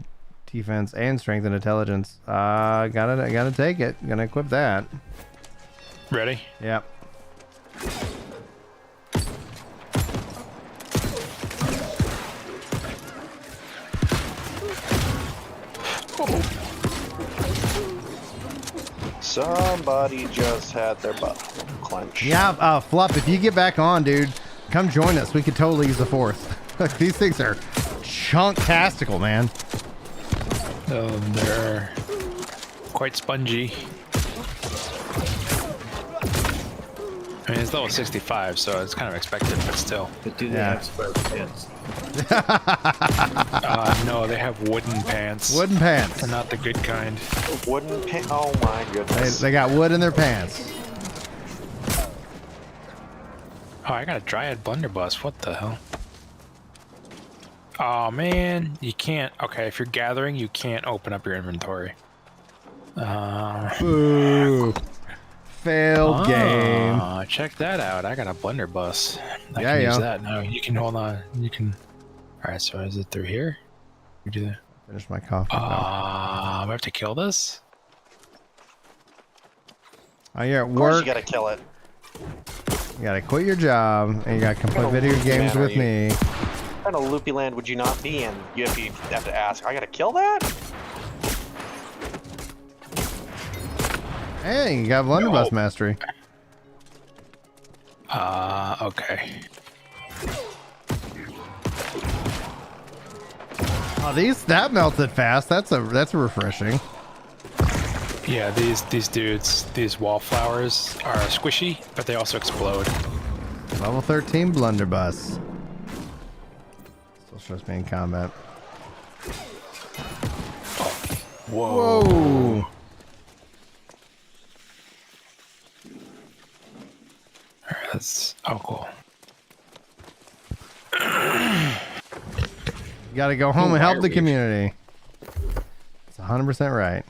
defense and strength and intelligence. I gotta take it. Gonna equip that. Ready? Yep. Somebody just had their butt clenched. Yeah, Fluff, if you get back on, dude, come join us. We could totally use a fourth. These things are chunk-tastical, man. They're quite spongy. I mean, it's level 65, so it's kind of expected, but still. But do they Yeah. have square pants? No, they have wooden pants. Wooden pants. They're not the good kind. Wooden pants. Oh my goodness. They got wood in their pants. Oh, I got a Dryad Blunderbuss. What the hell? Oh, man. You can't... Okay, if you're gathering, you can't open up your inventory. Ooh. Failed game. Check that out. I got a blunderbuss. I Yeah, can yeah. use that now. You can hold on. You can. All right. So is it through here? You do that. Finish my coffee. I have to kill this. Oh, you're at Of course work. you gotta kill it. You gotta quit your job and you gotta come play What kind of video loopy games man are with you? me. What kind of loopy land would you not be in? You have to ask, I gotta kill that? Hey, you got blunderbuss No. mastery. Okay. Oh, that melted fast. That's refreshing. Yeah, these dudes, these wallflowers are squishy, but they also explode. Level 13 blunderbuss. Still shows me in combat. Whoa. Whoa. That's cool. You gotta go home and help the community. It's 100% right.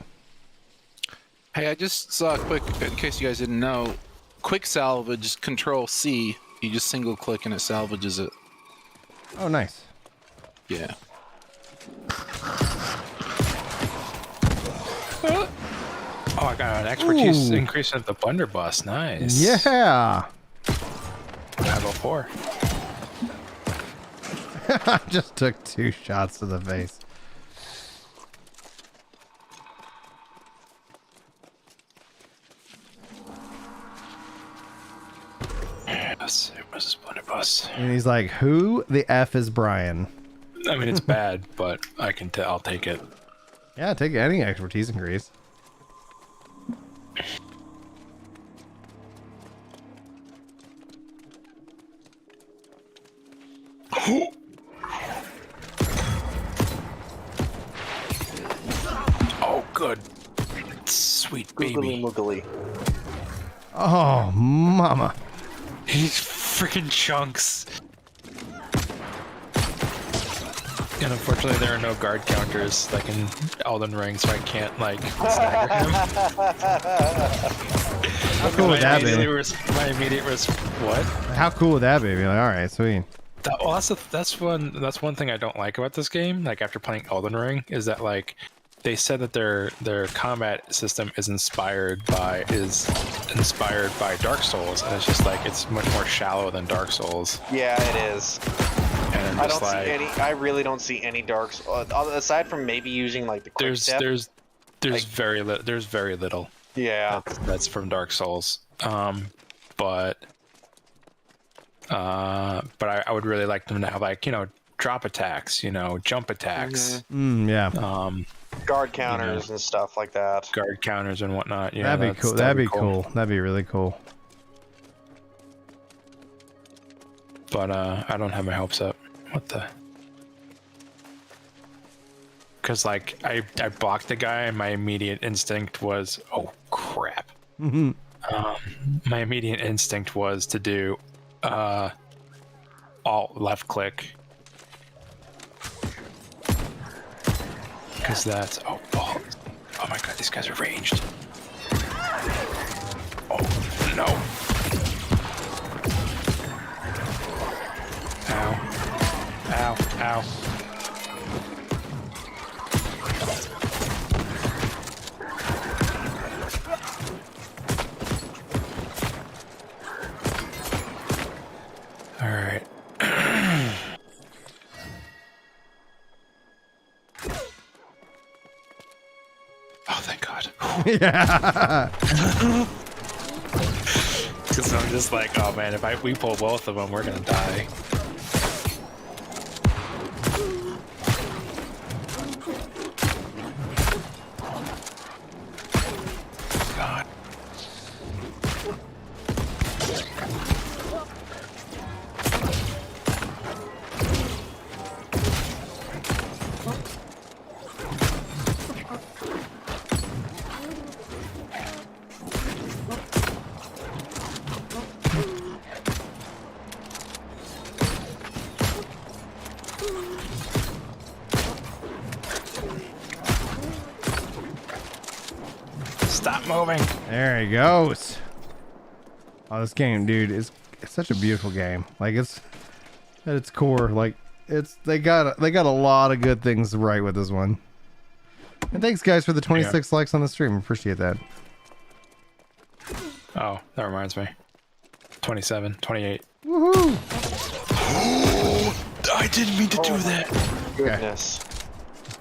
Hey, I just saw a quick, in case you guys didn't know, quick salvage, Control C. You just single click and it salvages it. Oh, nice. Yeah. Oh, I got an expertise Ooh. increase at the blunderbuss. Nice. Yeah. 504. I just took 2 shots to the face. Yes, it was a blunderbuss. And he's like, who the F is Brian? I mean, it's bad, but I can tell. I'll take it. Yeah, take any expertise increase. Oh, good. Sweet baby. Googly moogly. Oh, mama. These freaking chunks. And unfortunately, there are no guard counters like in Elden Ring, so I can't like stagger him. How cool would that be? My immediate risk. What? How cool would that be? Be like, all right, sweet. Well, that's one thing I don't like about this game. Like after playing Elden Ring, is that like they said that their combat system is inspired by Dark Souls, and it's just like it's much more shallow than Dark Souls. Yeah, it is. And I don't see any. I really don't see any Dark aside from maybe using like the quick step. There's like, very little. Yeah. That's from Dark Souls. But I would really like them to have like, drop attacks, jump attacks. Yeah. Guard counters and stuff like that. Guard counters and whatnot. Yeah, That'd be cool. That'd be cool. That'd be really cool. But I don't have my hopes up. What the? Because like I blocked the guy and my immediate instinct was, oh crap. Mm-hmm. My immediate instinct was to do alt left click. Because that's oh my god, these guys are ranged. Oh no. Ow. Ow. Ow. All right. Oh, thank God. Yeah. Because I'm just like, oh man, if we pull both of them, we're gonna die. God. Stop moving. There he goes. Oh, this game, dude, it's such a beautiful game. Like it's at its core, like they got a lot of good things right with this one. And thanks guys for the 26 likes on the stream. Appreciate that. Oh, that reminds me. 27, 28. Woohoo! I didn't mean to do that. Goodness.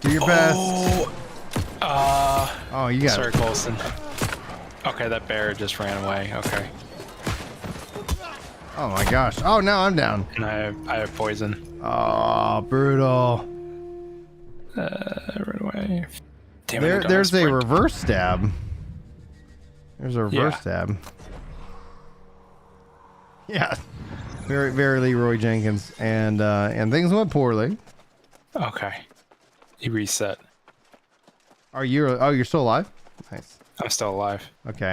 Do your best. Oh, you got sorry, it. Colson. Okay, that bear just ran away. Okay. Oh my gosh. Oh, now I'm down. And I have poison. Oh, brutal. Right away. Damn it, I don't There's have a sprint. reverse stab. There's a reverse Yeah. stab. Yeah. Very Leroy Jenkins. And things went poorly. Okay. He reset. You're still alive? Nice. I'm still alive. Okay,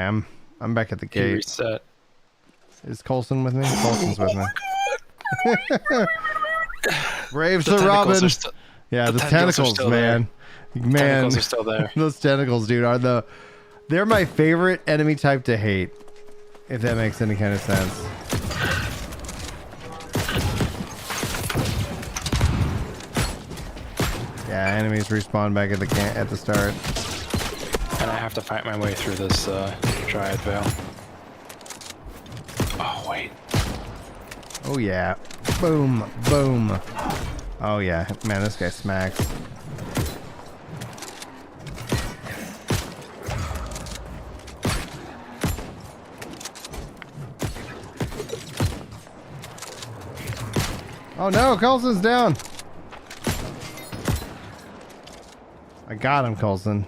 I'm back at the He gate. reset. Is Colson with me? Colson's with me. Brave The Sir tentacles Robin. are still- Yeah, the the tentacles are tentacles, still man. Man, Tentacles are still there. those tentacles, dude, they're my favorite enemy type to hate. If that makes any kind of sense. Yeah, enemies respawn back at the start. And I have to fight my way through this Dryad Veil. Oh, wait. Oh yeah. Boom, boom. Oh yeah, man, this guy smacks. Oh no, Coulson's down. I got him, Coulson.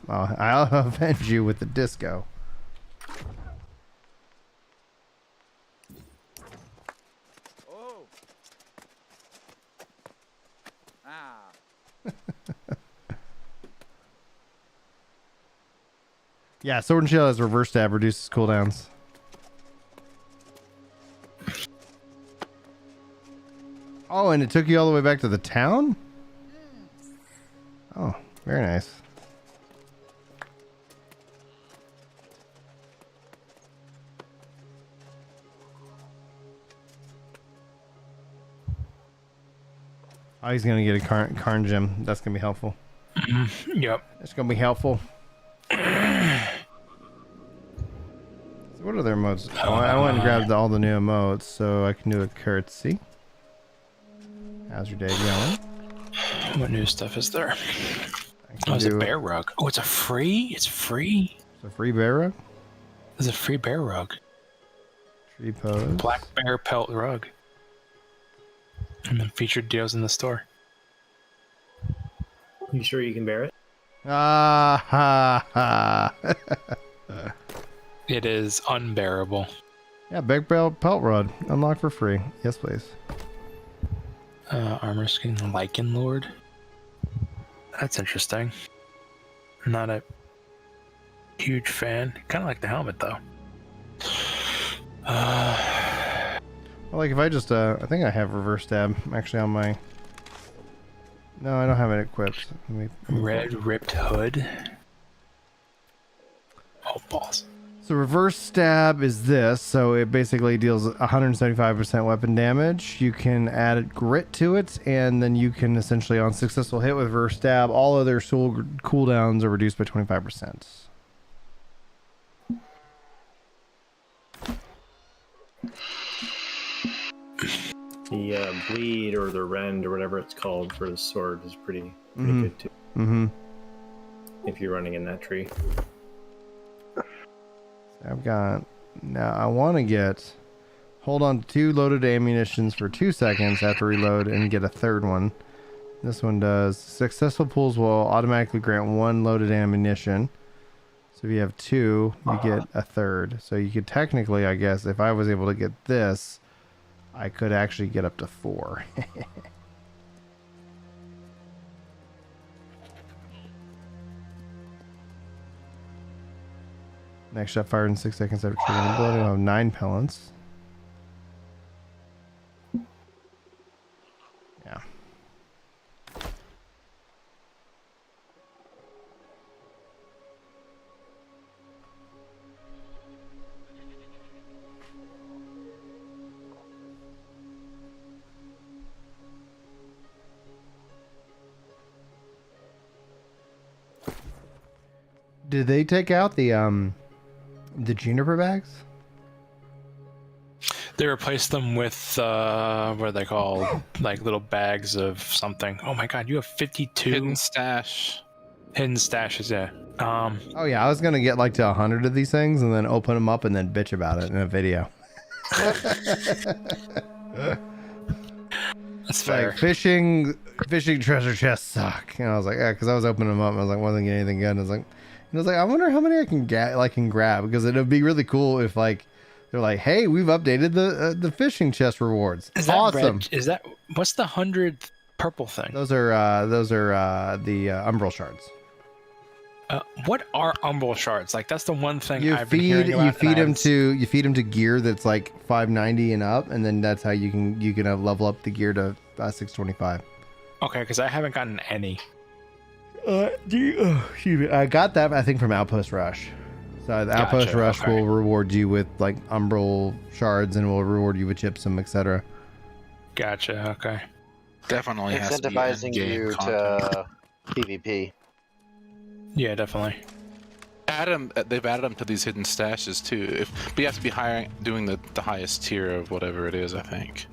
Oh, I'll avenge you with the disco. Yeah, Sword and Shield has reverse stab, reduces cooldowns. Oh, and it took you all the way back to the town? Oh, very nice. Oh, he's gonna get a Karn gem. That's gonna be helpful. Yep. That's gonna be helpful. So what other emotes? Oh, I went and grabbed all the new emotes so I can do a curtsy. How's your day going? What new stuff is there? I Oh, can it's a do bear rug. Oh, it's a free? It's free? a free bear rug, There's a free bear rug. tree pose. Black bear pelt rug. And then featured deals in the store. You sure you can bear it? Ah ha ha. It is unbearable. Yeah, big pelt rod unlocked for free. Yes, please. Armor skin Lycan Lord. That's interesting. Not a huge fan. Kind of like the helmet though. Well, like if I just I think I have reverse stab actually on my. No, I don't have it equipped. Red ripped hood. Oh balls. So reverse stab is this, so it basically deals 175% weapon damage. You can add grit to it, and then you can essentially, on successful hit with reverse stab, all other soul cooldowns are reduced by 25%. The bleed or the rend or whatever it's called for the sword is pretty Mhm. good too. Mm-hmm. If you're running in that tree. I've got... Now, I want to get... Hold on to 2 loaded ammunitions for 2 seconds after reload and get a third one. This one does. Successful pulls will automatically grant 1 loaded ammunition. So if you have 2, you get a third. So you could technically, I guess, if I was able to get this, I could actually get up to 4. Next shot fired in 6 seconds after triggering blood. I'll have 9 pellets. Yeah. Did they take out the juniper bags? They replaced them with what are they called? Like little bags of something. Oh my god, you have 52 Hidden stash. hidden stashes. Yeah. Oh yeah, I was gonna get like to 100 of these things and then open them up and then bitch about it in a video. That's fair. Like fishing treasure chests suck. And I was like, yeah, because I was opening them up and I was like, wasn't getting anything good. And I was like, I wonder how many I can get, like, can grab, because it'd be really cool if like they're like, hey, we've updated the fishing chest rewards. Is that Awesome. red? Is that what's the 100 purple thing? Those are the umbral shards. What are umbral shards? Like that's the one thing You I've been feed hearing about. you feed them to gear that's like 590 and up, and then that's how you can level up the gear to 625. Okay, because I haven't gotten any. Excuse me. I got that, I think, from Outpost Rush. So the Outpost Gotcha, Rush okay. will reward you with like umbral shards, and will reward you with gypsum, etc. Gotcha. Okay. Definitely has to be Incentivizing in-game you content. to PvP. Yeah, definitely. They've added them to these hidden stashes too. But you have to be doing the highest tier of whatever it is, I think.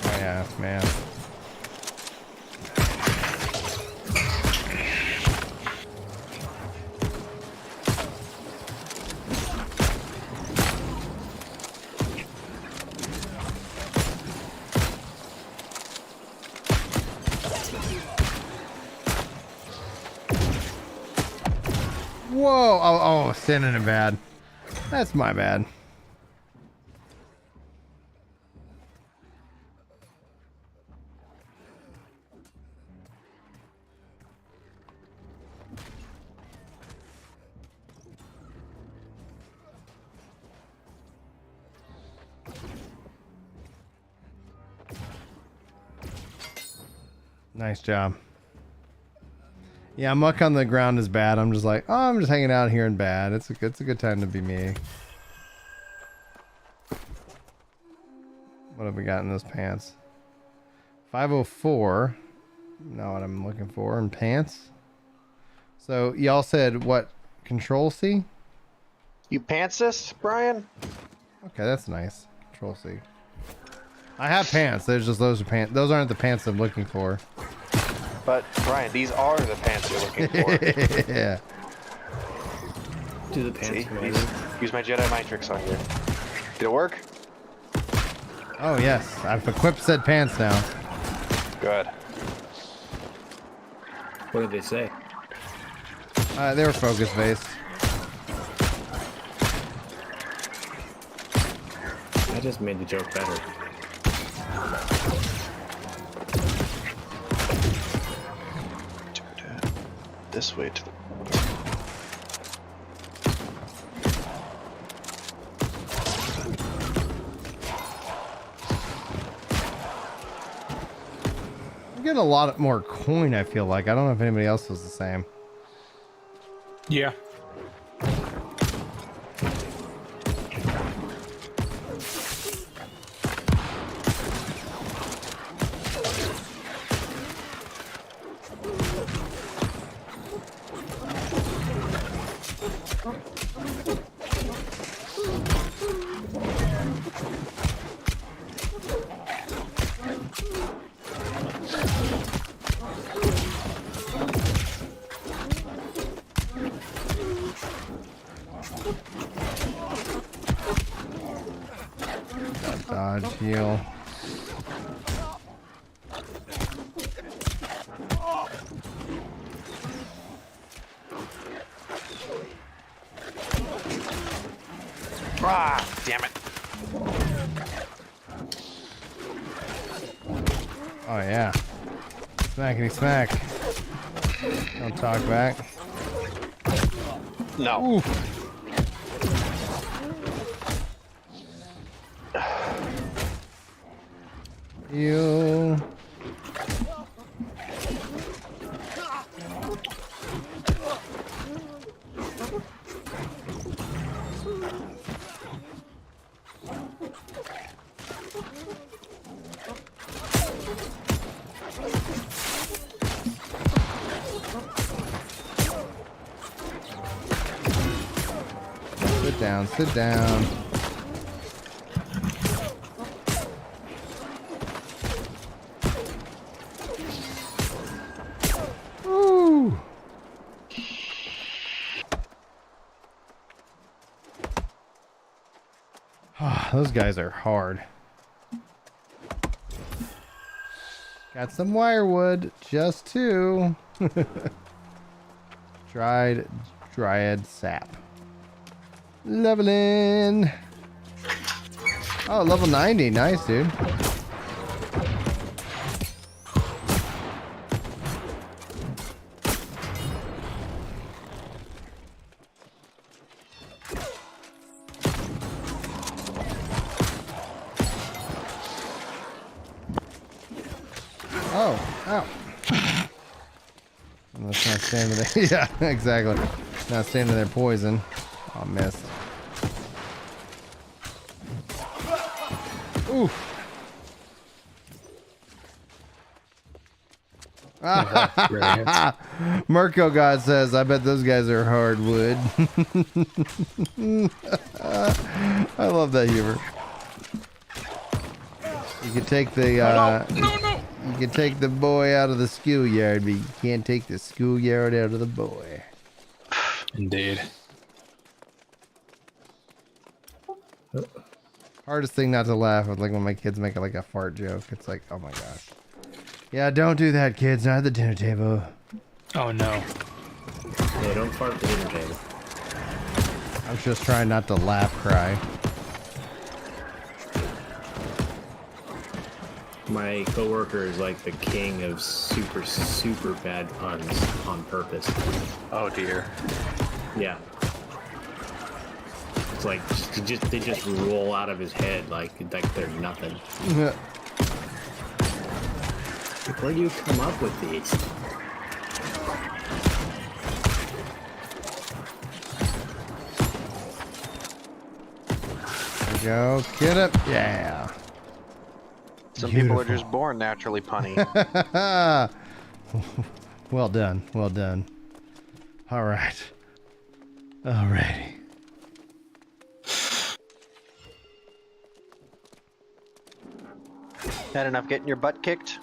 Oh, yeah, man. Whoa! Oh, standing in bad. That's my bad. Nice job. Yeah, muck on the ground is bad. I'm just like, oh, I'm just hanging out here in bad. It's a good time to be me. What have we got in those pants? 504. Not what I'm looking for in pants. So y'all said what? Control C? You pantsist, Brian? Okay, that's nice. Control C. I have pants. There's just those are pants. Those aren't the pants I'm looking for. But Brian, these are the pants you're looking for. Yeah. Do the pants See? command. Use my Jedi mind tricks on you. Did it work? Oh yes, I've equipped said pants now. Good. What did they say? They were focus based. I just made the joke better. This way to the... I'm getting a lot more coin, I feel like. I don't know if anybody else was the same. Yeah. Dodge, heal. Ah, damn it. Oh yeah. Smackety smack. Don't talk back. No. Ooh. You. Sit down, sit down. those guys are hard. Got some wirewood, just two. Dryad sap. Leveling. Oh, level 90. Nice, dude. Oh, ow. Let's not stand there. Yeah, exactly. Not standing there poison. Oh, missed. Oof. Mirko God says, I bet those guys are hardwood. I love that humor. You can take the you can take the boy out of the schoolyard, but you can't take the schoolyard out of the boy. Indeed. Hardest thing not to laugh is like when my kids make like a fart joke. It's like, oh my gosh. Yeah, don't do that, kids. Not at the dinner table. Oh no. Yeah, don't fart at the dinner table. I'm just trying not to laugh cry. My coworker is like the king of super bad puns on purpose. Oh dear. Yeah. It's like they just roll out of his head like they're nothing. Like, where do you come up with these? There we go. Get it. Yeah. Some Beautiful. people are just born naturally punny. Well done. Well done. All right. Alrighty. Had enough getting your butt kicked?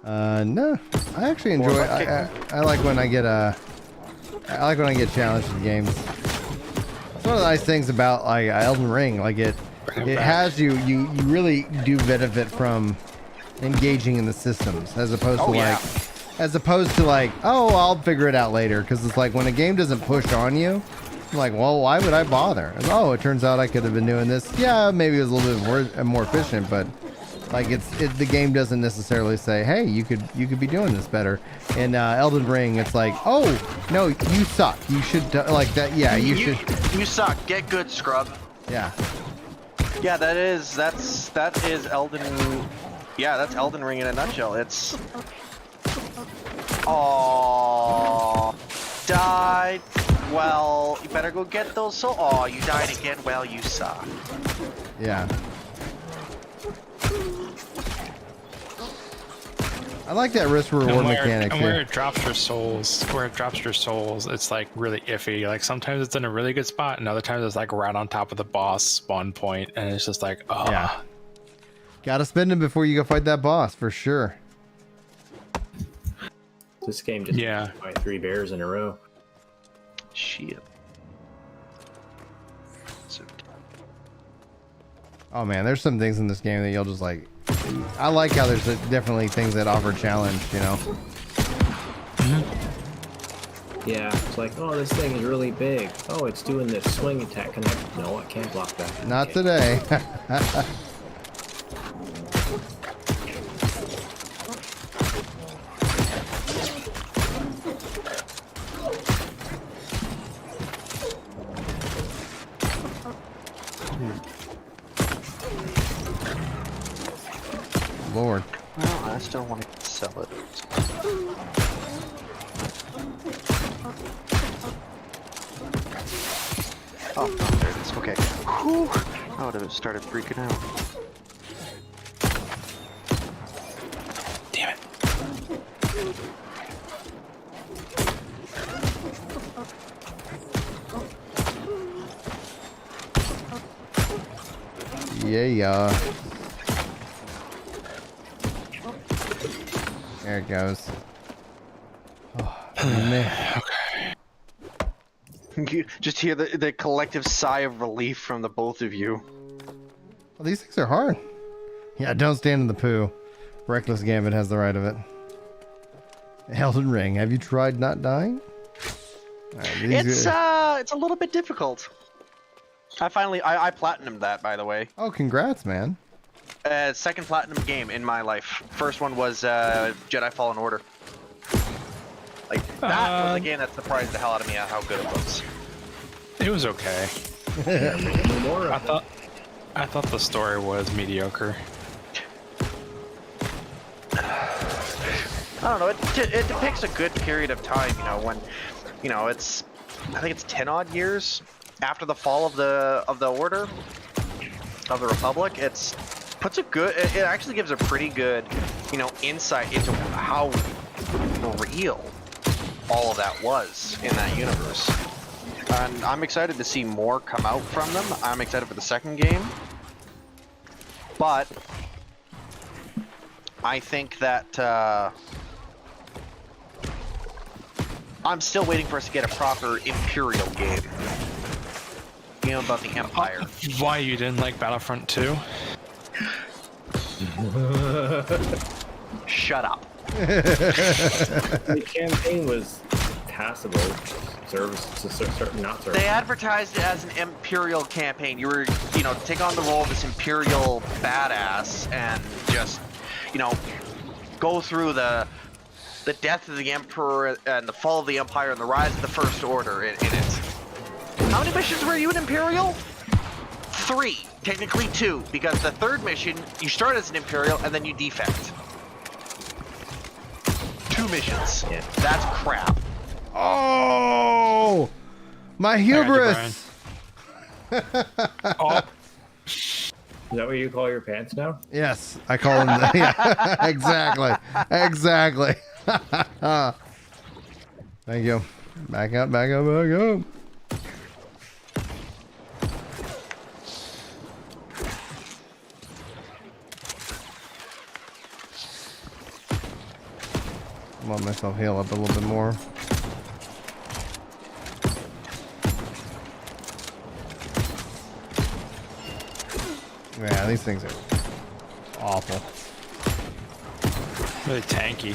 No. I actually enjoy. I like when I get challenged in games. It's one of the nice things about like Elden Ring. Like it has you really do benefit from engaging in the systems as opposed to like oh, I'll figure it out later, because it's like when a game doesn't push on you, I'm like, well, why would I bother? And, oh, it turns out I could have been doing this. Yeah, maybe it was a little bit more efficient, but like the game doesn't necessarily say, hey, you could be doing this better. In Elden Ring, it's like, oh no, you suck. You should like that. Yeah, you should. You suck. Get good, scrub. Yeah. Yeah, that is Elden. Yeah, that's Elden Ring in a nutshell. It's. Oh, died. Well, you better go get those. So, oh, you died again. Well, you suck. Yeah. I like that risk reward mechanic. And where it drops your souls, it's like really iffy. Like sometimes it's in a really good spot, and other times it's like right on top of the boss spawn point, and it's just like, oh. Yeah. Gotta spend them before you go fight that boss, for sure. This game just fight 3 bears in a row. Shit. Oh man, there's some things in this game that you'll just like. I like how there's definitely things that offer challenge, you know. Yeah, it's like, oh, this thing is really big. Oh, it's doing this swing attack. No, I can't block that. Not today. Lord. Well, I still want to sell it. Oh, there it is. Okay. Whew. I would have started freaking out. Damn it. Yeah. There it goes. Oh man. You just hear the collective sigh of relief from the both of you. Oh, these things are hard. Yeah, don't stand in the poo. Reckless Gambit has the right of it. Elden Ring. Have you tried not dying? All right, It's a little bit difficult. I platinumed that, by the way. Oh, congrats, man. Second platinum game in my life. First one was Jedi Fallen Order. Like that was a game that surprised the hell out of me at how good it was. It was okay. More I of them. thought the story was mediocre. I don't know. It depicts a good period of time. You know, when, you know, I think it's 10 odd years after the fall of the Order of the Republic. It actually gives a pretty good, you know, insight into how real all of that was in that universe. And I'm excited to see more come out from them. I'm excited for the second game. But I think that I'm still waiting for us to get a proper Imperial game. You know, about the Empire. Why you didn't like Battlefront 2? Shut up. The campaign was passable. Not service. They advertised it as an Imperial campaign. You were, you know, take on the role of this Imperial badass and just, you know, go through the death of the Emperor and the fall of the Empire and the rise of the First Order in it. How many missions were you in Imperial? 3. Technically 2, because the third mission, you start as an Imperial and then you defect. 2 missions. Yeah. That's crap. Oh, my hubris. Oh, Is that what you call your pants now? Yes, I call him. Yeah, exactly. Exactly. Thank you. Back up, back up, back up. I want myself heal up a little bit more. Yeah, these things are awful. really tanky.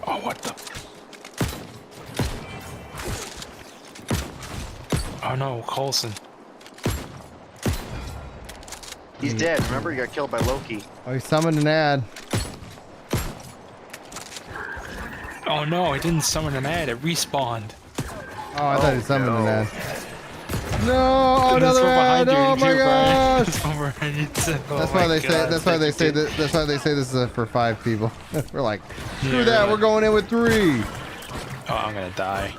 Oh, what the? Oh no, Coulson. He's dead. Remember, he got killed by Loki. Oh, he summoned an ad. Oh no, it didn't summon an ad, it respawned. Oh, I thought he summoned an ad. No, There's another one ad! behind you, Oh my too, Brian. gosh! There's one behind you, too. Oh That's my why they say. God. That's why they say that. That's why they say this is for 5 people. We're like, screw Yeah, that. really. We're going in with 3. Oh, I'm gonna die.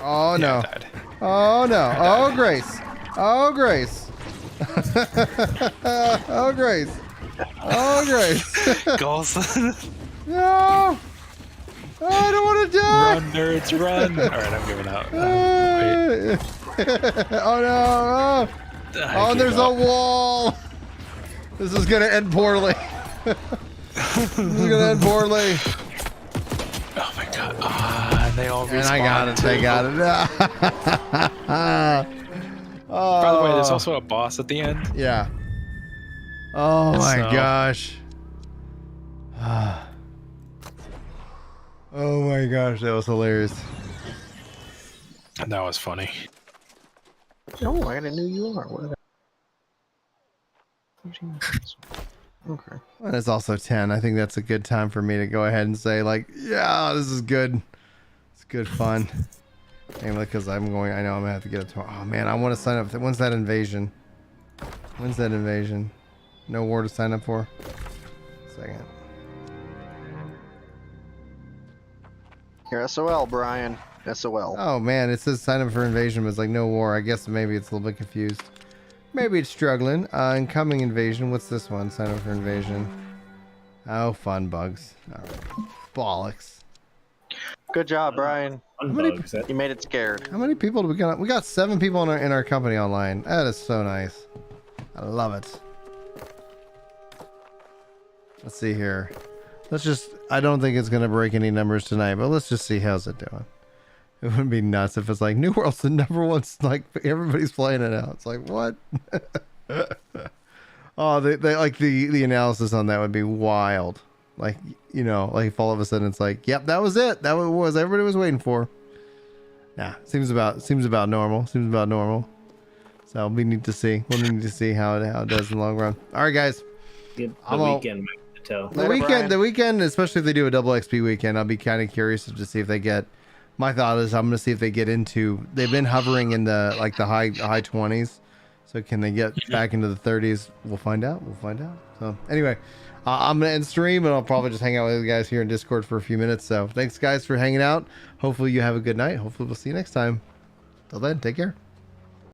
Oh Yeah, no! I died. Oh no! Oh Grace! Oh Grace! Oh Grace! Oh Grace! Coulson. No! Oh, I don't want to die! Run, nerds, run! Alright, I'm giving up. Wait. Oh no! Oh, I and give there's a up. wall! This is gonna end poorly. This is gonna end poorly. Oh my god. Ah, and they all respawned. And I got it. They too. got it. Oh, By the way, there's also a boss at the end. yeah. Oh my So- gosh. Oh my gosh, that was hilarious. And that was funny. Oh, I got a new UR. What is that? Okay. And it's also 10. I think that's a good time for me to go ahead and say, like, yeah, this is good. It's good fun. Mainly because I know I'm gonna have to get it tomorrow. Oh man, I want to sign up. When's that invasion? When's that invasion? No war to sign up for? Second. Here, SOL, Brian. SOL. Oh man, it says sign up for invasion, but it's like no war. I guess maybe it's a little bit confused. Maybe it's struggling. Incoming invasion. What's this one? Sign up for invasion. Oh, fun bugs. All right. Bollocks. Good job, Brian. Unbugs. That You made it scared. How many people do we got? We got 7 people in our company online. That is so nice. I love it. Let's see here. Let's just. I don't think it's gonna break any numbers tonight, but let's just see how's it doing. It wouldn't be nuts if it's like New World's the number one. Like everybody's playing it now. It's like what? Oh, they like the analysis on that would be wild. Like like if all of a sudden it's like, yep, that was it. That was everybody was waiting for. Nah, seems about normal. Seems about normal. So we need to see. We'll need to see how it does in the long run. All right, guys. The weekend might tell. The weekend, especially if they do a double XP weekend, I'll be kind of curious to see if they get. My thought is I'm going to see if they get into. They've been hovering in the high 20s. So can they get back into the 30s? We'll find out. So anyway, I'm going to end stream and I'll probably just hang out with you guys here in Discord for a few minutes. So thanks guys for hanging out. Hopefully you have a good night. Hopefully we'll see you next time. Till then, take care.